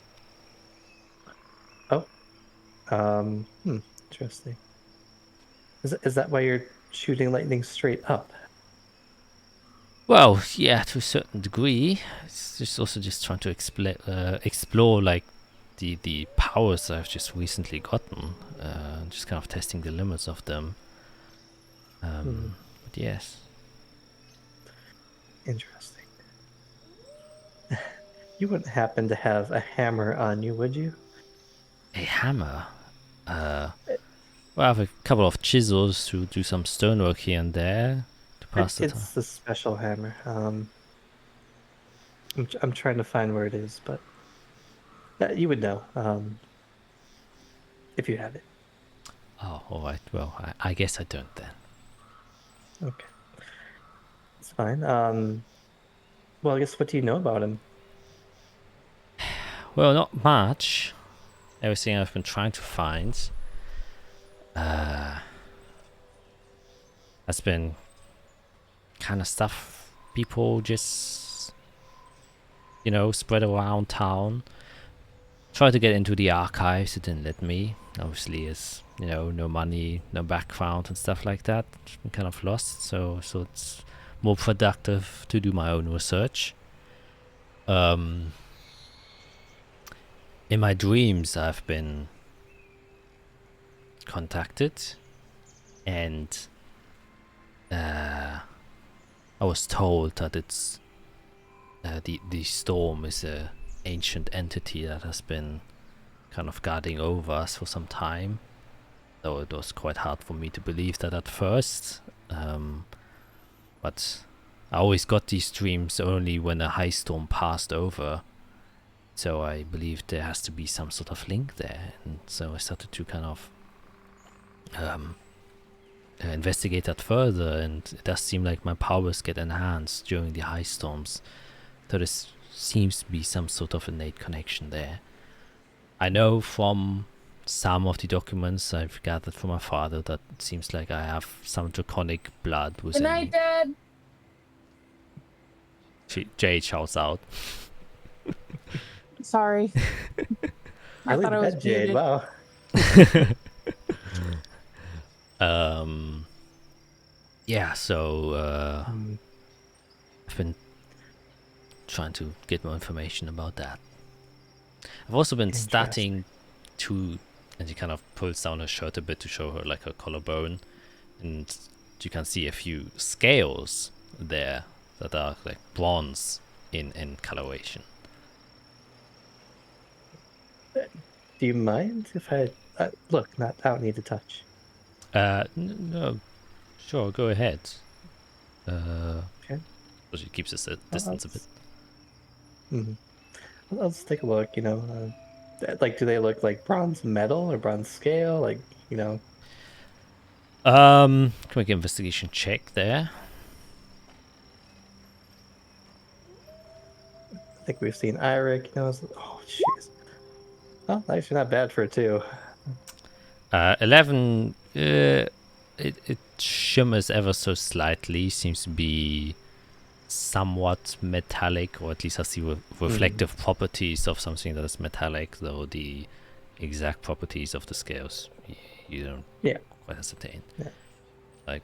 Oh, interesting. Is that why you're shooting lightning straight up? Well, yeah, to a certain degree. It's just also just trying to explore like the powers I've just recently gotten. Just kind of testing the limits of them. But yes. Interesting. You wouldn't happen to have a hammer on you, would you? A hammer? Well, I have a couple of chisels to do some stonework here and there to pass the time. It's a special hammer. I'm trying to find where it is, but you would know if you have it. Oh, alright. Well, I guess I don't then. Okay, it's fine. Well, I guess what do you know about him? Well, not much. Everything I've been trying to find has been kind of stuff people just, spread around town. Tried to get into the archives, it didn't let me. Obviously, as no money, no background, and stuff like that. I'm kind of lost, so it's more productive to do my own research. In my dreams, I've been contacted, and I was told that it's the storm is a ancient entity that has been kind of guarding over us for some time. Though it was quite hard for me to believe that at first. But I always got these dreams only when a high storm passed over. So I believed there has to be some sort of link there. And so I started to kind of investigate that further, and it does seem like my powers get enhanced during the high storms. So there seems to be some sort of innate connection there. I know from some of the documents I've gathered from my father that it seems like I have some draconic blood within Good night, me. Dad. Jade shouts out. Sorry. I Really thought I was bad, Jade. muted. Wow. Yeah, so I've been trying to get more information about that. I've also been starting to, and she kind of pulls down her shirt a bit to show her like her collarbone, and you can see a few scales there that are like bronze in coloration. Do you mind if I look? I don't need to touch. No, sure, go ahead. Okay. So she keeps us a distance a bit. I'll just take a look. Like, do they look like bronze metal or bronze scale? Like, Can we get investigation check there? I think we've seen Eirik. Oh, jeez. Well, actually, not bad for a 2. 11. It shimmers ever so slightly. Seems to be somewhat metallic, or at least I see reflective properties of something that is metallic, though the exact properties of the scales you don't quite ascertain. I've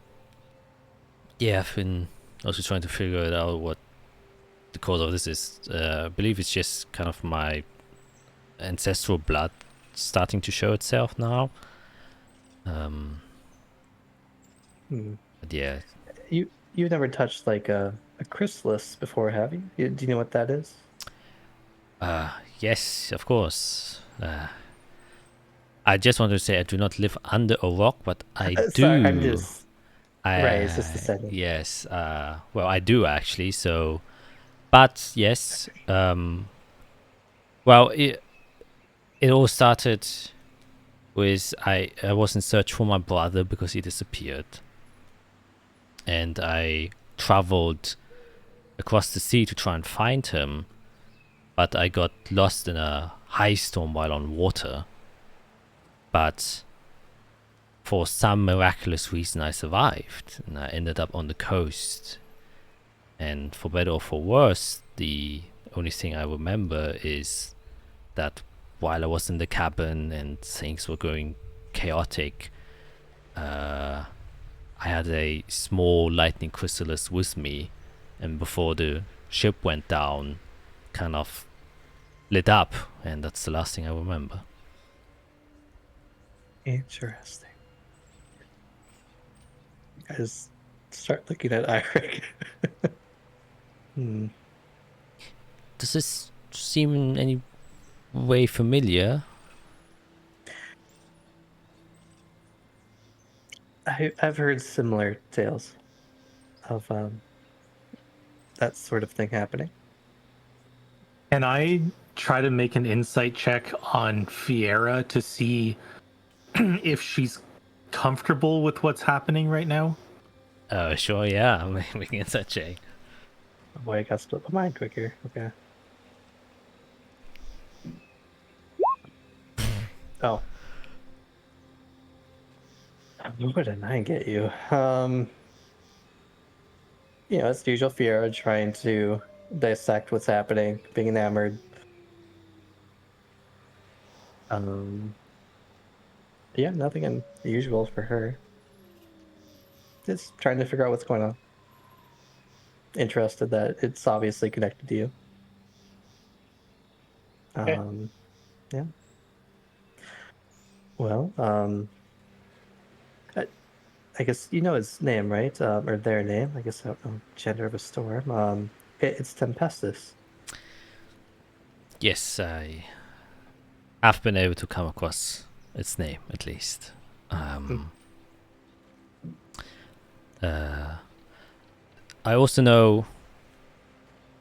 been also trying to figure it out what the cause of this is. I believe it's just kind of my ancestral blood starting to show itself now. But yeah. You've never touched like a chrysalis before, have you? Do you know what that is? Yes, of course. I just want to say I do not live under a rock, but I do. Sorry, I'm just... right, it's just a second. Yes. Well, I do actually. So, but yes. Well, it all started with I was in search for my brother because he disappeared, and I traveled across the sea to try and find him, but I got lost in a high storm while on water. But for some miraculous reason I survived, and I ended up on the coast. And for better or for worse, the only thing I remember is that while I was in the cabin and things were going chaotic, I had a small lightning chrysalis with me, and before the ship went down, kind of lit up, and that's the last thing I remember. Interesting. I just start looking at Eirik. Does this seem in any way familiar. I've heard similar tales of that sort of thing happening. Can I try to make an insight check on Fiera to see if she's comfortable with what's happening right now? Sure, yeah. We can set check. Oh boy, I got split my mind quicker. Okay. Oh. What did I get you? It's the usual fear of trying to dissect what's happening, being enamored. Yeah, nothing unusual for her. Just trying to figure out what's going on. Interested that it's obviously connected to you. Okay. Yeah. Well, I guess you know his name, right? Or their name. I guess I don't know gender of a storm. It's Tempestus. Yes, I have been able to come across its name, at least. I also know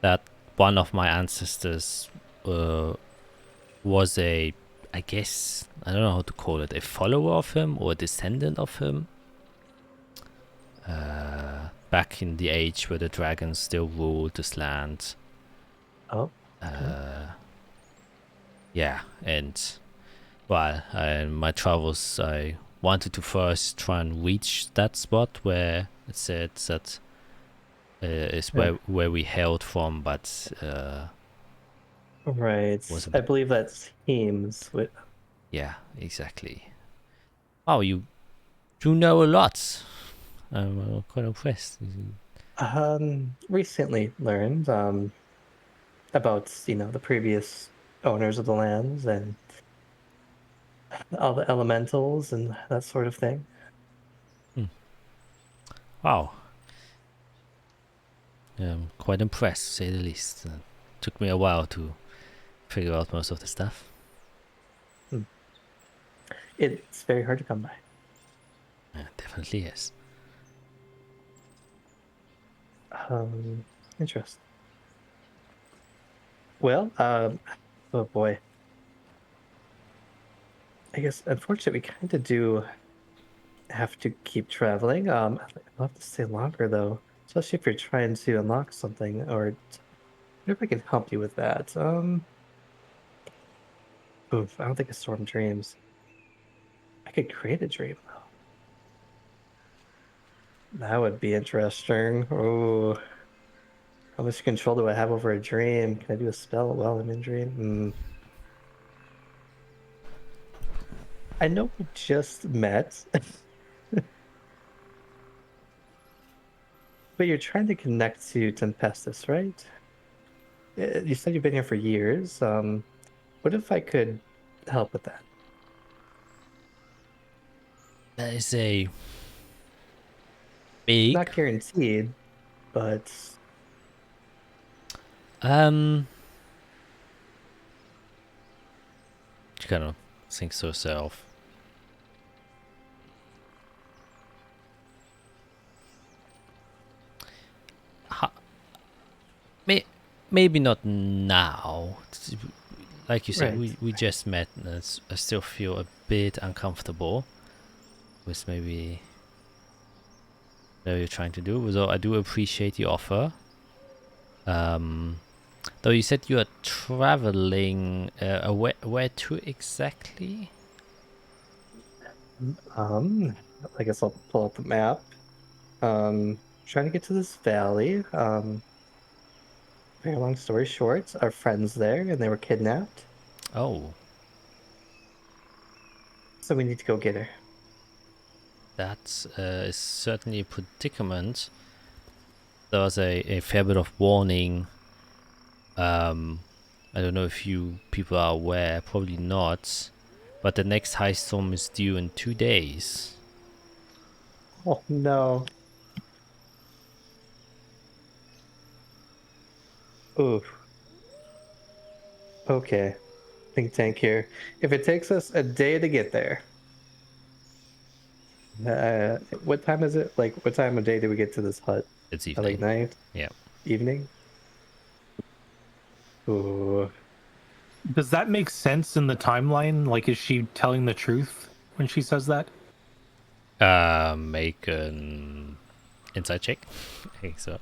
that one of my ancestors was I guess, I don't know how to call it, a follower of him or a descendant of him. Back in the age where the dragons still ruled this land. Oh. Okay. Yeah, and well, in my travels, I wanted to first try and reach that spot where it said that is where we hailed from, but Right. wasn't. I believe that's Heems. Yeah, exactly. Oh, you do know a lot. I'm quite impressed. Recently learned about the previous owners of the lands and all the elementals and that sort of thing. Wow. Quite impressed, to say the least. Took me a while to figure out most of the stuff. It's very hard to come by. Definitely is. Interesting. Well, oh boy. I guess unfortunately we kind of do have to keep traveling. I'll have to stay longer though, especially if you're trying to unlock something or wonder if I can help you with that. Oof, I don't think a storm dreams. I could create a dream though. That would be interesting. Oh, how much control do I have over a dream? Can I do a spell while I'm in dream? I know we just met, but you're trying to connect to Tempestus, right? You said you've been here for years. What if I could help with that? That is a big. Not guaranteed, but She kind of thinks to herself. Maybe not now. Like you said, right. we just met, and I still feel a bit uncomfortable with maybe what you're trying to do. So I do appreciate the offer. Though you said you are traveling, where to exactly? I guess I'll pull up the map. Trying to get to this valley. Very long story short, our friends there, and they were kidnapped. Oh, So we need to go get her. that is certainly a predicament. There was a fair bit of warning. I don't know if you people are aware, probably not. But the next high storm is due in 2 days. Oh no. Oof. Okay. Think tank here. If it takes us a day to get there, what time is it? Like, what time of day do we get to this hut? It's At like evening. night? Yeah. Evening? Ooh. Does that make sense in the timeline? Like, is she telling the truth when she says that? Make an insight check. I think so.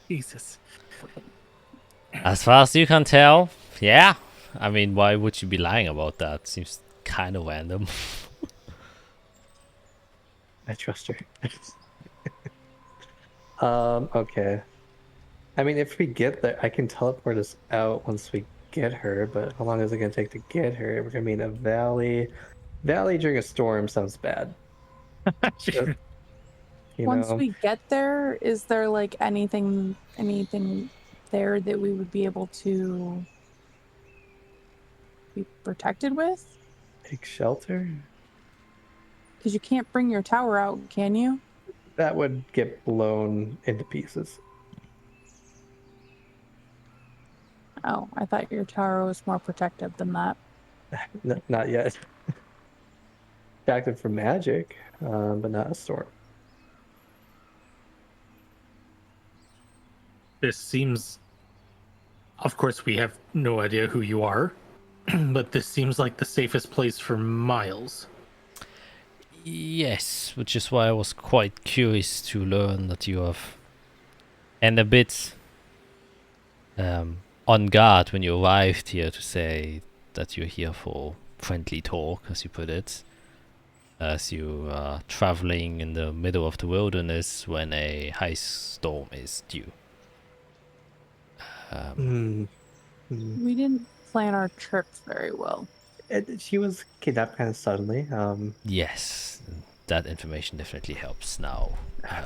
Jesus. As far as you can tell, yeah. I mean, why would you be lying about that? Seems kind of random. I trust her. Okay. I mean, if we get there, I can teleport us out once we get her, but how long is it gonna take to get her? We're gonna be in a valley. Valley during a storm sounds bad. Sure. You Once know? we get there, is there like anything there that we would be able to be protected with? Take shelter? Because you can't bring your tower out, can you? That would get blown into pieces. Oh, I thought your tower was more protective than that. Not yet. Active for magic, but not a storm. This seems. Of course, we have no idea who you are, but this seems like the safest place for miles. Yes, which is why I was quite curious to learn that you have, and a bit on guard when you arrived here to say that you're here for friendly talk, as you put it, as you are traveling in the middle of the wilderness when a high storm is due. We didn't plan our trip very well. She was kidnapped kind of suddenly. Yes, that information definitely helps now.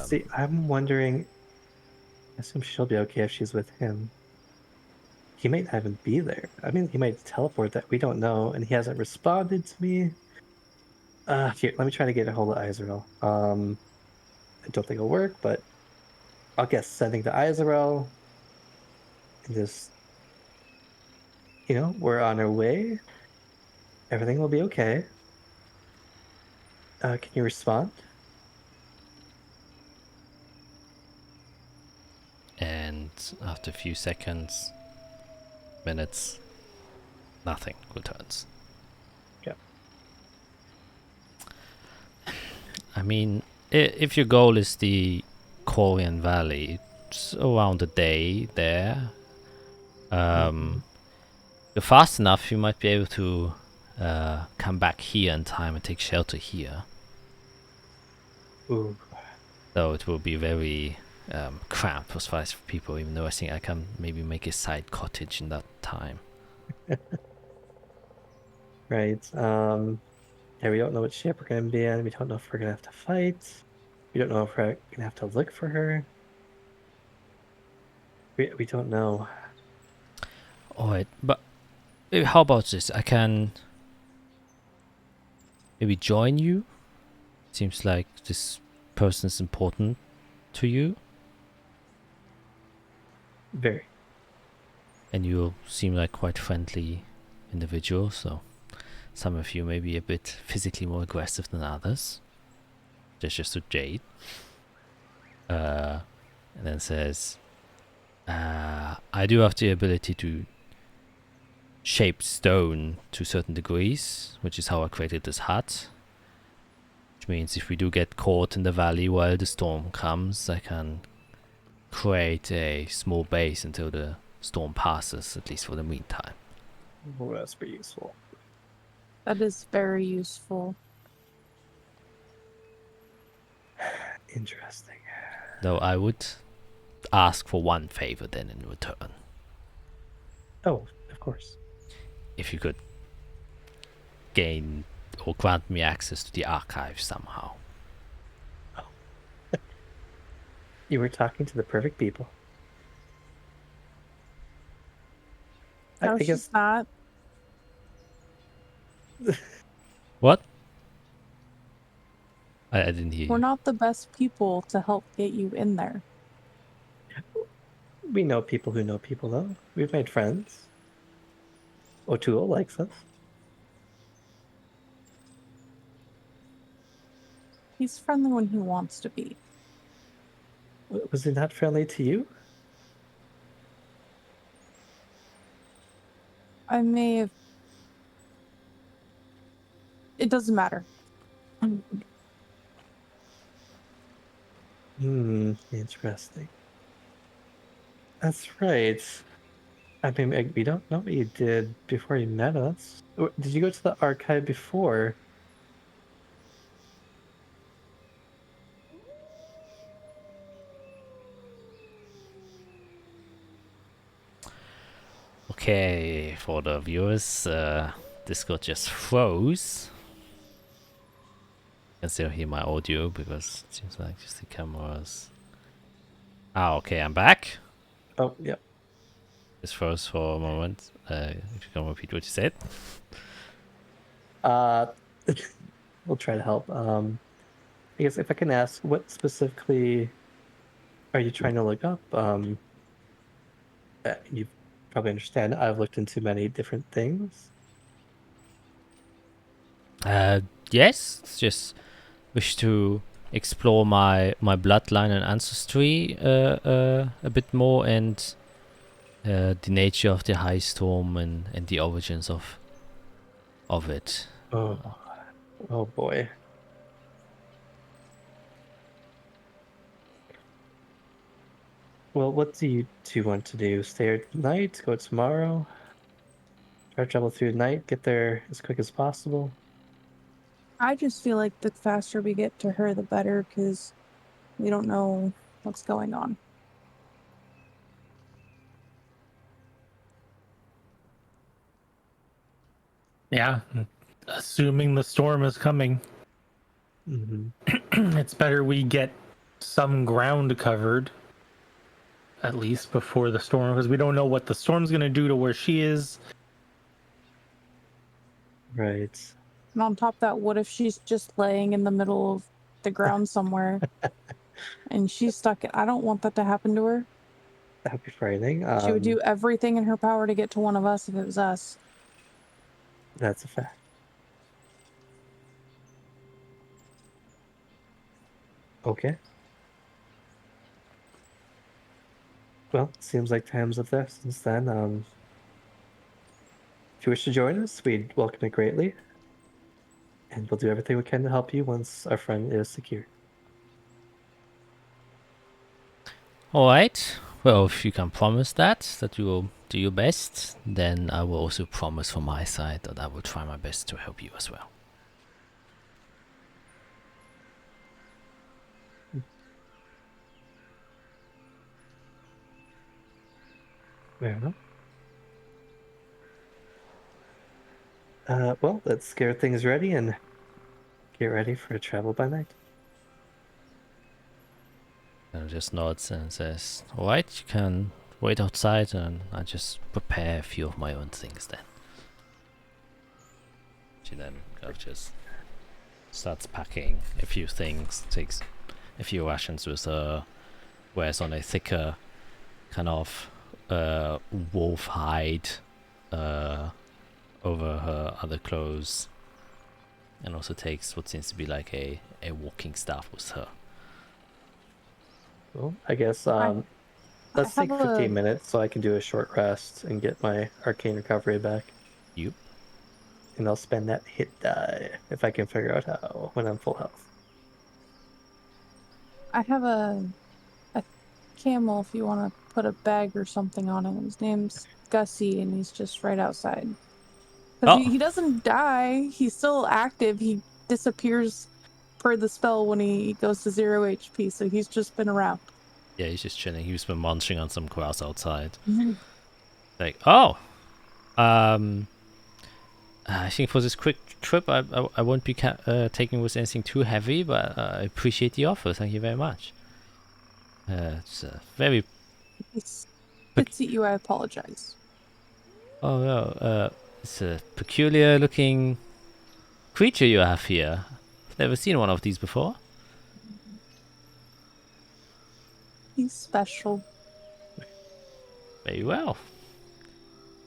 See, I'm wondering. I assume she'll be okay if she's with him. He might not even be there. I mean, he might teleport that. We don't know, and he hasn't responded to me. Here, let me try to get a hold of Izrael. I don't think it'll work, but I'll guess sending to Izrael. And just, we're on our way. Everything will be okay. Can you respond? And after a few seconds, minutes, nothing returns. Yeah. I mean, if your goal is the Korean Valley, it's around a day there. You're fast enough, you might be able to come back here in time and take shelter here. Ooh. Though it will be very cramped as far as for people, even though I think I can maybe make a side cottage in that time. Right. Yeah, we don't know what shape we're gonna be in. We don't know if we're gonna have to fight. We don't know if we're gonna have to look for her. We don't know. Alright, but how about this? I can maybe join you. Seems like this person is important to you. Very. And you seem like quite friendly individual, so some of you may be a bit physically more aggressive than others. Gestures to Jade. And then says, I do have the ability to shape stone to certain degrees, which is how I created this hut. Which means if we do get caught in the valley while the storm comes, I can create a small base until the storm passes, at least for the meantime. Oh, that's pretty useful. That is very useful. Interesting. Though I would ask for one favor then in return. Oh, of course. If you could gain or grant me access to the archive somehow. You were talking to the perfect people. No, I guess she's not. What? I didn't hear We're you. not the best people to help get you in there. We know people who know people, though. We've made friends. O'Toole likes us. He's friendly when he wants to be. Was he not friendly to you? I may have. It doesn't matter. Interesting. That's right. I mean, we don't know what you did before you met us. Did you go to the archive before? Okay, for the viewers, Discord just froze. You can still hear my audio because it seems like just the cameras. Ah, okay, I'm back. Oh, yeah. Just froze for a moment. If you can repeat what you said. We'll try to help. I guess if I can ask, what specifically are you trying to look up? You probably understand. I've looked into many different things. Yes, just wish to explore my bloodline and ancestry a bit more, and the nature of the high storm and the origins of it. Oh boy. Well, what do you two want to do? Stay here tonight? Go tomorrow? Try to travel through the night? Get there as quick as possible? I just feel like the faster we get to her, the better, because we don't know what's going on. Yeah, assuming the storm is coming, it's better we get some ground covered at least before the storm, because we don't know what the storm's going to do to where she is. Right. And on top of that, what if she's just laying in the middle of the ground somewhere and she's stuck? I don't want that to happen to her. That would be frightening. She would do everything in her power to get to one of us if it was us. That's a fact. Okay. Well, seems like time's of the essence then. If you wish to join us, we'd welcome it greatly. And we'll do everything we can to help you once our friend is secure. Alright. Well, if you can promise that you will do your best, then I will also promise from my side that I will try my best to help you as well. Fair enough. Well, let's get things ready and get ready for travel by night. And just nods and says, alright, you can wait outside and I just prepare a few of my own things then. She then kind of just starts packing a few things, takes a few rations with her, wears on a thicker kind of wolf hide over her other clothes, and also takes what seems to be like a walking staff with her. Well, I guess let's take 15 minutes so I can do a short rest and get my arcane recovery back. Yep. And I'll spend that hit die if I can figure out how when I'm full health. I have a camel if you want to put a bag or something on him. His name's Gussie, and he's just right outside. Because he doesn't die. He's still active. He disappears per the spell when he goes to 0 HP, so he's just been around. Yeah, he's just chilling. He's been munching on some grass outside. Mm-hmm. Like, I think for this quick trip, I won't be taking with anything too heavy, but I appreciate the offer. Thank you very much. It's very... It's bitsy you, I apologize. Oh, no. It's a peculiar looking creature you have here. I've never seen one of these before. He's special. Very well.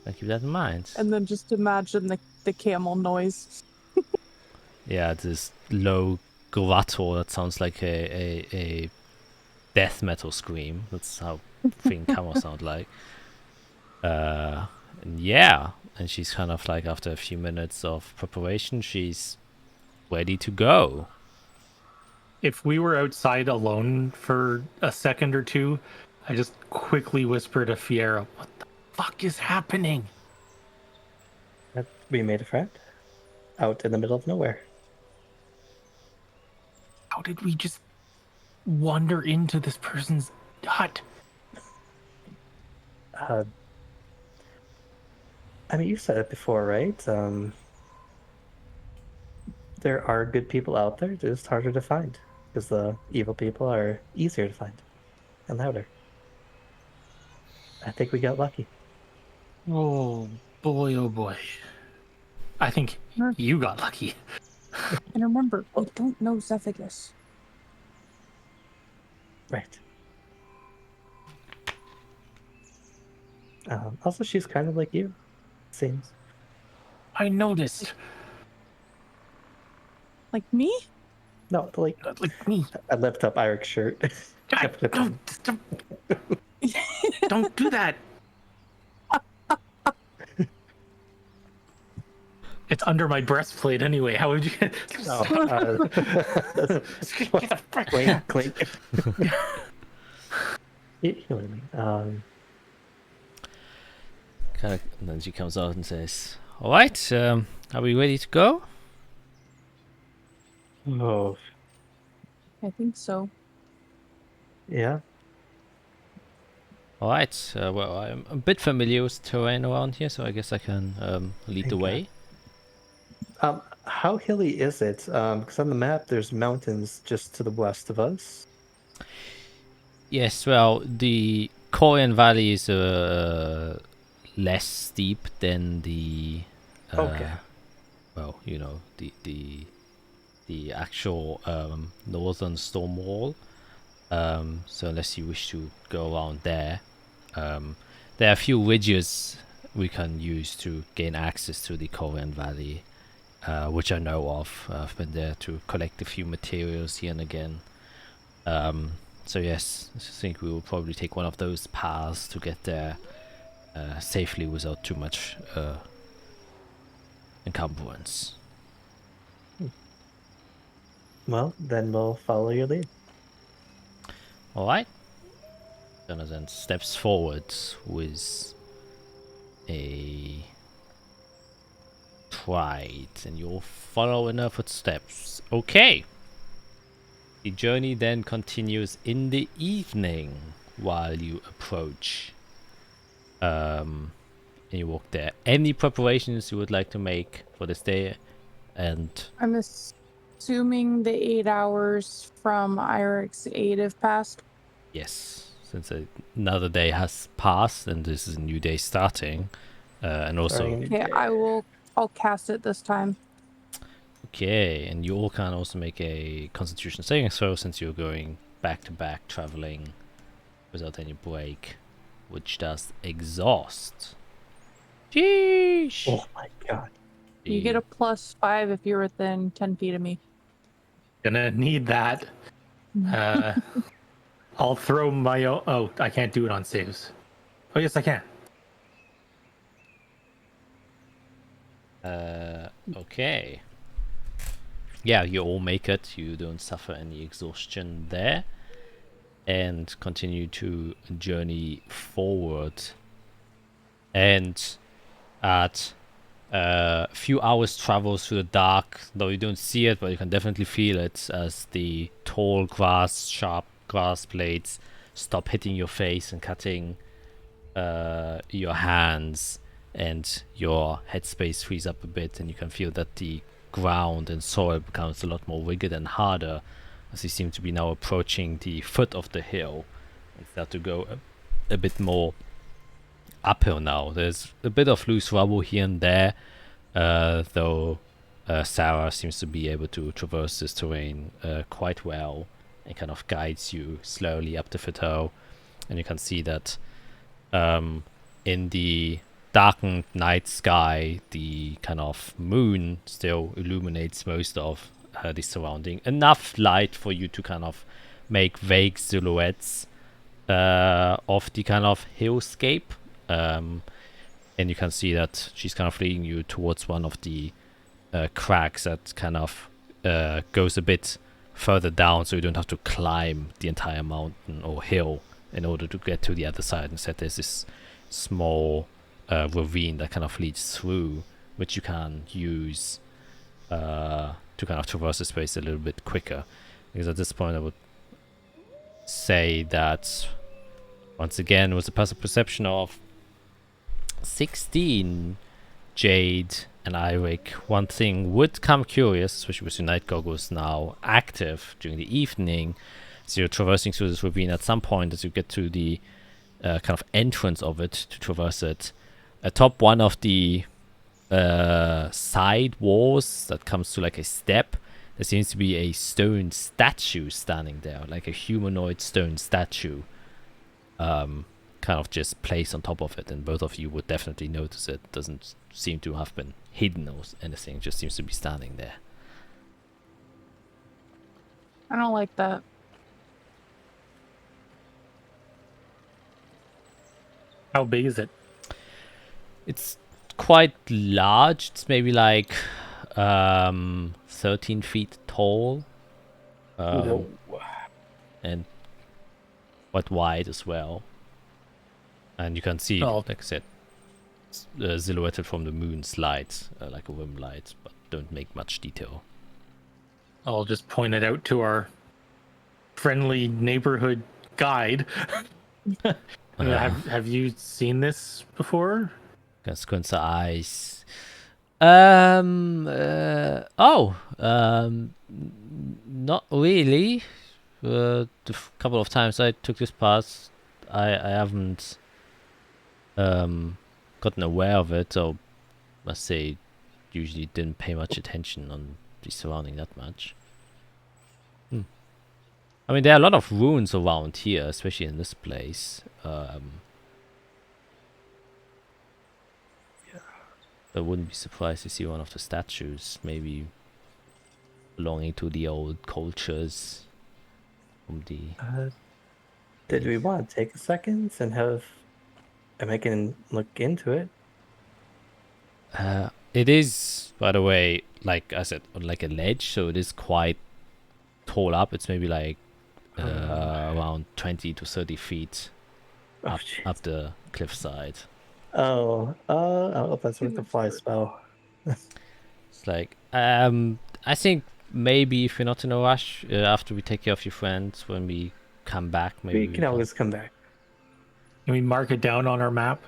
I'll keep that in mind. And then just imagine the camel noise. Yeah, this low grotto that sounds like a death metal scream. That's how freaking camels sound like. And yeah, and she's kind of like, after a few minutes of preparation, she's ready to go. If we were outside alone for a second or two, I just quickly whisper to Fiera, "What the fuck is happening?" We made a friend out in the middle of nowhere. How did we just wander into this person's hut? I mean, you said it before, right? There are good people out there, they're just harder to find because the evil people are easier to find and louder. I think we got lucky. Oh boy. I think you got lucky. And remember, we don't know Zephygus. Right. Also, she's kind of like you, seems. I noticed. Like me? No, like Like me. I lift up Irik's shirt. Don't do that. It's under my breastplate anyway. How would you? Clink, clink. You know what I mean? And then she comes out and says, "All right, are we ready to go?" Oh, I think so. yeah. All right. Well, I'm a bit familiar with terrain around here, so I guess I can lead the Okay. way. How hilly is it? Because on the map, there's mountains just to the west of us. Yes. Well, the Korean Valley is less steep than the. Okay. Well, you know, the actual northern storm wall. So unless you wish to go around there, there are a few ridges we can use to gain access to the Korean Valley, which I know of. I've been there to collect a few materials here and again. So yes, I think we will probably take one of those paths to get there safely without too much encumbrance. Well, then we'll follow your lead. All right. Jonathan steps forward with a pride, and you'll follow in her footsteps. Okay. The journey then continues in the evening while you approach. And you walk there. Any preparations you would like to make for this day? And I'm assuming the 8 hours from Irik's aid have passed. yes, since another day has passed and this is a new day starting, and also Starting Okay, I'll cast it this time. okay, and you all can also make a Constitution saving throw since you're going back to back traveling without any break, which does exhaust. Sheesh. Oh my god. You get a +5 if you're within 10 feet of me. Gonna need that. I'll throw my own. Oh, I can't do it on saves. Oh, yes, I can. Okay. Yeah, you all make it. You don't suffer any exhaustion there. And continue to journey forward. And at a few hours travel through the dark, though you don't see it, but you can definitely feel it as the tall grass, sharp grass blades stop hitting your face and cutting your hands, and your headspace frees up a bit, and you can feel that the ground and soil becomes a lot more rugged and harder as you seem to be now approaching the foot of the hill and start to go a bit more uphill now. There's a bit of loose rubble here and there, though Sarah seems to be able to traverse this terrain quite well and kind of guides you slowly up the foothill. And you can see that in the darkened night sky, the kind of moon still illuminates most of the surrounding. Enough light for you to kind of make vague silhouettes of the kind of hillscape. And you can see that she's kind of leading you towards one of the cracks that kind of goes a bit further down, so you don't have to climb the entire mountain or hill in order to get to the other side. Instead, there's this small ravine that kind of leads through, which you can use to kind of traverse the space a little bit quicker. Because at this point, I would say that once again, with a passive perception of 16, Jade and Eirik, one thing would come curious, especially with your night goggles now active during the evening. So you're traversing through this ravine at some point as you get to the kind of entrance of it to traverse it. Atop one of the side walls that comes to like a step, there seems to be a stone statue standing there, like a humanoid stone statue. Kind of just placed on top of it, and both of you would definitely notice it. Doesn't seem to have been hidden or anything, just seems to be standing there. I don't like that. How big is it? It's quite large. It's maybe like 13 feet tall, and quite wide as well. And you can see, like I said, silhouetted from the moon's light, like a rim light, but don't make much detail. I'll just point it out to our friendly neighborhood guide. Have you seen this before? Can squint her eyes. Not really. The couple of times I took this path, I haven't gotten aware of it, or must say usually didn't pay much attention on the surrounding that much. I mean, there are a lot of ruins around here, especially in this place. I wouldn't be surprised to see one of the statues maybe belonging to the old cultures from the... Did we want to take a second and have I can look into it? It is, by the way, like I said, on like a ledge, so it is quite tall up. It's maybe like around 20 to 30 feet up the cliffside. I don't know if that's worth the fly spell. It's like, I think maybe if you're not in a rush, after we take care of your friends, when we come back, maybe we can always come back. Can we mark it down on our map?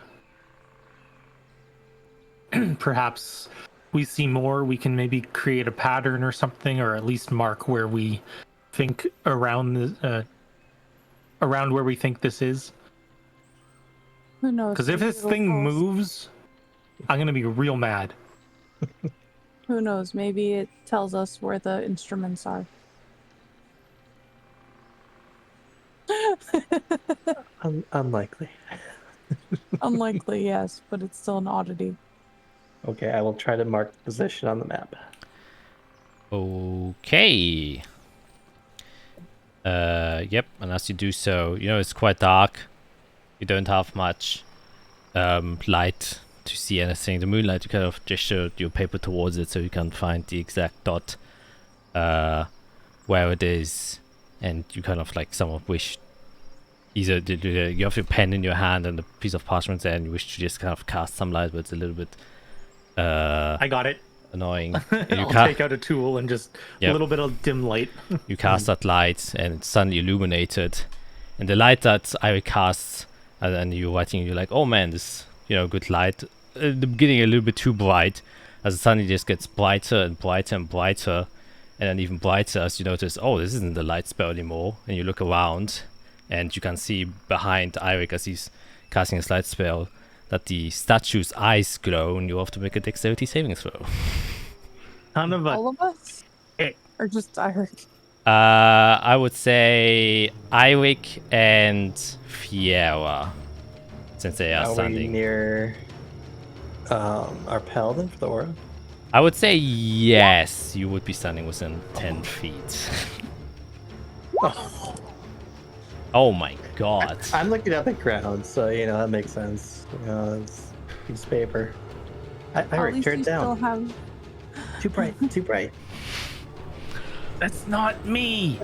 Perhaps we see more, we can maybe create a pattern or something, or at least mark where we think around where we think this is. Who knows? Because if this thing moves, I'm gonna be real mad. Who knows? Maybe it tells us where the instruments are. Unlikely. Unlikely, yes, but it's still an oddity. Okay, I will try to mark the position on the map. Okay. Yep, and as you do so, you know, it's quite dark. You don't have much light to see anything. The moonlight, you kind of gesture your paper towards it so you can find the exact dot where it is, and you kind of like somewhat wish either you have your pen in your hand and a piece of parchment there, and you wish to just kind of cast some light, but it's a little bit I got it. annoying. I'll take out a tool and just a little bit of dim light. You cast that light and it's suddenly illuminated, and the light that I casts, and then you're writing, you're like, oh man, this, you know, good light. At the beginning a little bit too bright, as it suddenly just gets brighter and brighter and brighter, and then even brighter as you notice, oh, this isn't the light spell anymore. And you look around, and you can see behind Eirik as he's casting his light spell that the statue's eyes glow, and you have to make a dexterity saving throw. None of us. All of us? Or just Eirik? I would say Eirik and Fiera. since they are Are we standing. near our paladin for the aura? I would say yes, you would be standing within 10 feet. Oh, Oh my god. I'm looking at the ground, so that makes sense. It's piece of paper. I At already least turned you it down. still have. Too bright. Too bright. That's not me.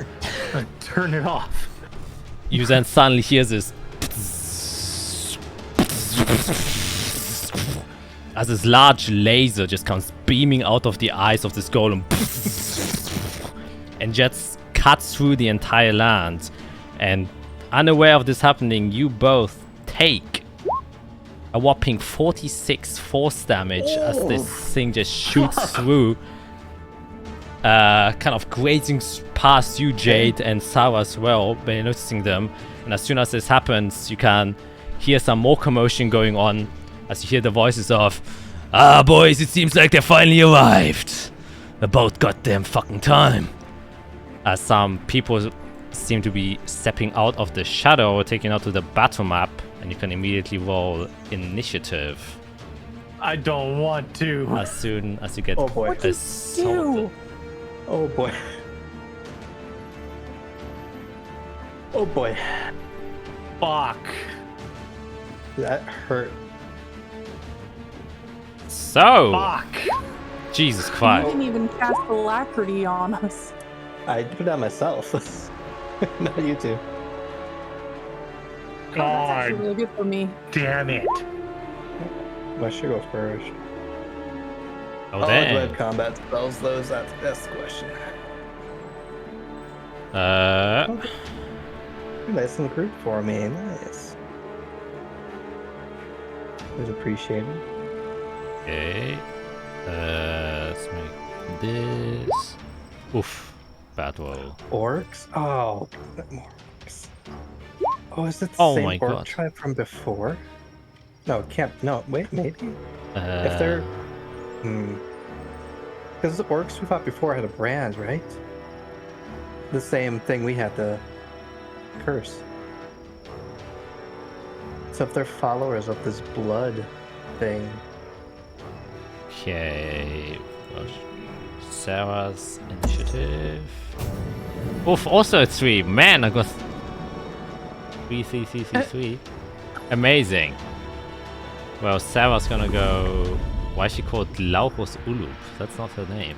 Turn it off. You then suddenly hear this as this large laser just comes beaming out of the eyes of this golem and just cuts through the entire land. And unaware of this happening, you both take a whopping 46 force damage as this thing just shoots through, kind of grazing past you, Jade, and Sarah as well, by noticing them. And as soon as this happens, you can hear some more commotion going on as you hear the voices of, "Ah, boys, it seems like they finally arrived. About goddamn fucking time." As some people seem to be stepping out of the shadow, taking out to the battle map, and you can immediately roll initiative I don't want to. as soon as you get Oh boy. What'd you assaulted. do? Oh boy. Oh boy. Fuck. That hurt. So, Fuck. Jesus You Christ. didn't even cast alacrity on us. I put it on myself. Not you two. Oh, that's actually God really good for me. damn it. I should go first. Oh, Do I damn. have combat spells? That's the question. Nice and group for me. Nice. It was appreciated. Okay. Let's make this. Oof. Bad roll. Orcs? Oh, more orcs. Oh, is it the Oh same my orc God. tribe from before? No, it can't. No, wait, maybe. If Uh, they're. Because the orcs we fought before had a brand, right? The same thing we had, the curse. So if they're followers of this blood thing. Okay. Sarah's initiative. Oof, also a 3. Man, I got 3. Amazing. Well, Sarah's gonna go. Why is she called Lauchus Ulup? That's not her name.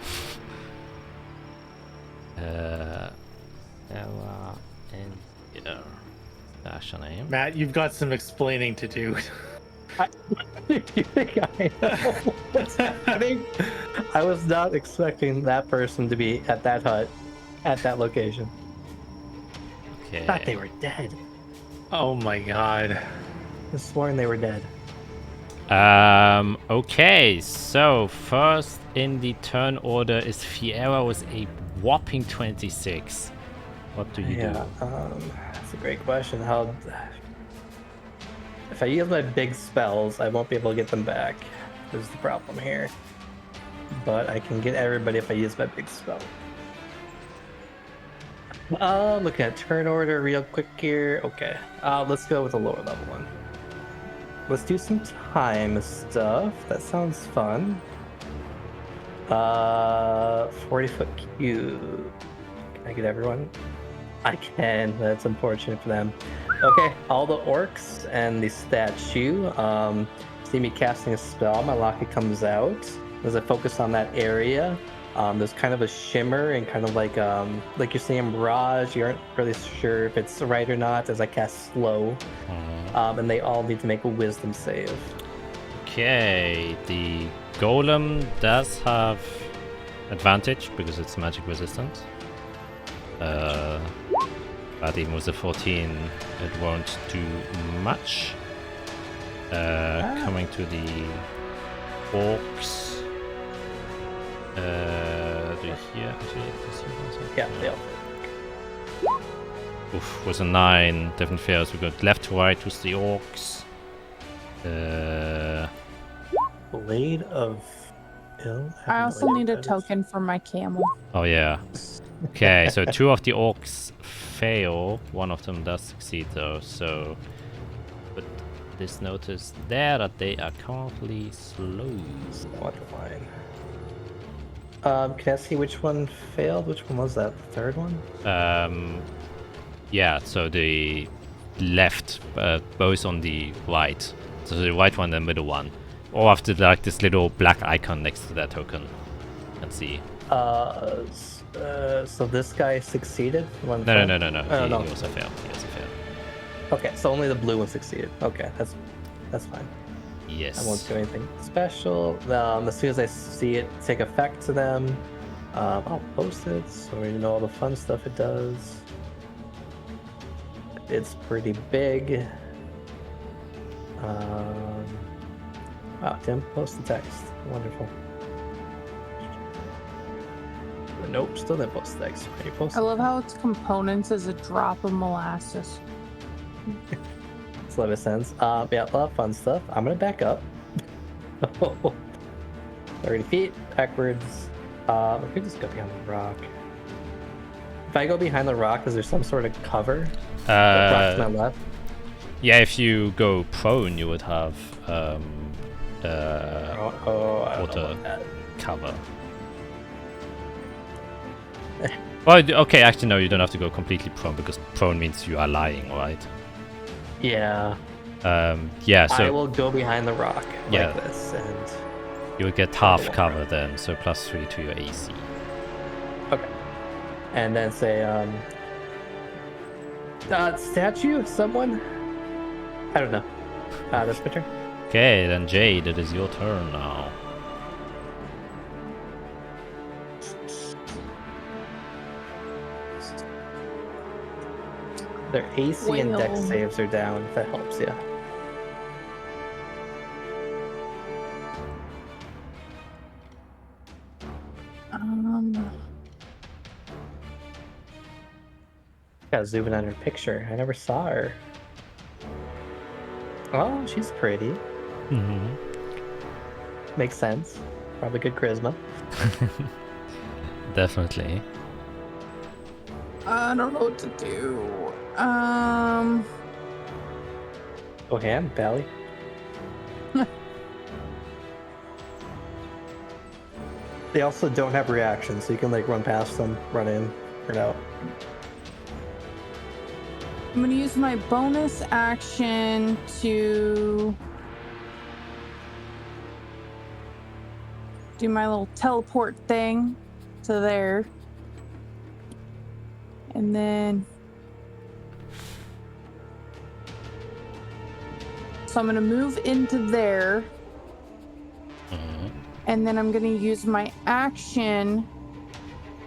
Sarah and yeah. That's her name. Matt, you've got some explaining to do. You think I know what's happening? I was not expecting that person to be at that hut, at that location. I thought they Okay. were dead. Oh my god. I sworn they were dead. Okay, so first in the turn order is Fiera with a whopping 26. What do you do? That's a great question. How? If I use my big spells, I won't be able to get them back. This is the problem here. But I can get everybody if I use my big spell. Looking at turn order real quick here. Okay, let's go with a lower level one. Let's do some time stuff. That sounds fun. 40-foot cube. Can I get everyone? I can. That's unfortunate for them. Okay, all the orcs and the statue. See me casting a spell. My locket comes out. As I focus on that area, there's kind of a shimmer and kind of like you're seeing mirage. You aren't really sure if it's right or not. As I cast slow, and they all need to make a wisdom save. Okay, the golem does have advantage because it's magic resistant. But even with the 14, it won't do much. Coming to the orcs. Do you hear? Yeah, yeah. Oof, with a 9, definitely fails. We got left to right with the orcs. Blade of Ill. I also need a token for my camel. Oh yeah. Okay, so 2 of the orcs fail. 1 of them does succeed though. So, but this notice there that they are currently slow. Waterline. Can I see which one failed? Which one was that? The third one? Yeah, so the left, both on the right. So the right one and the middle one. Or after like this little black icon next to that token. Let's see. So this guy succeeded? No. No. He also failed. Okay, so only the blue one succeeded. Okay, that's fine. Yes. I won't do anything special. As soon as I see it take effect to them, I'll post it so we know all the fun stuff it does. It's pretty big. Wow, didn't post the text. Wonderful. Nope, still didn't post the text. Can you post I it? love how its components is a drop of molasses. It's a lot of sense. Yeah, a lot of fun stuff. I'm gonna back up. 30 feet backwards. I could just go behind the rock. If I go behind the rock, is there some sort of cover? The rock to my left. Yeah, if you go prone, you would have I don't know water about that. cover. Well, okay, actually no, you don't have to go completely prone because prone means you are lying, right? Yeah. Yeah, so I will go behind the rock Yeah. like this, and you would get half cover then, so +3 to your AC. okay, and then say, statue, someone. I don't know. That's my turn. Okay, then Jade, it is your turn now. Their AC and dex Well. saves are down. If that helps you. Gotta zoom in on her picture. I never saw her. Oh, she's pretty. Mm-hmm. Makes sense. Probably good charisma. Definitely. I don't know what to do. Go ham, Bally. They also don't have reactions, so you can like run past them, run in, run out. I'm gonna use my bonus action to do my little teleport thing to there. And then so I'm gonna move into there. Mhm. And then I'm gonna use my action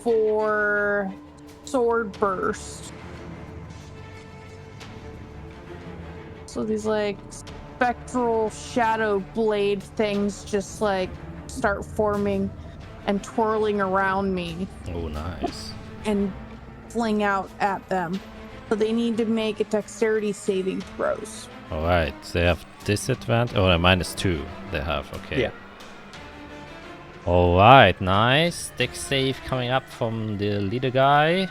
for sword burst. So these like spectral shadow blade things just like start forming and twirling around me Oh, nice. and fling out at them. So they need to make a dexterity saving throws. Alright, they have disadvantage. Oh, no, -2 they have, okay. Yeah. Alright, nice. Dex save coming up from the leader guy.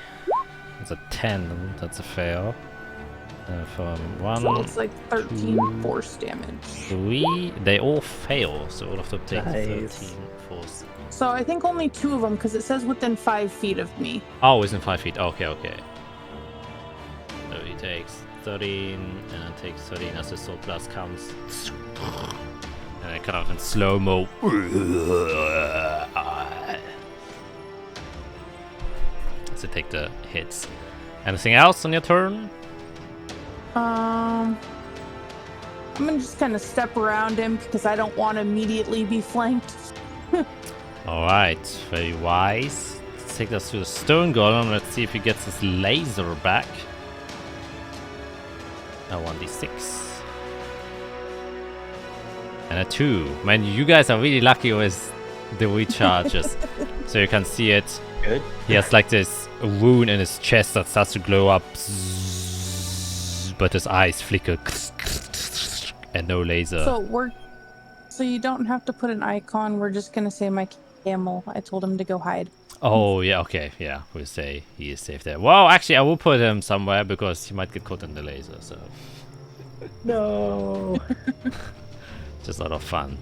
It's a 10, that's a fail. From So 1, it's like 13 two, force damage. 3, they all fail, so all of them take Nice. 13 force. So I think only 2 of them because it says within 5 feet of me. Oh, it's in 5 feet. Okay, okay. So he takes 13 and takes 13 as the sword blast counts. And then kind of in slow-mo. So take the hits. Anything else on your turn? I'm gonna just kind of step around him because I don't want to immediately be flanked. Alright, very wise. Let's take us to the stone golem. Let's see if he gets his laser back. A 1d6. And a 2. Man, you guys are really lucky with the recharges. So you can see it. Good. He has like this wound in his chest that starts to glow up. But his eyes flicker. And no laser. So you don't have to put an icon. We're just gonna say my camel. I told him to go hide. Oh, yeah, okay, yeah, we'll say he is safe there. Well, actually, I will put him somewhere because he might get caught in the laser, so. No. Just a lot of fun.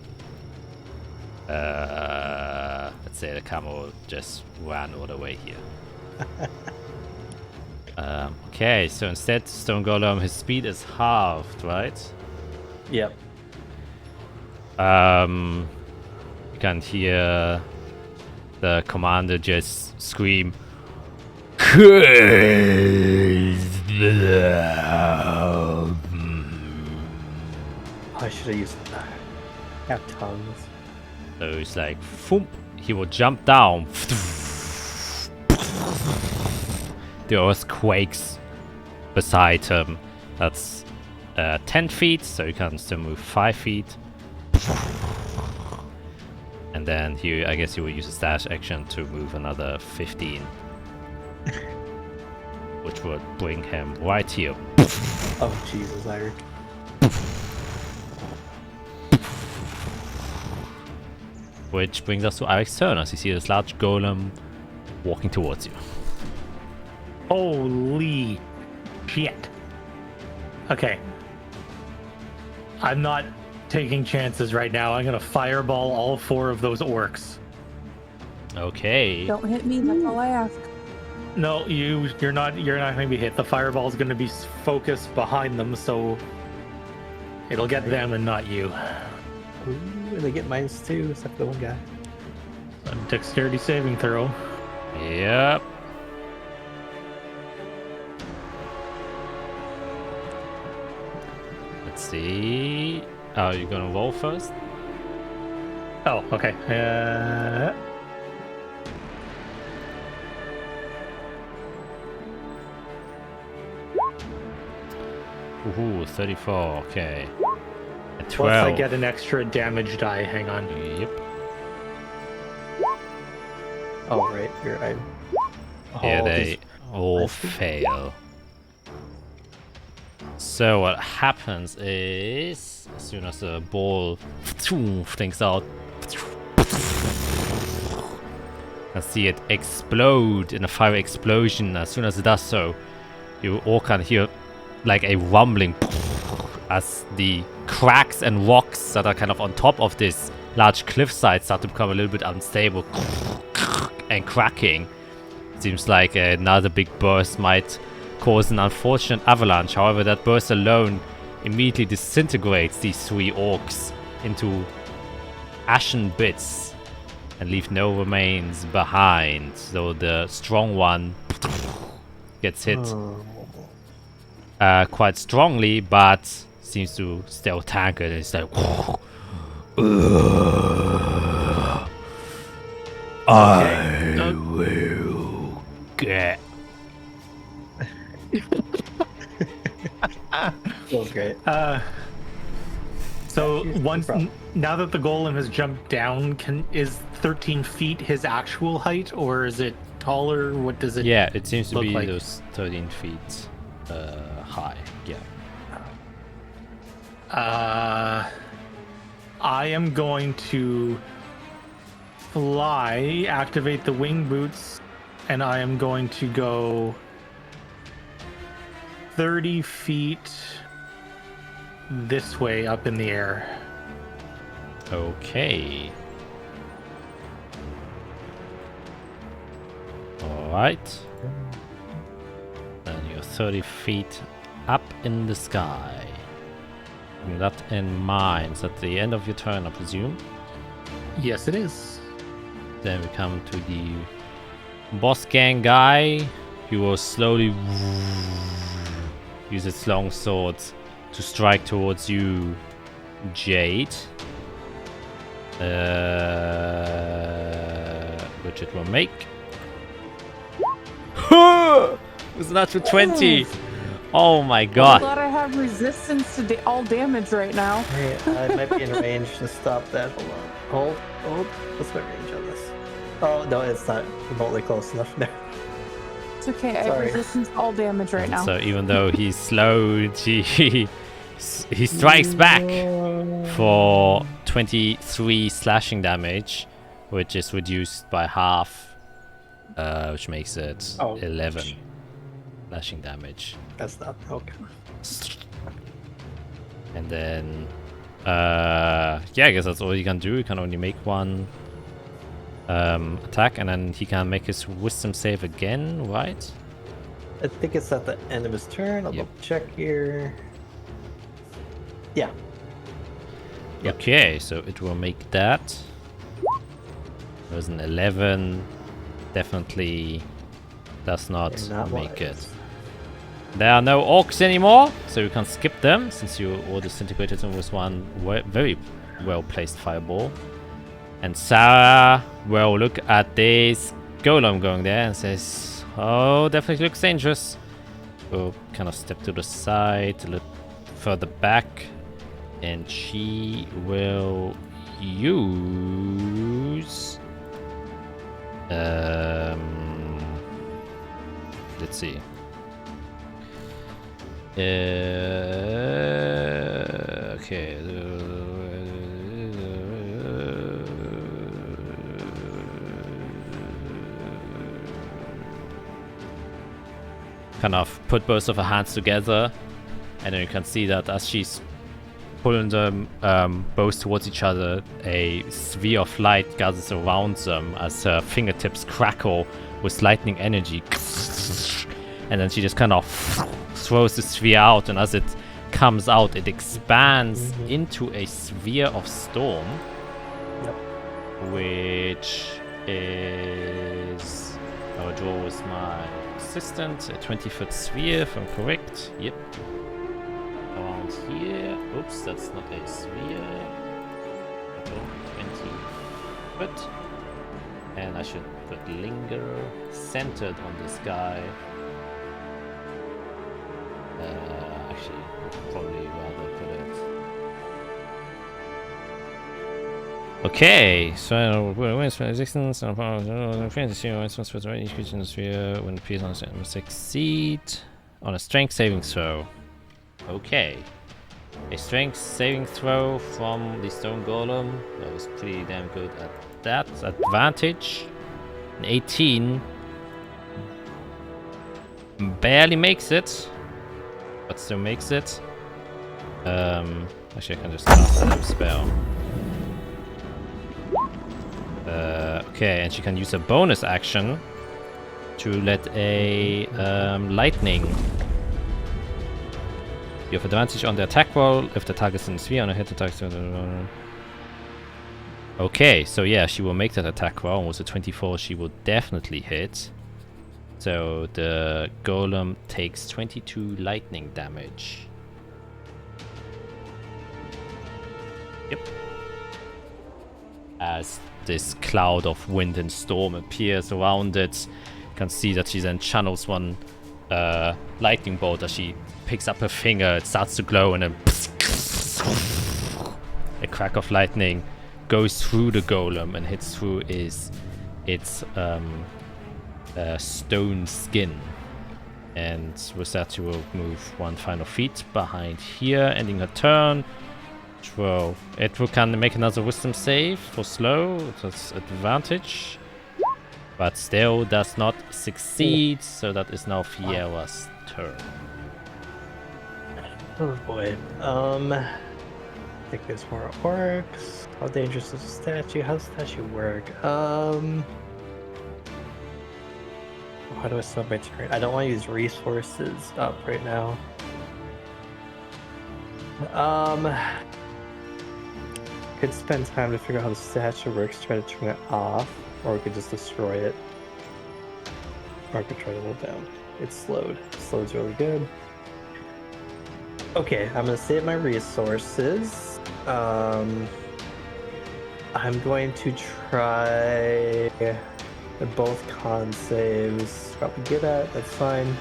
Let's say the camel just ran all the way here. Okay, so instead, Stone Golem, his speed is halved, right? Yep. You can hear the commander just scream, I should have used have tongues. So he's like, thump. He will jump down. The earth quakes beside him. That's 10 feet, so you can still move 5 feet. And then he, I guess he will use his dash action to move another 15. Which would bring him right here. Oh Jesus, Eric. Which brings us to Eric's turn as you see this large golem walking towards you. Holy shit. Okay. I'm not taking chances right now. I'm gonna fireball all 4 of those orcs. Okay. Don't hit me, that's all I ask. No, you're not gonna be hit. The fireball's gonna be focused behind them, so it'll get them and not you. Ooh, and they get -2 except for the one guy. A dexterity saving throw. Yep. Let's see. Oh, you're gonna roll first? Oh, okay. Ooh, 34. Okay. A 12. Plus I get an extra damage die. Hang on. Yep. Oh right, you're right. Yeah, Oh, they these- all I see. fail. So what happens is, as soon as the ball flings out, and see it explode in a fire explosion. As soon as it does so, you all can hear like a rumbling as the cracks and rocks that are kind of on top of this large cliffside start to become a little bit unstable and cracking. Seems like another big burst might cause an unfortunate avalanche. However, that burst alone immediately disintegrates these 3 orcs into ashen bits and leave no remains behind. So the strong one gets hit Oh. quite strongly, but seems to still tank it. It's like, I will get. Feels great. So Here's the once problem. now that the golem has jumped down, is 13 feet his actual height, or is it taller? What does it? Yeah, it seems to look be like? those 13 feet high. Yeah. I am going to fly, activate the wing boots, and I am going to go 30 feet this way up in the air. Okay. Alright. Then you're 30 feet up in the sky. Keeping that in mind. Is that the end of your turn, I presume? Yes, it is. Then we come to the boss gang guy. He will slowly use its long sword to strike towards you, Jade. Which it will make. It's a natural 20. Oh my I'm god. glad I have resistance to all damage right now. Hey, I might be in range to stop that. Hold on. Hold. What's my range on this? Oh, no, it's not remotely close enough. No. It's okay, I have Sorry. resistance to all damage right now. So even though he's slowed, he strikes back for 23 slashing damage, which is reduced by half, which makes it Oh. 11 slashing damage. That's not okay. And then, yeah, I guess that's all you can do. You can only make one attack, and then he can make his wisdom save again, right? I think it's at the end of his turn. I'll Yep. double check here. Yeah. Yep. Okay, so it will make that. It was an 11. Definitely does not You're not make wise. it. There are no orcs anymore, so you can skip them since you all disintegrated them with one very well placed fireball. And Sarah will look at this golem going there and says, "Oh, definitely looks dangerous." Will kind of step to the side, a little further back, and she will use. Let's see. Okay. Kind of put both of her hands together, and then you can see that as she's pulling them both towards each other, a sphere of light gathers around them as her fingertips crackle with lightning energy. And then she just kind of throws the sphere out, and as it comes out, it expands into a sphere of storm. Yep. Which is... I'll draw with my assistant, a 20-foot sphere, if I'm correct. Yep. Around here. Oops, that's not a sphere. Oh, 20 foot. And I should put linger centered on this guy. Actually, probably rather put it. Okay, so wins from resistance and each creature in the sphere when it appears on a succeed on a strength saving throw. Okay. A strength saving throw from the stone golem. That was pretty damn good at that. Advantage. An 18. Barely makes it. But still makes it. Actually I can just cast a spell. Okay, and she can use a bonus action to let a lightning. You have advantage on the attack roll if the target's in the sphere on a hit attack. Okay, so yeah, she will make that attack roll. With a 24, she will definitely hit. So the golem takes 22 lightning damage. Yep. As this cloud of wind and storm appears around it, you can see that she then channels one lightning bolt as she picks up her finger. It starts to glow, and then a crack of lightning goes through the golem and hits through its stone skin. And with that, she will move one final feet behind here, ending her turn. Well, it will can make another wisdom save for slow. That's advantage, but still does not succeed. So that is now Fiera's turn. Oh boy. I think there's more orcs. How dangerous is the statue? How does the statue work? How do I start my turn? I don't want to use resources up right now. Could spend time to figure out how the statue works, try to turn it off, or we could just destroy it. Or I could try to hold down. It's slowed. Slowed's really good. Okay, I'm gonna save my resources. I'm going to try both con saves. Probably good at, that's fine.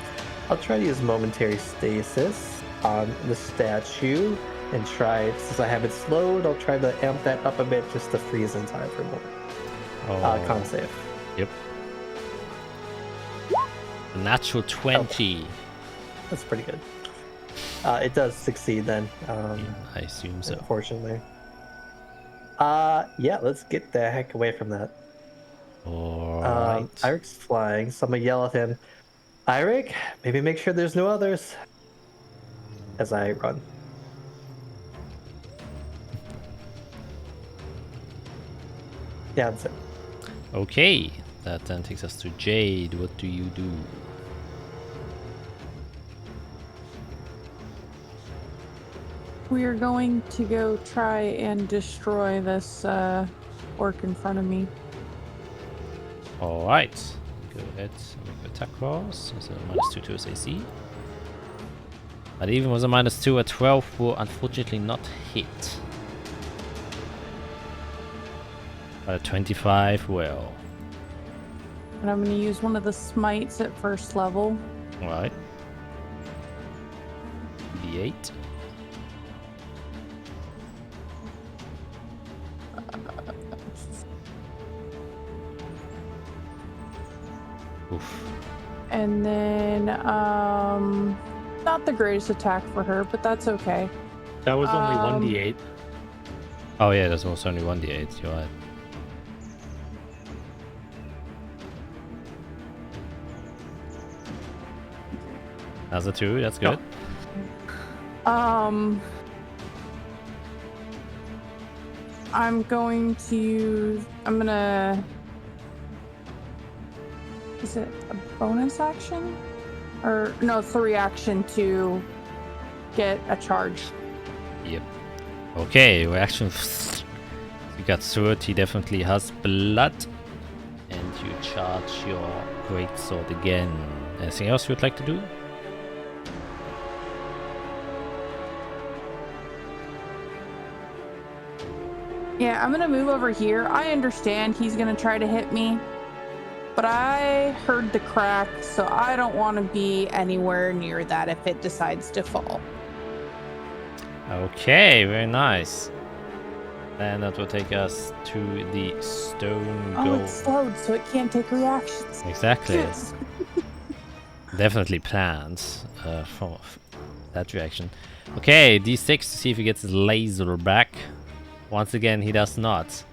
I'll try to use momentary stasis on the statue and try, since I have it slowed, I'll try to amp that up a bit just to freeze in time for a moment. Con save. Yep. A natural 20. That's pretty good. It does succeed then. I assume so. Unfortunately. Yeah, let's get the heck away from that. Alright. Irik's flying, so I'm gonna yell at him. Irik, maybe make sure there's no others. As I run. Yeah, that's it. Okay, that then takes us to Jade. What do you do? We are going to go try and destroy this orc in front of me. All right, go ahead and make an attack rolls. So -2 to his AC. But even with a -2, a 12 will unfortunately not hit. But a 25 will. And I'm going to use one of the smites at first level. All right. D8. Oof. And then, not the greatest attack for her, but that's okay. That was only 1d8. Oh yeah, there's also only 1d8. You're right. That's a 2. That's good. I'm going to use. I'm gonna. Is it a bonus action? Or no, it's a reaction to get a charge. Yep. Okay, reaction. You got sword. He definitely has blood, and you charge your great sword again. Anything else you would like to do? Yeah, I'm gonna move over here. I understand he's gonna try to hit me, but I heard the crack, so I don't want to be anywhere near that if it decides to fall. Okay, very nice. Then that will take us to the stone Oh, goal. it's slowed, so it can't take reactions. Exactly. Yes. Definitely planned for that reaction. Okay, D6 to see if he gets his laser back. Once again, he does not.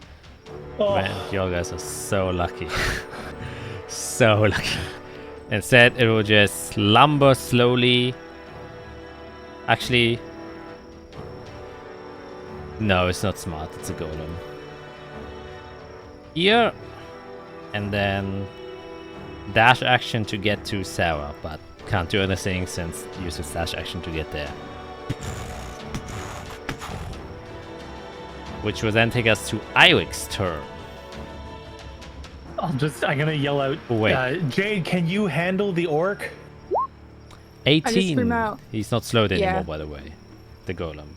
Oh. Man, you guys are so lucky. So lucky. Instead, it will just lumber slowly. Actually, no, it's not smart. It's a golem. Here, and then dash action to get to Sarah, but can't do anything since it uses dash action to get there. Which will then take us to Irik's turn. I'm gonna yell out. Oh, wait. Jade, can you handle the orc? 18. scream out. He's not slowed anymore, Yeah. by the way. The golem.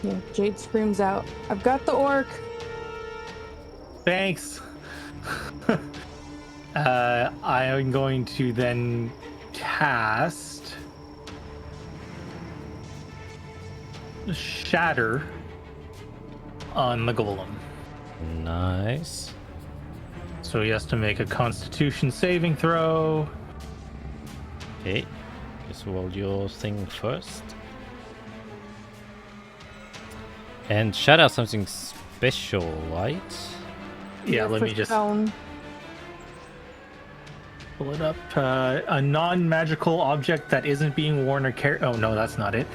Yeah, Jade screams out, "I've got the orc." Thanks. I am going to then cast Shatter on the golem. Nice. So he has to make a Constitution saving throw. Okay. Just roll your thing first. And shatter something special, right? Yeah, let me just Stone. pull it up. A non-magical object that isn't being worn or carried. Oh no, that's not it.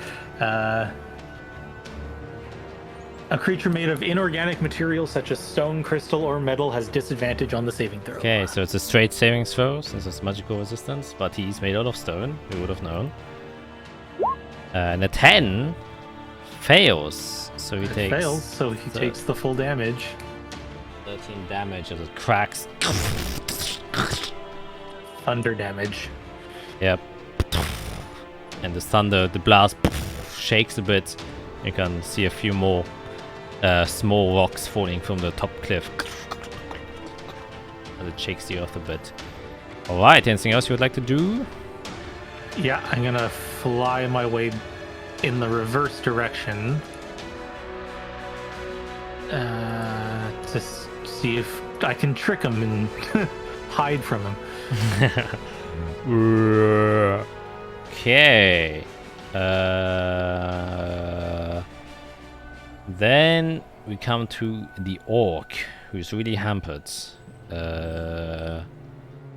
A creature made of inorganic material such as stone, crystal, or metal has disadvantage on the saving throw. Okay, so it's a straight saving throw since it's magical resistance, but he's made out of stone. We would have known. And a 10 fails, so he takes Fails, so he takes the full damage. 13 damage as it cracks. Thunder damage. Yep. And the thunder, the blast shakes a bit. You can see a few more small rocks falling from the top cliff. And it shakes the earth a bit. Alright, anything else you would like to do? Yeah, I'm gonna fly my way in the reverse direction. To see if I can trick him and hide from him. Okay. Then we come to the orc, who's really hampered.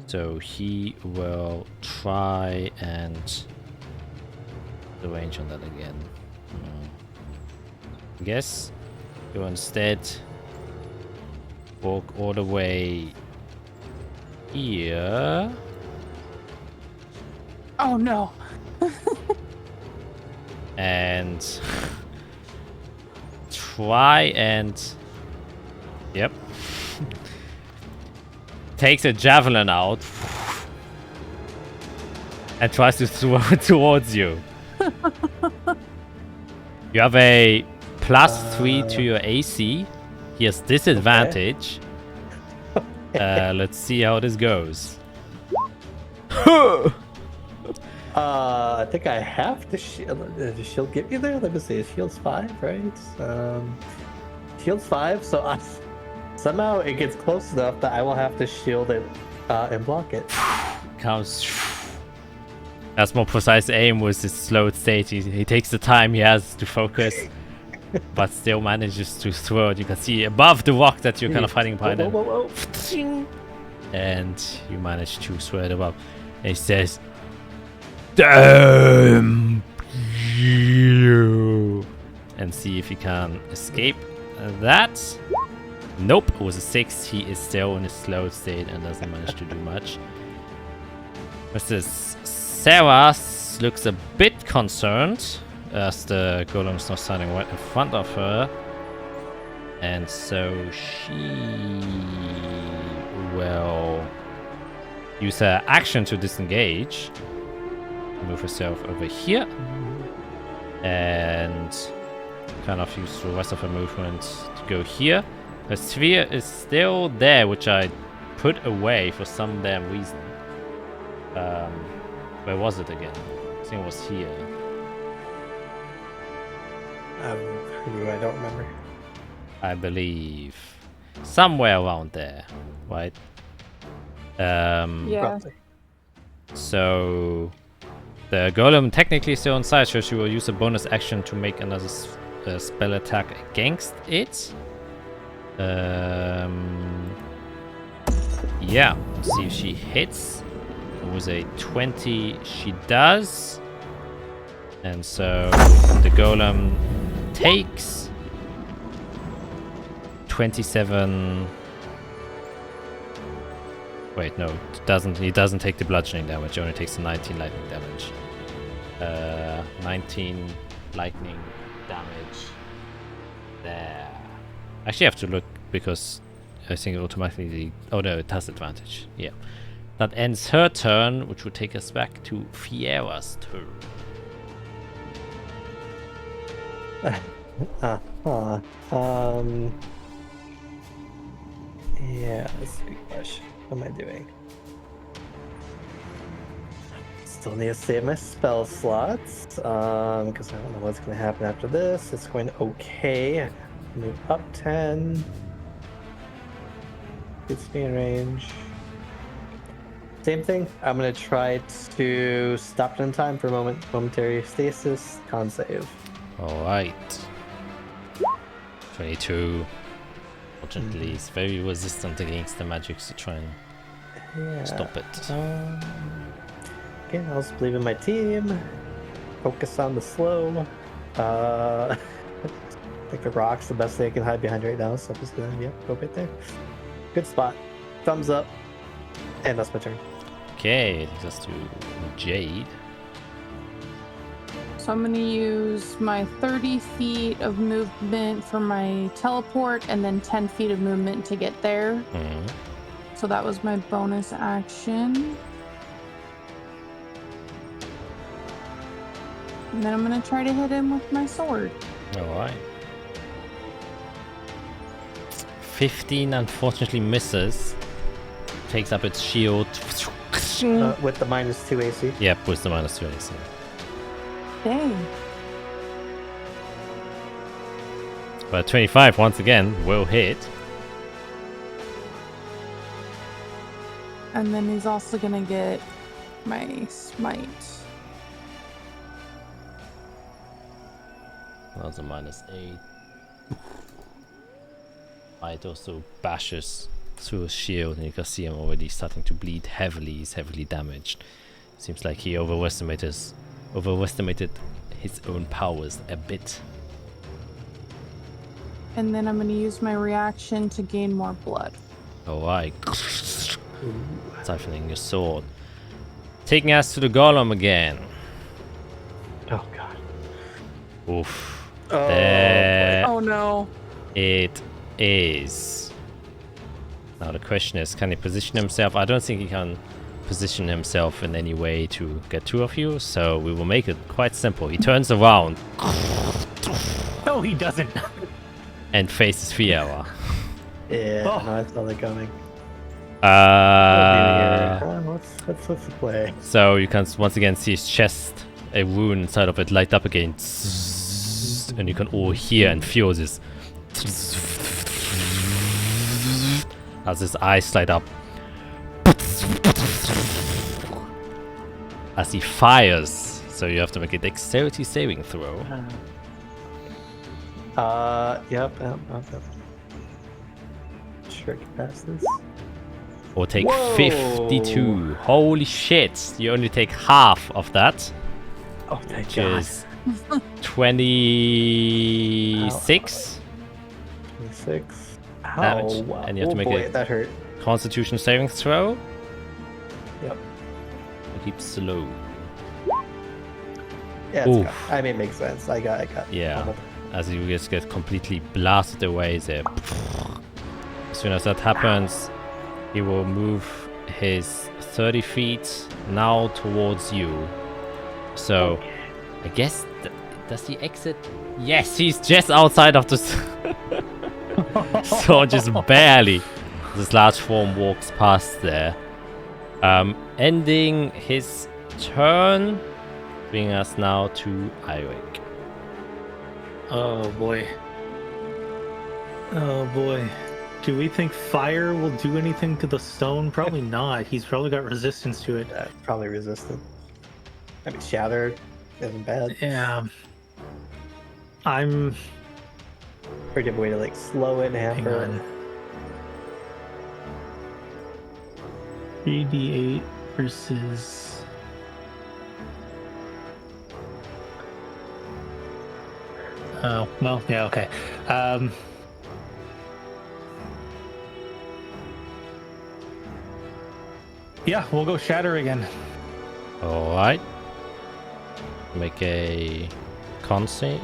So he will try and the range on that again. I guess You instead walk all the way here. Oh no. And try and yep. Takes a javelin out and tries to throw it towards you. You have a +3 to your AC. He has disadvantage. Let's see how this goes. I think I have to shield. Does the shield get me there? Let me see. Shield's 5, right? Shield's 5, so somehow it gets close enough that I will have to shield it and block it. Comes. That's more precise aim with his slowed state. He takes the time he has to focus, but still manages to throw it. You can see above the rock that you're kind of hiding behind him. Whoa. And you manage to throw it above. And he says, "Damn you!" And see if he can escape that. Nope, it was a 6. He is still in a slow state and doesn't manage to do much. Mrs. Sarah looks a bit concerned as the golem is not standing right in front of her. And so she will use her action to disengage. Move herself over here. And kind of use the rest of her movement to go here. Her sphere is still there, which I put away for some damn reason. Where was it again? I think it was here. I don't remember. I believe. Somewhere around there, right? Yeah. Probably. So the golem technically is still inside, so she will use a bonus action to make another spell attack against it. Yeah, let's see if she hits. It was a 20. She does. And so the golem takes 27. Wait, no, it doesn't. He doesn't take the bludgeoning damage. He only takes the 19 lightning damage. 19 lightning damage there. I actually have to look because I think it automatically. Oh no, it has advantage. Yeah. That ends her turn, which would take us back to Fiera's turn. Yeah, that's a good question. What am I doing? Still need to save my spell slots, because I don't know what's going to happen after this. It's going okay. Move up 10. Gets me in range. Same thing. I'm going to try to stop it in time for a momentary stasis. Con save. Alright. 22. Fortunately, it's very resistant against the magic, so try and stop it. Okay, I'll just believe in my team. Focus on the slow. I think the rock's the best thing I can hide behind right now, so I'm just gonna go right there. Good spot. Thumbs up. And that's my turn. Okay, it takes us to Jade. So I'm gonna use my 30 feet of movement for my teleport and then 10 feet of movement to get there. Mm-hmm. So that was my bonus action. And then I'm gonna try to hit him with my sword. Alright. 15 unfortunately misses. Takes up its shield. With the -2 AC. Yep, with the -2 AC. Dang. But 25 once again will hit. And then he's also gonna get my smite. That was a -8. It also bashes through his shield, and you can see him already starting to bleed heavily. He's heavily damaged. Seems like he overestimated his own powers a bit. And then I'm going to use my reaction to gain more blood. Alright. Siphoning your sword. Taking us to the golem again. Oh god. Oof. Oh, There Oh no. it is. Now the question is, can he position himself? I don't think he can position himself in any way to get two of you, so we will make it quite simple. He turns around No, he doesn't. and faces Fiora. yeah, Oh. no, I saw that coming. What's the play? So you can once again see his chest, a wound inside of it light up again. And you can all hear and feel this as his eyes light up. As he fires. So you have to make a dexterity saving throw. Yep. Sure, can pass this. Or take Whoa. 52. Holy shit. You only take half of that. Oh, thank Which God. is 26 26. Ow, damage. wow. And you have to make boy, a that hurt. Constitution saving throw. Yep. Keep slow. Yeah, it's Oof. got, I mean, it makes sense. I got. Yeah. pummeled. As you just get completely blasted away there. As soon as that happens, he will move his 30 feet now towards you. So, I guess, does he exit? Yes, he's just outside of this. So just barely. This large form walks past there. Ending his turn, bringing us now to Eirik. Oh boy. Oh boy. Do we think fire will do anything to the stone? Probably not. He's probably got resistance to it. Probably resistant. I mean, shattered isn't bad. Yeah. I'm. Pretty good way to like slow it and Hang hamper. on. 3d8 versus. Oh, well, yeah, okay. Yeah, we'll go shatter again. Alright. Make a con save.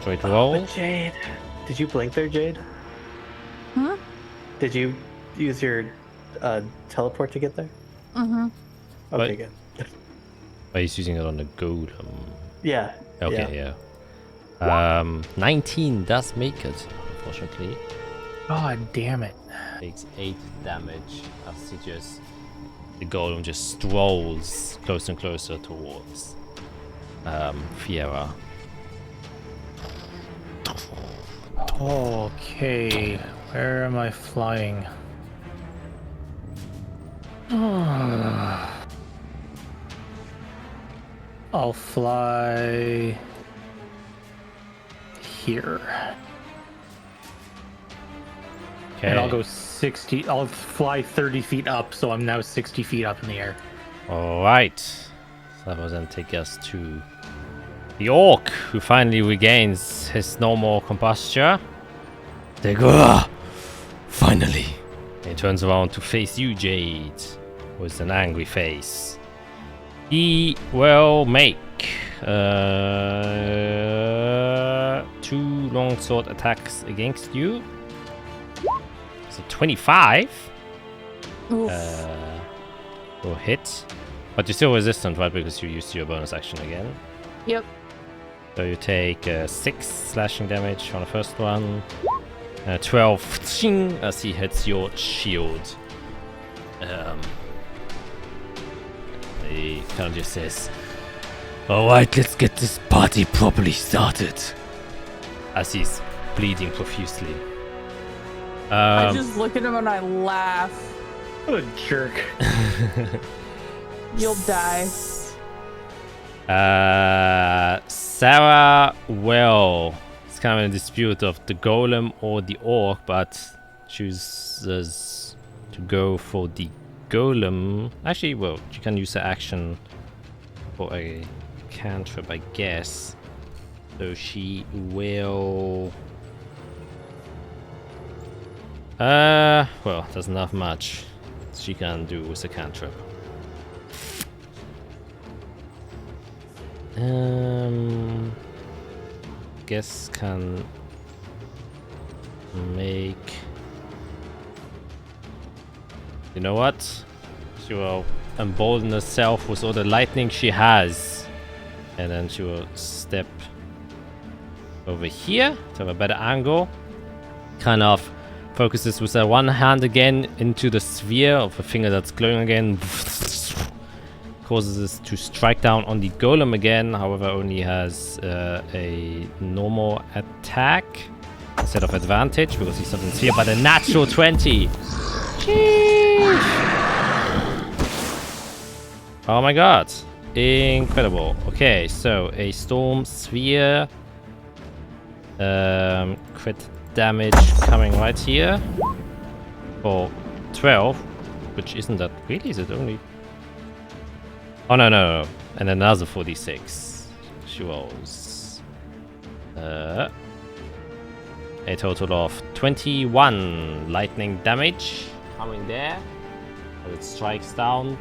Straight roll. But Jade, did you blink there, Jade? Huh? Did you use your teleport to get there? Mm-hmm. Okay, But- good. Oh, he's using it on the golem. Yeah. Okay, yeah. 19 does make it, unfortunately. God damn it. Takes 8 damage as the golem just strolls closer and closer towards Fiora. Okay, where am I flying? I'll fly here. Okay. And I'll go 60. I'll fly 30 feet up, so I'm now 60 feet up in the air. Alright. So that will then take us to the orc, who finally regains his normal composture. They go, "Ah, finally." He turns around to face you, Jade, with an angry face. He will make 2 longsword attacks against you. So 25 Oof. will hit. But you're still resistant, right? Because you used your bonus action again. Yep. So you take 6 slashing damage on the first one. 12 ching, as he hits your shield. He kind of just says, "Alright, let's get this party properly started." As he's bleeding profusely. I just look at him and I laugh. What a jerk. You'll die. Sarah, well, it's kind of a dispute of the golem or the orc, but chooses to go for the golem. Actually, well, you can use the action for a cantrip, I guess. So she will... well, doesn't have much she can do with a cantrip. Guess can make... You know what? She will embolden herself with all the lightning she has. And then she will step over here to have a better angle. Kind of focuses with her one hand again into the sphere of a finger that's glowing again. Causes us to strike down on the golem again. However, only has a normal attack instead of advantage because he's not in sphere. But a natural 20. Jeez. Oh my god. Incredible. Okay, so a storm sphere. Crit damage coming right here for 12, which isn't that really, is it only? Oh no, and another 46. She rolls a total of 21 lightning damage coming there as it strikes down.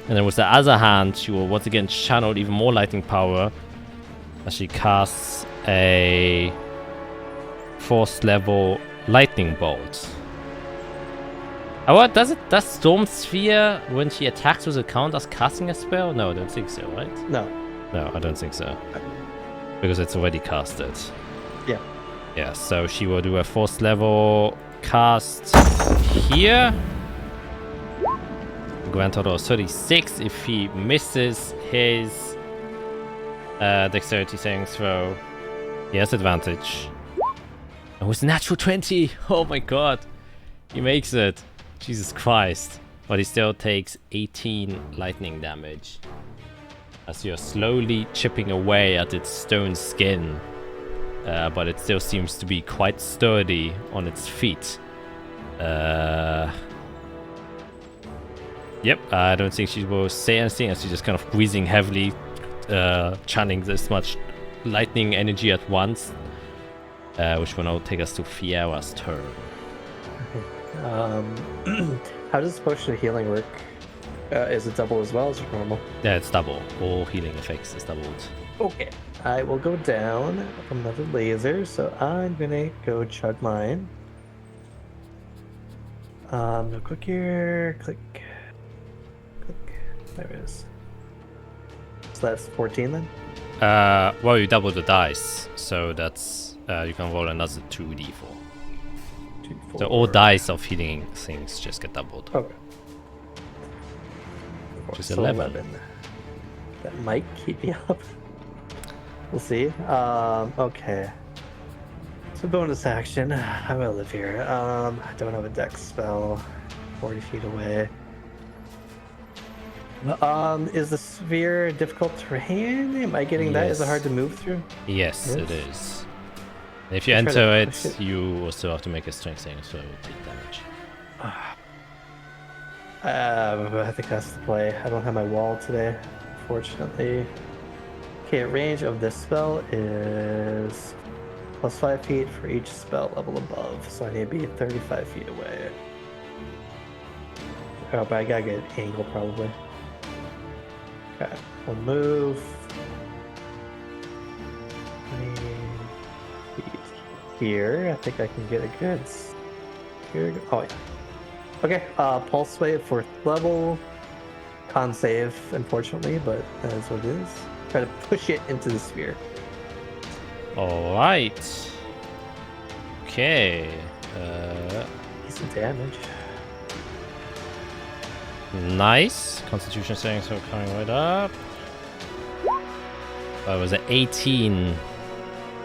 And then with the other hand, she will once again channel even more lightning power as she casts a 4th level lightning bolt. What does Storm Sphere, when she attacks with a count as casting a spell? No, I don't think so, right? No. No, I don't think so. Because it's already casted. Yeah. Yeah, so she will do a 4th level cast here. Grand total of 36. If he misses his dexterity saving throw, he has advantage. And with natural 20, oh my god, he makes it. Jesus Christ. But he still takes 18 lightning damage as you're slowly chipping away at its stone skin. But it still seems to be quite sturdy on its feet. Yep, I don't think she will say anything as she's just kind of breathing heavily, channeling this much lightning energy at once. Which will now take us to Fiera's turn. How does Potion of Healing work? Is it double as well as normal? Yeah, it's double. All healing effects is doubled. Okay. I will go down with another laser, so I'm gonna go chug mine. No click here, click. There it is. So that's 14 then? Well, you double the dice, so that's you can roll another 2d4. 2d4. So all dice of healing things just get doubled. Okay. Which is So 11. That might keep me up. We'll see. Okay. So bonus action. I will live here. I don't have a dex spell. 40 feet away. Is the sphere difficult terrain? Am I getting that? Is it hard to move through? Yes, it Yes. is. And if you I'll try to enter push it, you also have to make a strength saving, so you take damage. I think that's the play. I don't have my wall today, fortunately. Okay, range of this spell is plus 5 feet for each spell level above, so I need to be 35 feet away. Oh, but I gotta get an angle probably. Okay, we'll move 20 feet here. I think I can get a good. Here, oh yeah. Okay, pulse wave for level. Con save, unfortunately, but that is what it is. Try to push it into the sphere. Alright. Okay. Decent damage. Nice. Constitution savings are coming right up. That was an 18.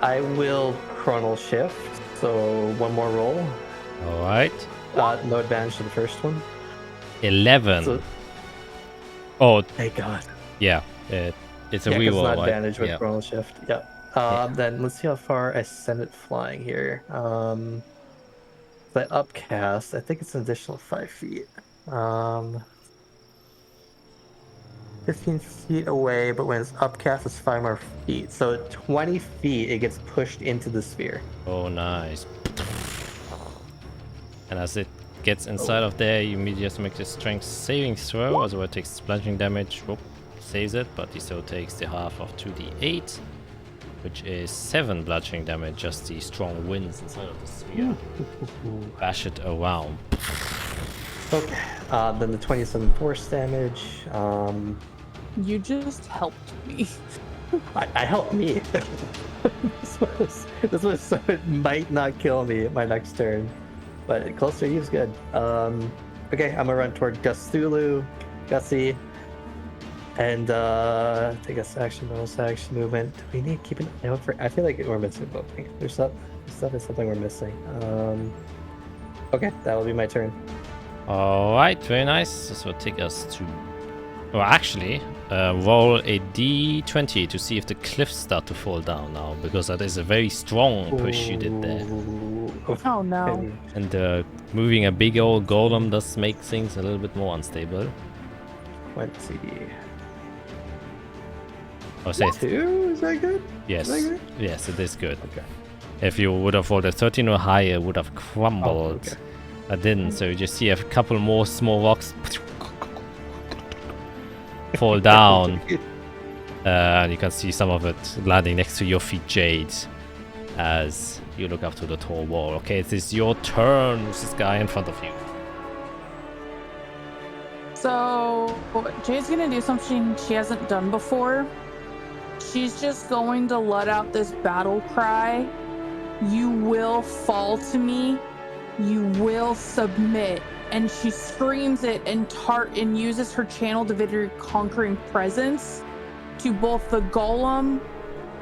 I will chronal shift, so one more roll. Alright. No advantage to the first one. 11. So, Oh, thank God. yeah. It's a 'cause it's reroll, not right? advantage with Yeah. chronal shift. Yep. Then let's see how far I send it flying here. That upcast, I think it's an additional 5 feet. 15 feet away, but when it's upcast, it's 5 more feet. So at 20 feet, it gets pushed into the sphere. Oh, nice. And as it gets inside of there, you immediately have to make this strength saving throw, otherwise it takes splashing damage. Whoop, saves it, but he still takes the half of 2d8, which is 7 bludgeoning damage, just the strong winds inside of the sphere. Bash it around. Okay, then the 27 force damage. You just helped me. I helped me. this was so it might not kill me my next turn, but closer to you is good. Okay, I'm gonna run toward Gusthulu, Gussie, and take a action, bonus action movement. Do we need to keep an eye out for? I feel like we're missing something. There's something we're missing. Okay, that will be my turn. Alright, very nice. This will take us to... Well, actually, roll a d20 to see if the cliffs start to fall down now, because that is a very strong push you did there. Oh no. And moving a big old golem does make things a little bit more unstable. 20. Oh, say 2? Is that good? yes. Is that good? Yes, it is good. Okay. If you would have rolled a 13 or higher, it would have crumbled. Oh, okay. I didn't, so you just see a couple more small rocks fall down. And you can see some of it landing next to your feet, Jade, as you look up to the tall wall. Okay, it is your turn with this guy in front of you. So Jade's gonna do something she hasn't done before. She's just going to let out this battle cry. You will fall to me. You will submit. And she screams it and uses her channel divinity conquering presence to both the golem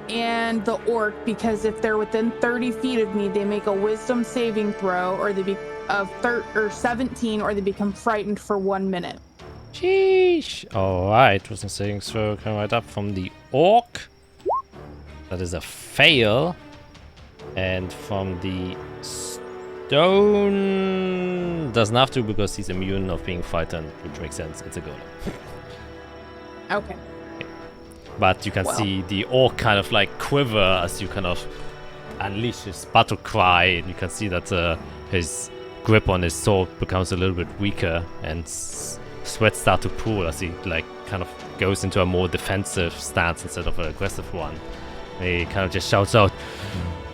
and the orc, because if they're within 30 feet of me, they make a wisdom saving throw, or they be of 17, or they become frightened for 1 minute. Sheesh. Alright, was a saving throw coming right up from the orc. That is a fail. And from the stone doesn't have to, because he's immune of being frightened, which makes sense. It's a golem. Okay. But you can see the orc kind of like quiver as you kind of unleash his battle cry, and you can see that his grip on his sword becomes a little bit weaker, and sweat start to pool as he like kind of goes into a more defensive stance instead of an aggressive one. And he kind of just shouts out,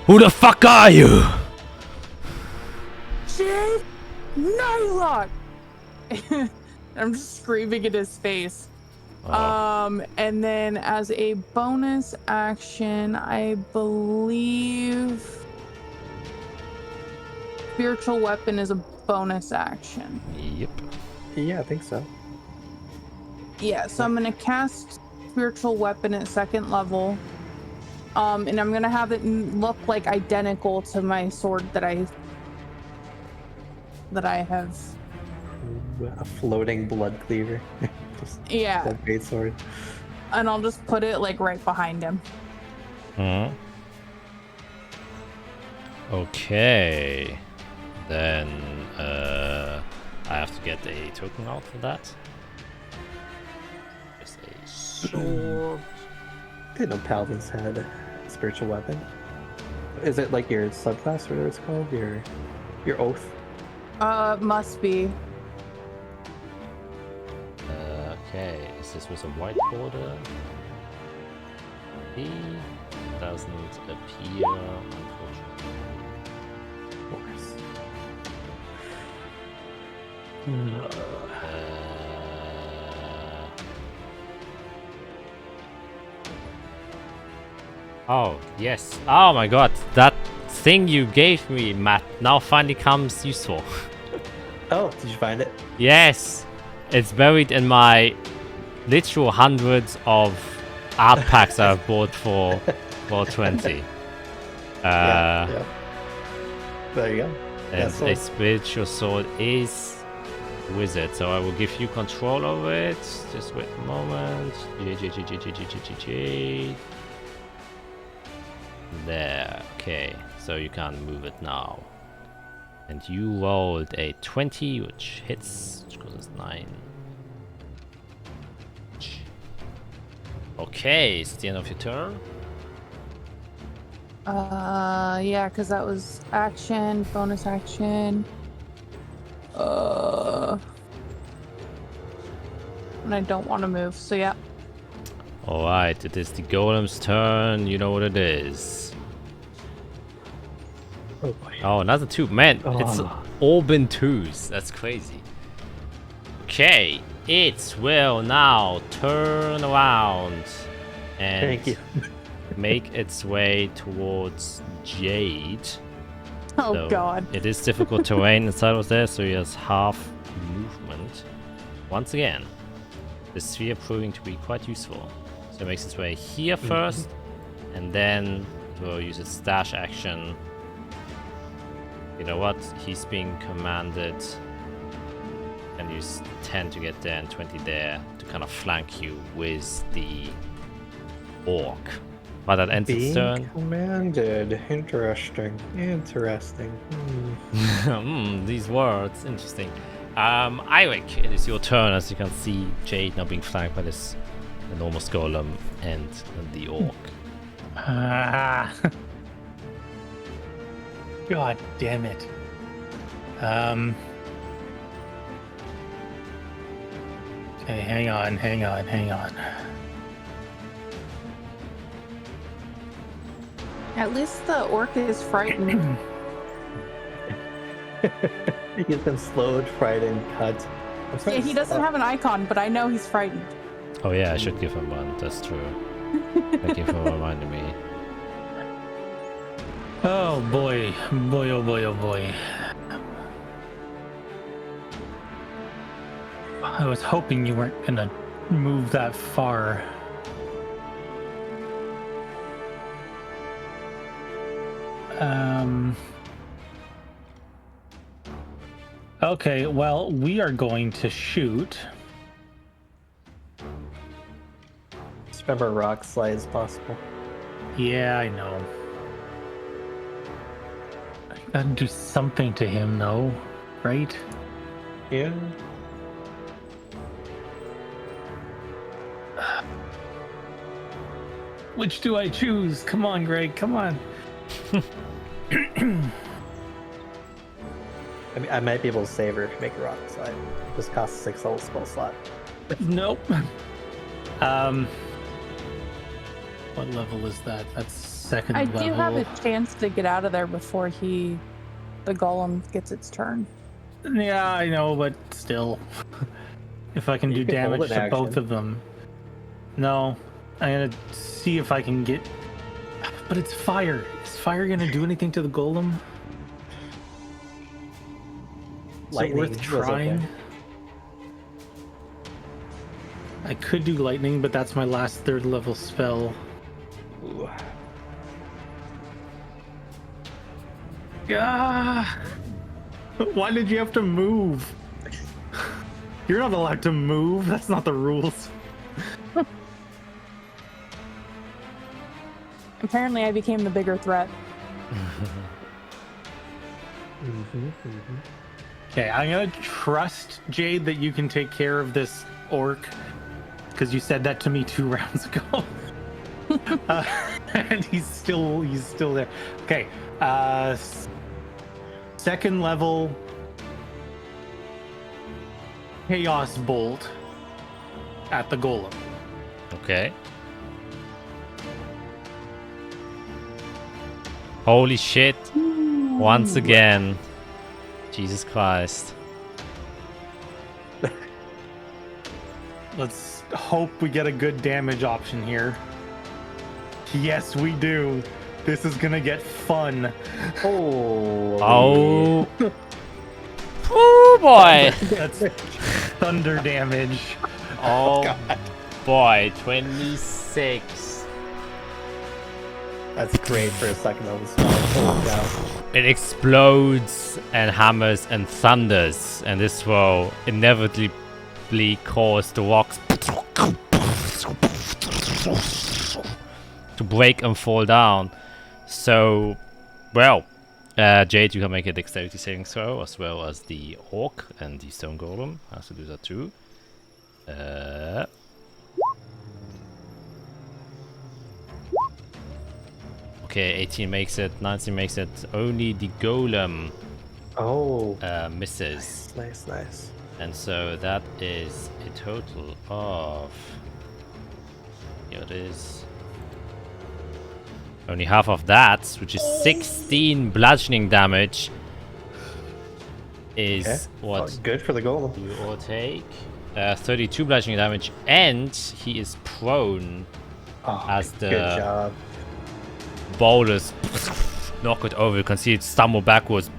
"Who the fuck are you?" Jade, Nylock! I'm just screaming in his face. And then as a bonus action, I believe spiritual weapon is a bonus action. Yep. Yeah, I think so. Yeah, so I'm gonna cast spiritual weapon at 2nd level. And I'm gonna have it look like identical to my sword that I have. A floating blood cleaver. Just Yeah. that great sword. And I'll just put it like right behind him. Okay. Then I have to get a token out for that. Just a sword. I didn't know paladins had a spiritual weapon. Is it like your subclass or whatever it's called? Your oath? Must be. Okay, is this with a white border? He doesn't appear, unfortunately. Of course. Oh, yes. Oh my god, that thing you gave me, Matt, now finally comes useful. Oh, did you find it? Yes! It's buried in my literal hundreds of art packs I've bought for 20. Yeah. There you go. And That's a all. spiritual sword is wizard, so I will give you control over it. Just wait a moment. There, okay, so you can't move it now. And you rolled a 20, which hits, which causes 9. Okay, it's the end of your turn. Yeah, because that was action, bonus action. And I don't want to move, so yeah. Alright, it is the golem's turn. You know what it is. Oh boy. Oh, another 2. Man, it's all been 2s. That's crazy. Okay, it will now turn around and Thank you. make its way towards Jade. Oh So god. It is difficult terrain inside of there, so he has half movement. Once again, the sphere proving to be quite useful. So it makes its way here first, and then it will use its dash action. You know what? He's being commanded and use 10 to get there and 20 there to kind of flank you with the orc. But that ends its Being turn. commanded. Interesting. Interesting. These words, interesting. Eirik, it is your turn. As you can see, Jade now being flanked by this enormous golem and the orc. God damn it. Okay, hang on. At least the orc is frightened. He's been slowed, frightened, cut. Yeah, he doesn't have an icon, but I know he's frightened. Oh yeah, I should give him one. That's true. Thank you for reminding me. Oh boy. Oh boy. I was hoping you weren't gonna move that far. Okay, well, we are going to shoot. Just remember rock slide is possible. Yeah, I know. I gotta do something to him, though, right? Yeah. Which do I choose? Come on, Greg, come on. I mean, I might be able to save her if you make a rock slide. This costs 6 level spell slot. Nope. What level is that? That's second I level. do have a chance to get out of there before the golem gets its turn. Yeah, I know, but still. If I can do You can hold damage an to both action. of them. No. I'm gonna see if I can get... But it's fire. Is fire gonna do anything to the golem? Is it Lightning worth was trying? okay. I could do lightning, but that's my last 3rd level spell. Ooh. Ah! Why did you have to move? You're not allowed to move. That's not the rules. Apparently, I became the bigger threat. Okay, I'm gonna trust Jade that you can take care of this orc, because you said that to me 2 rounds ago. And he's still there. Okay, 2nd level chaos bolt at the golem. Okay. Holy shit. Once again. Jesus Christ. Let's hope we get a good damage option here. Yes, we do. This is gonna get fun. Oh. Oh boy. That's thunder damage. Oh boy. 26. That's great for a second level spell. Holy cow. It explodes and hammers and thunders, and this will inevitably cause the rocks to break and fall down. So, well, Jade, you can make a dexterity saving throw, as well as the orc and the stone golem has to do that too. Okay, 18 makes it, 19 makes it. Only the golem Oh, misses. nice. And so that is a total of... Here it is. Only half of that, which is 16 bludgeoning damage, is Okay. what Oh, good for the golem. you all take. 32 bludgeoning damage, and he is prone Oh, as good the job. boulders knock it over. You can see it stumble backwards,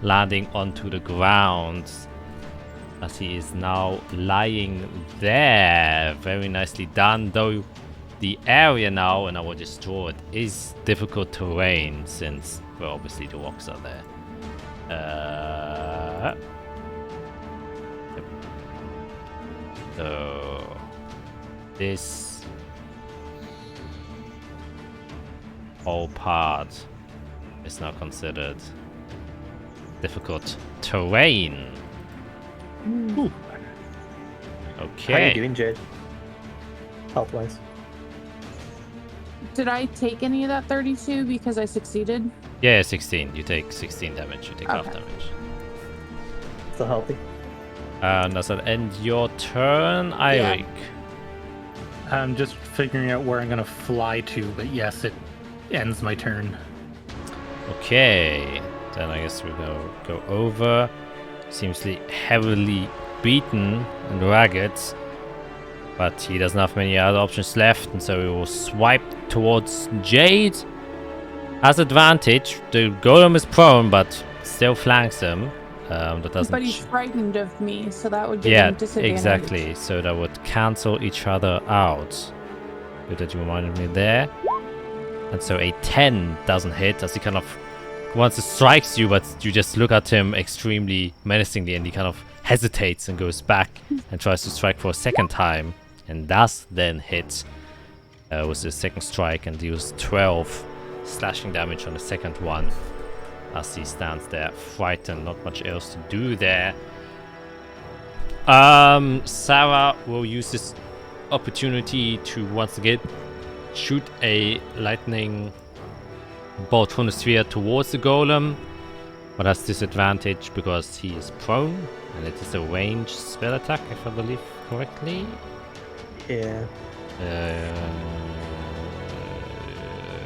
landing onto the ground as he is now lying there. Very nicely done, though the area now, and I will just draw it, is difficult terrain since, well, obviously the rocks are there. Yep. So this whole part is now considered difficult terrain. Ooh. Okay. How are you doing, Jade? Health-wise. Did I take any of that 32 because I succeeded? Yeah, 16. You take 16 damage. You take half Okay. damage. Still healthy. Does that end your turn, Eirik? I'm just figuring out where I'm gonna fly to, but yes, it ends my turn. Okay. Then I guess we're gonna go over. Seems heavily beaten and ragged, but he doesn't have many other options left, and so he will swipe towards Jade. Has advantage. The golem is prone, but still flanks him. That doesn't. But he's frightened of me, so that would give Yeah, him disadvantage. exactly. So that would cancel each other out. Good that you reminded me there. And so a 10 doesn't hit as he kind of once it strikes you, but you just look at him extremely menacingly, and he kind of hesitates and goes back and tries to strike for a second time, and does then hit with his second strike and deals 12 slashing damage on the second one as he stands there frightened. Not much else to do there. Sarah will use this opportunity to once again shoot a lightning bolt from the sphere towards the golem, but has disadvantage because he is prone, and it is a ranged spell attack, if I believe correctly. Yeah.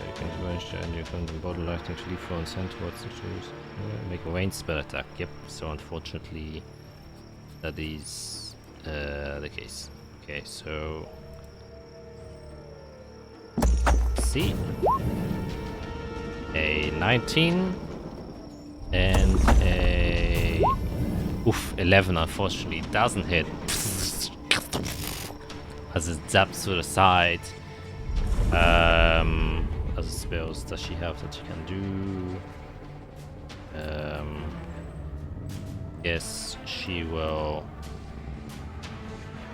You can range and you can bottle lightning to leave for and send towards the trees. Make a ranged spell attack. Yep. So unfortunately, that is the case. Okay. So see. A 19 and a 11 unfortunately doesn't hit as it zaps to the side. Other spells does she have that she can do? Yes, she will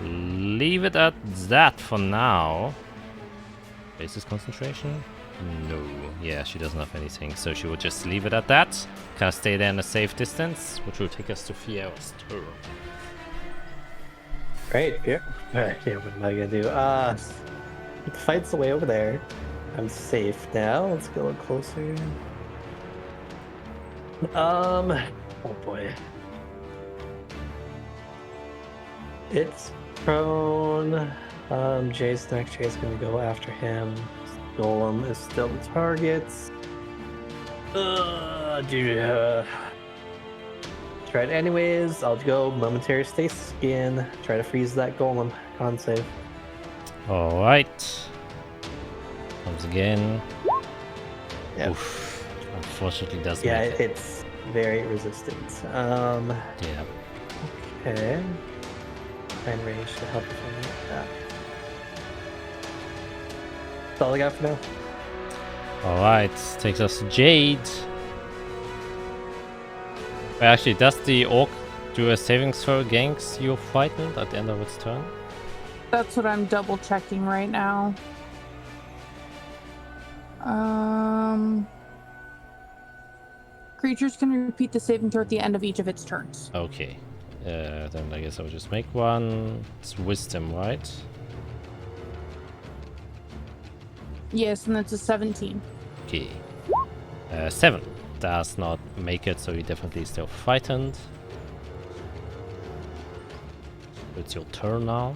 leave it at that for now. Basis concentration? No, yeah, she doesn't have anything, so she will just leave it at that. Kind of stay there in a safe distance, which will take us to Fierre's turn. Great. Yeah. Alright, yeah, what am I gonna do? The fight's the way over there. I'm safe now. Let's get a little closer. Oh boy. It's prone. Jay's next. Jay's gonna go after him. Golem is still the target. Dude. Try it anyways. I'll go momentary stasis again. Try to freeze that golem. Con save. Alright. Comes again. Yep. Oof. Unfortunately doesn't Yeah, make it. it's very resistant. Yeah. Okay. And range to help if I need that. That's all I got for now. Alright, takes us to Jade. Wait, actually, does the orc do a saving throw against your frightened at the end of its turn? That's what I'm double checking right now. Creatures can repeat the saving throw at the end of each of its turns. Okay. Then I guess I'll just make one. It's wisdom, right? Yes, and that's a 17. Okay. 7 does not make it, so you definitely still frightened. It's your turn now.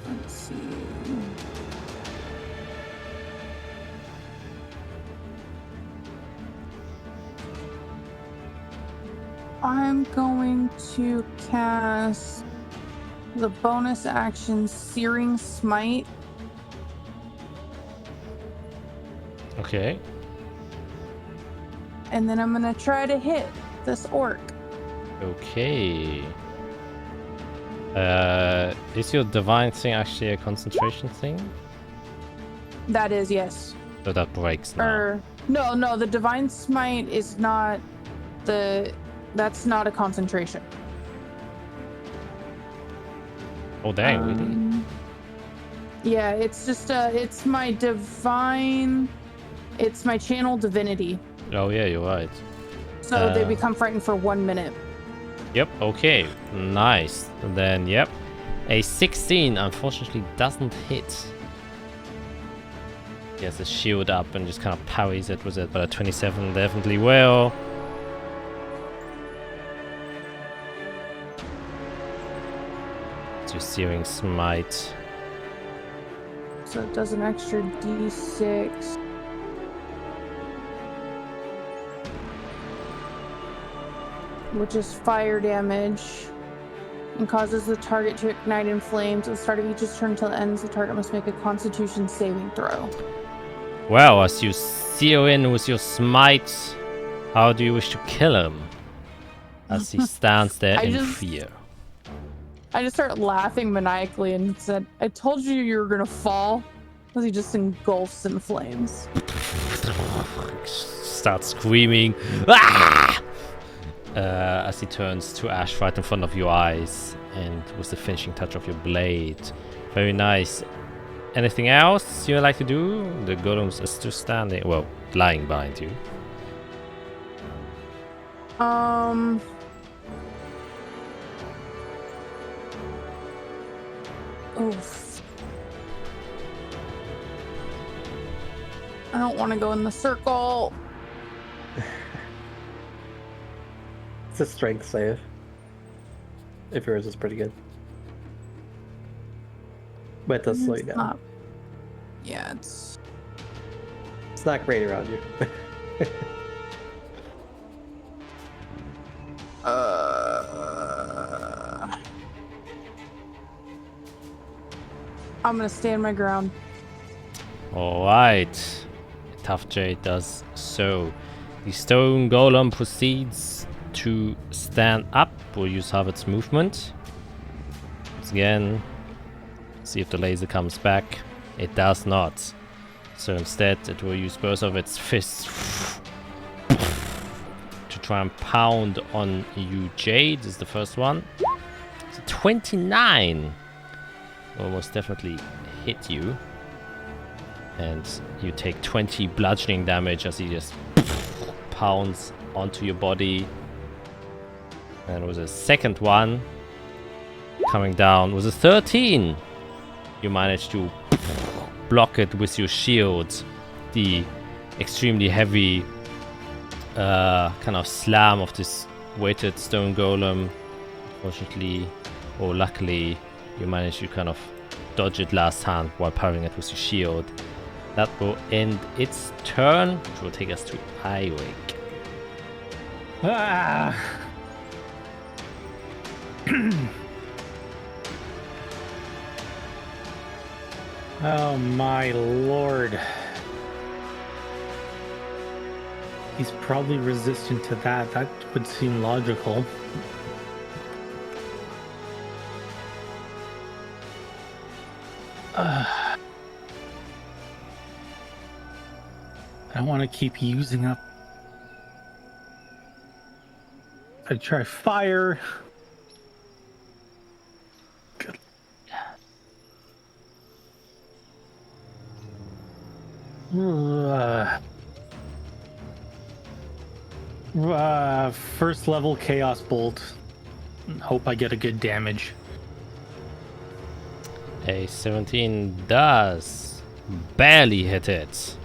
Let's see. I'm going to cast the bonus action Searing Smite. Okay. And then I'm gonna try to hit this orc. Okay. Is your divine thing actually a concentration thing? That is, yes. So that breaks now. No, the divine smite is not that's not a concentration. Oh dang, really? Yeah, it's just it's my divine, it's my channel divinity. Oh yeah, you're right. So they become frightened for 1 minute. Yep, okay. Nice. And then, yep. A 16 unfortunately doesn't hit. He has a shield up and just kind of parries it with it, but a 27 definitely will. It's your Searing Smite. So it does an extra d6. Which is fire damage. And causes the target to ignite in flames. At the start of each turn until it ends, the target must make a constitution saving throw. Well, as you seal in with your smite, how do you wish to kill him? As he stands there in fear. I just start laughing maniacally and said, I told you you were gonna fall. As he just engulfs in flames. Starts screaming. Ah! As he turns to ash right in front of your eyes and with the finishing touch of your blade. Very nice. Anything else you would like to do? The golems are still standing, well, lying behind you. Oof. I don't want to go in the circle. It's a strength save. If yours is pretty good. But it does slow you down. Yeah, it's not great around you. I'm gonna stand my ground. Alright. Tough J does so. The stone golem proceeds to stand up. We'll use half its movement. Once again, see if the laser comes back. It does not. So instead, it will use both of its fists to try and pound on you, Jade. This is the first one. It's a 29. Almost definitely hit you. And you take 20 bludgeoning damage as he just pounds onto your body. And with a second one coming down with a 13, you manage to block it with your shield. The extremely heavy kind of slam of this weighted stone golem. Unfortunately, or luckily, you manage to kind of dodge it last hand while parrying it with your shield. That will end its turn, which will take us to Iwake. Ah! Oh my lord. He's probably resistant to that. That would seem logical. I don't want to keep using up. I try fire. Good. First level Chaos Bolt. Hope I get a good damage. A 17 does barely hit it.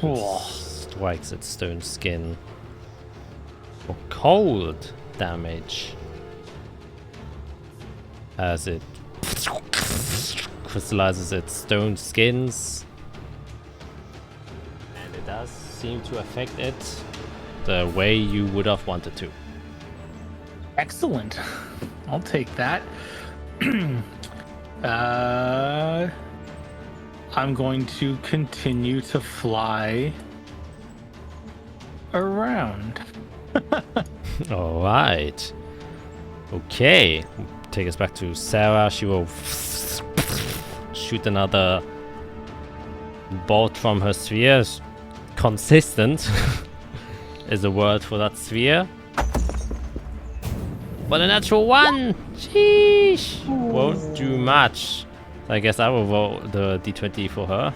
Oh. Strikes its stone skin for cold damage as it crystallizes its stone skins, and it does seem to affect it the way you would have wanted to. Excellent. I'll take that. I'm going to continue to fly around. All right. Okay. Take us back to Sarah. She will shoot another bolt from her sphere. Consistent is a word for that sphere. But a natural 1! Sheesh! Won't do much. I guess I will roll the d20 for her.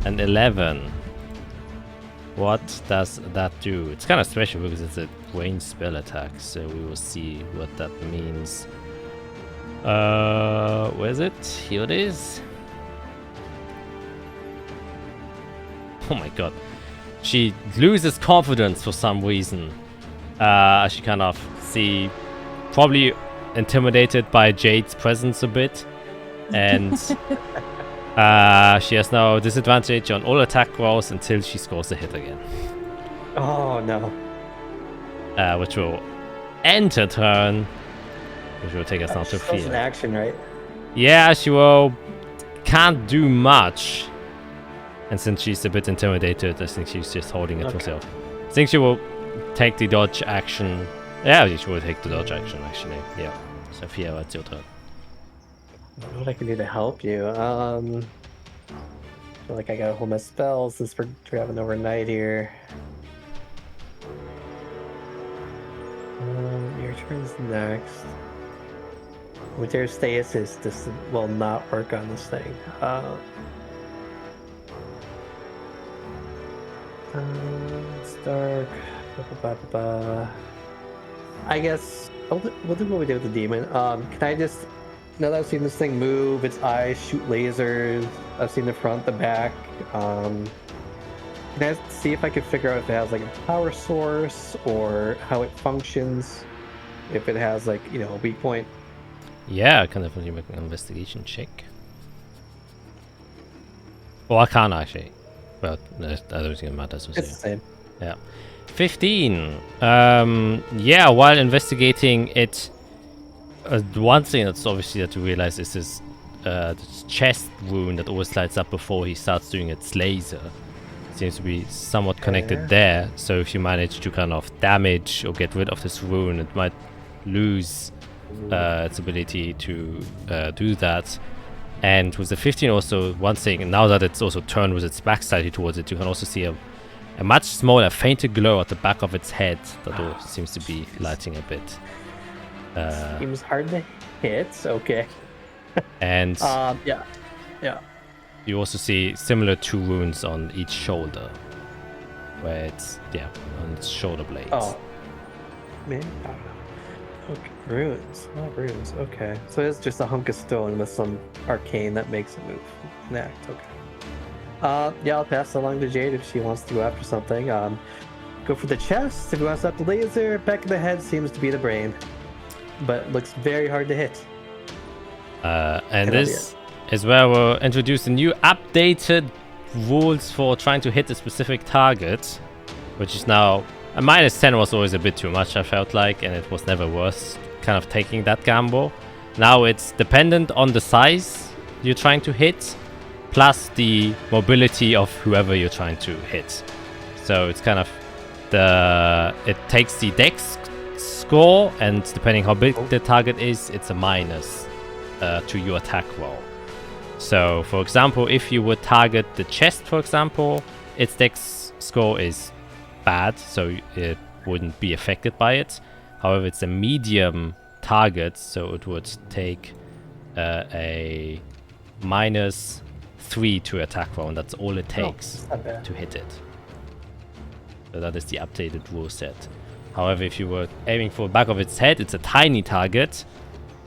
An 11. What does that do? It's kind of special because it's a range spell attack, so we will see what that means. Where is it? Here it is. Oh my god. She loses confidence for some reason. She kind of probably intimidated by Jade's presence a bit, and she has now disadvantage on all attack rolls until she scores a hit again. Oh no. Which will end her turn, which will take us now to That's an field. action, right? Yeah, she can't do much, and since she's a bit intimidated, I think she's just holding it for herself. I think she will take the dodge action. Yeah, she will take the dodge action actually. Yeah. Sophia, it's your turn. I don't know what I can do to help you. I feel like I gotta hold my spells since we're driving overnight here. Your turn's next. With your stasis, this will not work on this thing. It's dark. I guess we'll do what we did with the demon. Can I just, now that I've seen this thing move, its eyes shoot lasers, I've seen the front, the back, can I see if I can figure out if it has like a power source or how it functions? If it has like, you know, a weak point? Yeah, I can definitely make an investigation check. Well, I can't actually. But I don't think it matters. It's the same. Yeah. 15. Yeah, while investigating it, one thing that's obviously that you realize is this chest wound that always lights up before he starts doing its laser. Seems to be somewhat connected there. So if you manage to kind of damage or get rid of this wound, it might lose its ability to do that. And with the 15 also, one thing, now that it's also turned with its back slightly towards it, you can also see a much smaller, fainter glow at the back of its head that all seems to be lighting a bit. Seems hard to hit, okay. And yeah. you also see similar 2 wounds on each shoulder, where it's, on its shoulder blades. Oh. Man, I don't know. Okay, runes. Oh, runes. Okay. So it's just a hunk of stone with some arcane that makes it move. An act. Okay. Yeah, I'll pass it along to Jade if she wants to go after something. Go for the chest. If he wants to have the laser, back of the head seems to be the brain. But looks very hard to hit. And this is where we'll introduce the new updated rules for trying to hit a specific target, which is now a -10 was always a bit too much, I felt like, and it was never worth kind of taking that gamble. Now it's dependent on the size you're trying to hit, plus the mobility of whoever you're trying to hit. So it's kind of it takes the dex score, and depending how big the target is, it's a minus to your attack roll. So for example, if you would target the chest, for example, its dex score is bad, so it wouldn't be affected by it. However, it's a medium target, so it would take a -3 to attack roll, and that's all it takes to hit it. So that is the updated rule set. However, if you were aiming for the back of its head, it's a tiny target.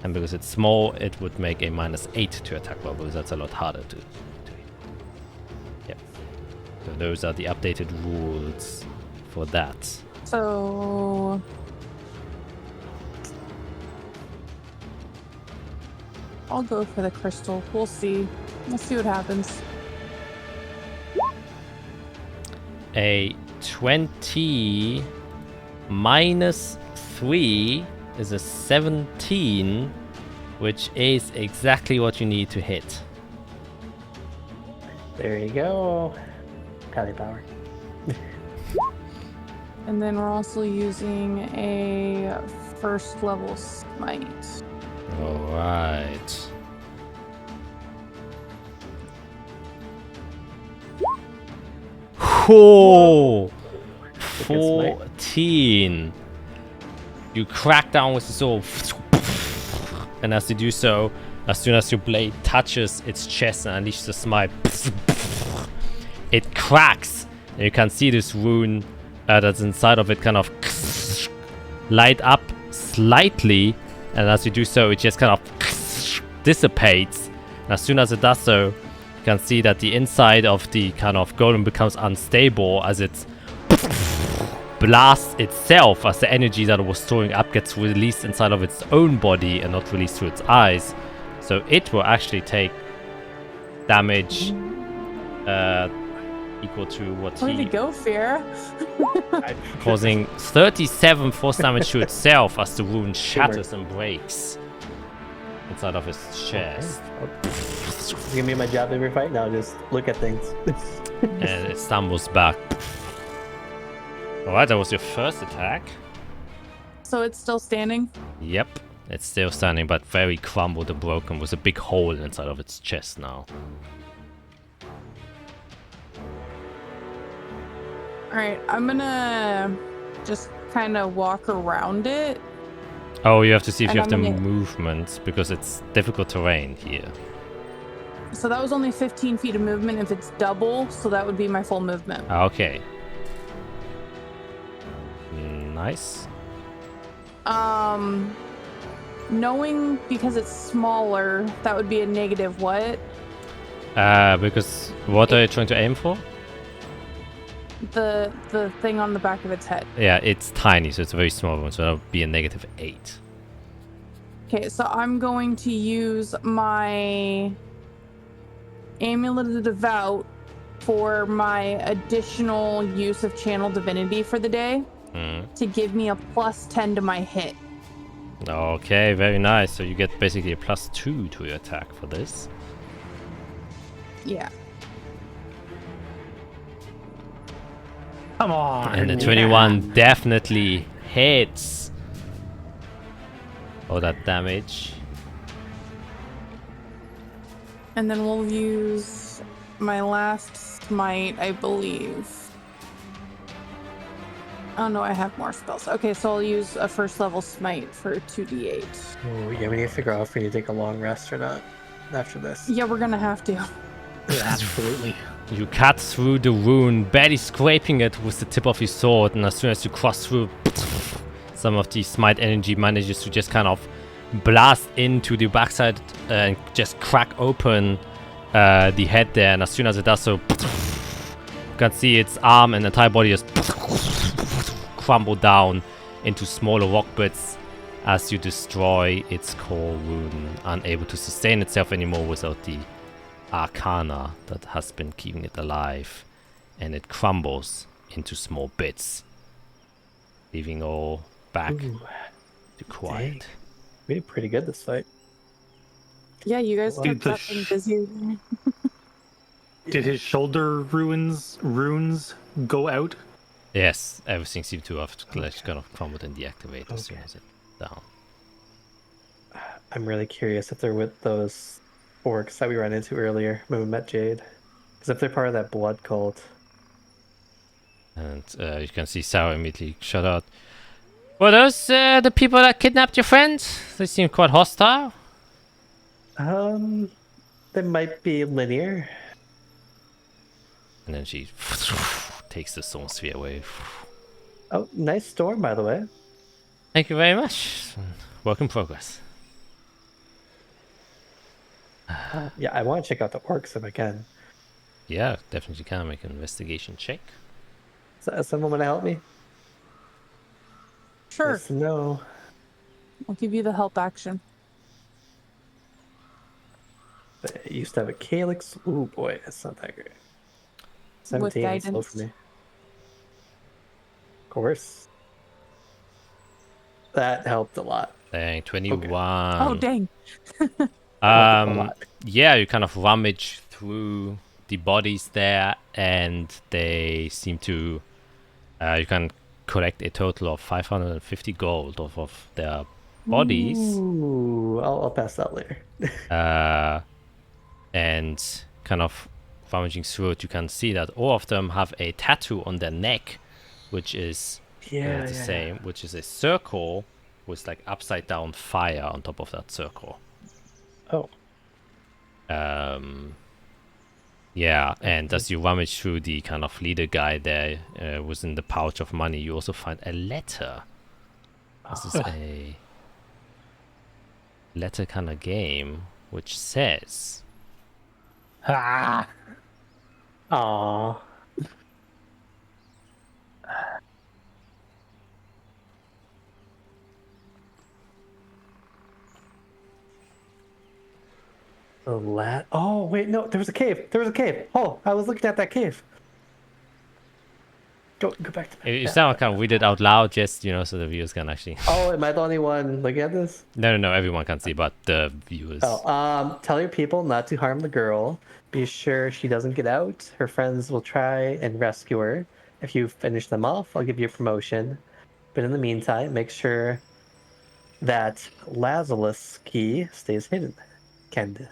And because it's small, it would make a -8 to attack roll, because that's a lot harder to hit. Yep. So those are the updated rules for that. So I'll go for the crystal. We'll see. We'll see what happens. A 20 -3 is a 17, which is exactly what you need to hit. There you go. Tally power. And then we're also using a first level smite. Alright. Whoa! 14. You crack down with the sword. And as you do so, as soon as your blade touches its chest and unleashes the smite, it cracks. And you can see this rune that's inside of it kind of light up slightly. And as you do so, it just kind of dissipates. And as soon as it does so, you can see that the inside of the kind of golem becomes unstable as it blasts itself, as the energy that it was storing up gets released inside of its own body and not released through its eyes. So it will actually take damage equal to what Way to go, Fear. causing 37 force damage to itself as the rune shatters and breaks inside of its chest. It's gonna be my job every fight now, just look at things. And it stumbles back. Alright, that was your first attack. So it's still standing? Yep, it's still standing, but very crumbled and broken with a big hole inside of its chest now. Alright, I'm gonna just kind of walk around it. Oh, you have to see if And you have the I'm gonna- movement, because it's difficult terrain here. So that was only 15 feet of movement if it's double, so that would be my full movement. Okay. Nice. Knowing because it's smaller, that would be a negative what? Because what are you trying to aim for? The thing on the back of its head. Yeah, it's tiny, so it's a very small one, so that would be a -8. Okay, so I'm going to use my Amulet of the Devout for my additional use of Channel Divinity for the day to give me a +10 to my hit. Okay, very nice. So you get basically a +2 to your attack for this. Yeah. Come on. And the 21 definitely hits. All that damage. And then we'll use my last smite, I believe. Oh no, I have more spells. Okay, so I'll use a first level smite for 2d8. Oh, yeah, we need to figure out if we need to take a long rest or not after this. Yeah, we're gonna have to. Yeah, absolutely. You cut through the rune, barely scraping it with the tip of your sword, and as soon as you cross through, some of the smite energy manages to just kind of blast into the backside and just crack open the head there. And as soon as it does so, you can see its arm and entire body just crumble down into smaller rock bits as you destroy its core rune, unable to sustain itself anymore without the arcana that has been keeping it alive, and it crumbles into small bits, leaving all back to quiet. Dang. We did pretty good this fight. Yeah, you guys Dude, kept the getting busy. Did his shoulder runes go out? Yes, everything seemed to have kind of crumbled and deactivated as soon as it down. I'm really curious if they're with those orcs that we ran into earlier when we met Jade. Because if they're part of that blood cult. And you can see Sarah immediately shut out. Were those the people that kidnapped your friend? They seem quite hostile. They might be linear. And then she takes the Storm Sphere away. Oh, nice storm, by the way. Thank you very much. Work in progress. Yeah, I want to check out the orcs if I can. Yeah, definitely can make an investigation check. Someone want to help me? Sure. Yes, no. I'll give you the help action. I used to have a calyx. Ooh, boy, that's not that great. 17 is low for guidance. me. Of course. That helped a lot. Dang, 21. Oh, dang. Helped a Um, lot. yeah, you kind of rummage through the bodies there, and they seem to. You can collect a total of 550 gold off of their bodies, Ooh, I'll pass that later. and kind of rummaging through it, you can see that all of them have a tattoo on their neck, which is Yeah, the yeah, same, which is a circle with like upside down fire on top of that circle. Oh. Yeah, and as you rummage through the kind of leader guy there, within the pouch of money, you also find a letter. This is a letter kind of game, which says, Ah. Aww. Oh, wait, no, there was a cave. There was a cave. Oh, I was looking at that cave. Go back to you sound kind of read it out loud, just, you know, so the viewers can actually. Oh, am I the only one looking at this? No, everyone can see, but the viewers. Tell your people not to harm the girl. Be sure she doesn't get out. Her friends will try and rescue her. If you finish them off, I'll give you a promotion. But in the meantime, make sure that Lazarus key stays hidden. Candice.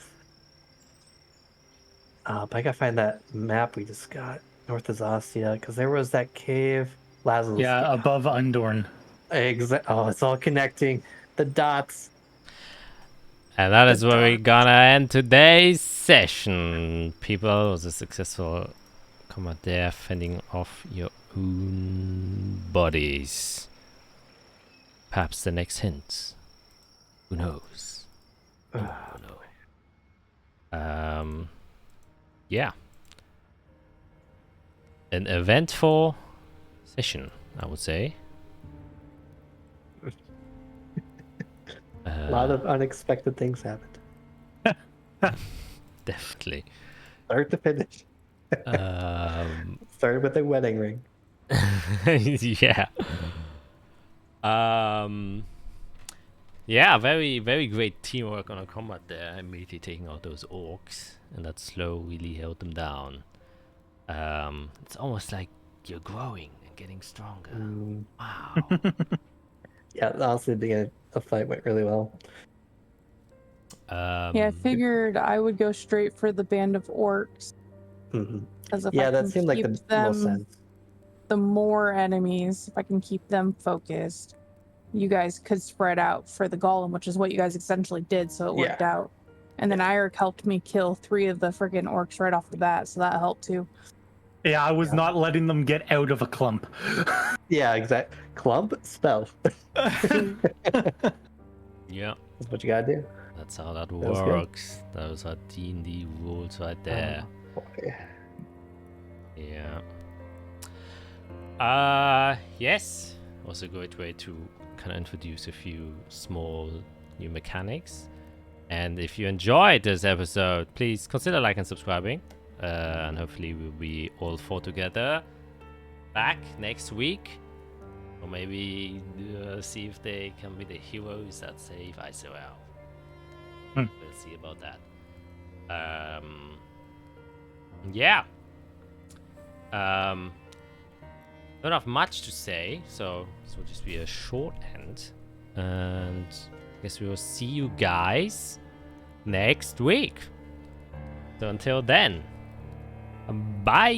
But I gotta find that map we just got. North Azathia, because there was that cave. Lazarus Yeah, key. above Undorn. Oh, it's all connecting. The dots. And that is where we're gonna end today's session. People, it was a successful combat there, fending off your own bodies. Perhaps the next hint. Who knows? Yeah. An eventful session, I would say. A lot of unexpected things happened. Definitely. Start to finish. Started with a wedding ring. Yeah. Yeah, very, very great teamwork on a combat there. Immediately taking out those orcs, and that slow really held them down. It's almost like you're growing and getting stronger. Wow. Yeah, honestly, the fight went really well. Yeah, I figured I would go straight for the band of orcs. Mhm. Because if Yeah, I that can seemed like keep the them, most sense. the more enemies, if I can keep them focused, you guys could spread out for the golem, which is what you guys essentially did, so it worked out. And then Eirik helped me kill 3 of the friggin' orcs right off the bat, so that helped too. Yeah, I was not letting them get out of a clump. Yeah, exactly. Clump spell. Yeah. That's what you gotta do. That's how that was good. works. Those are D&D rules right there. Boy. Yeah. Yes. Also a great way to kind of introduce a few small new mechanics. And if you enjoyed this episode, please consider liking and subscribing. And hopefully we'll be all 4 together back next week. Or maybe see if they can be the heroes that save ISOL. We'll see about that. Yeah. Don't have much to say, so this will just be a short end. And I guess we will see you guys next week. So until then, bye.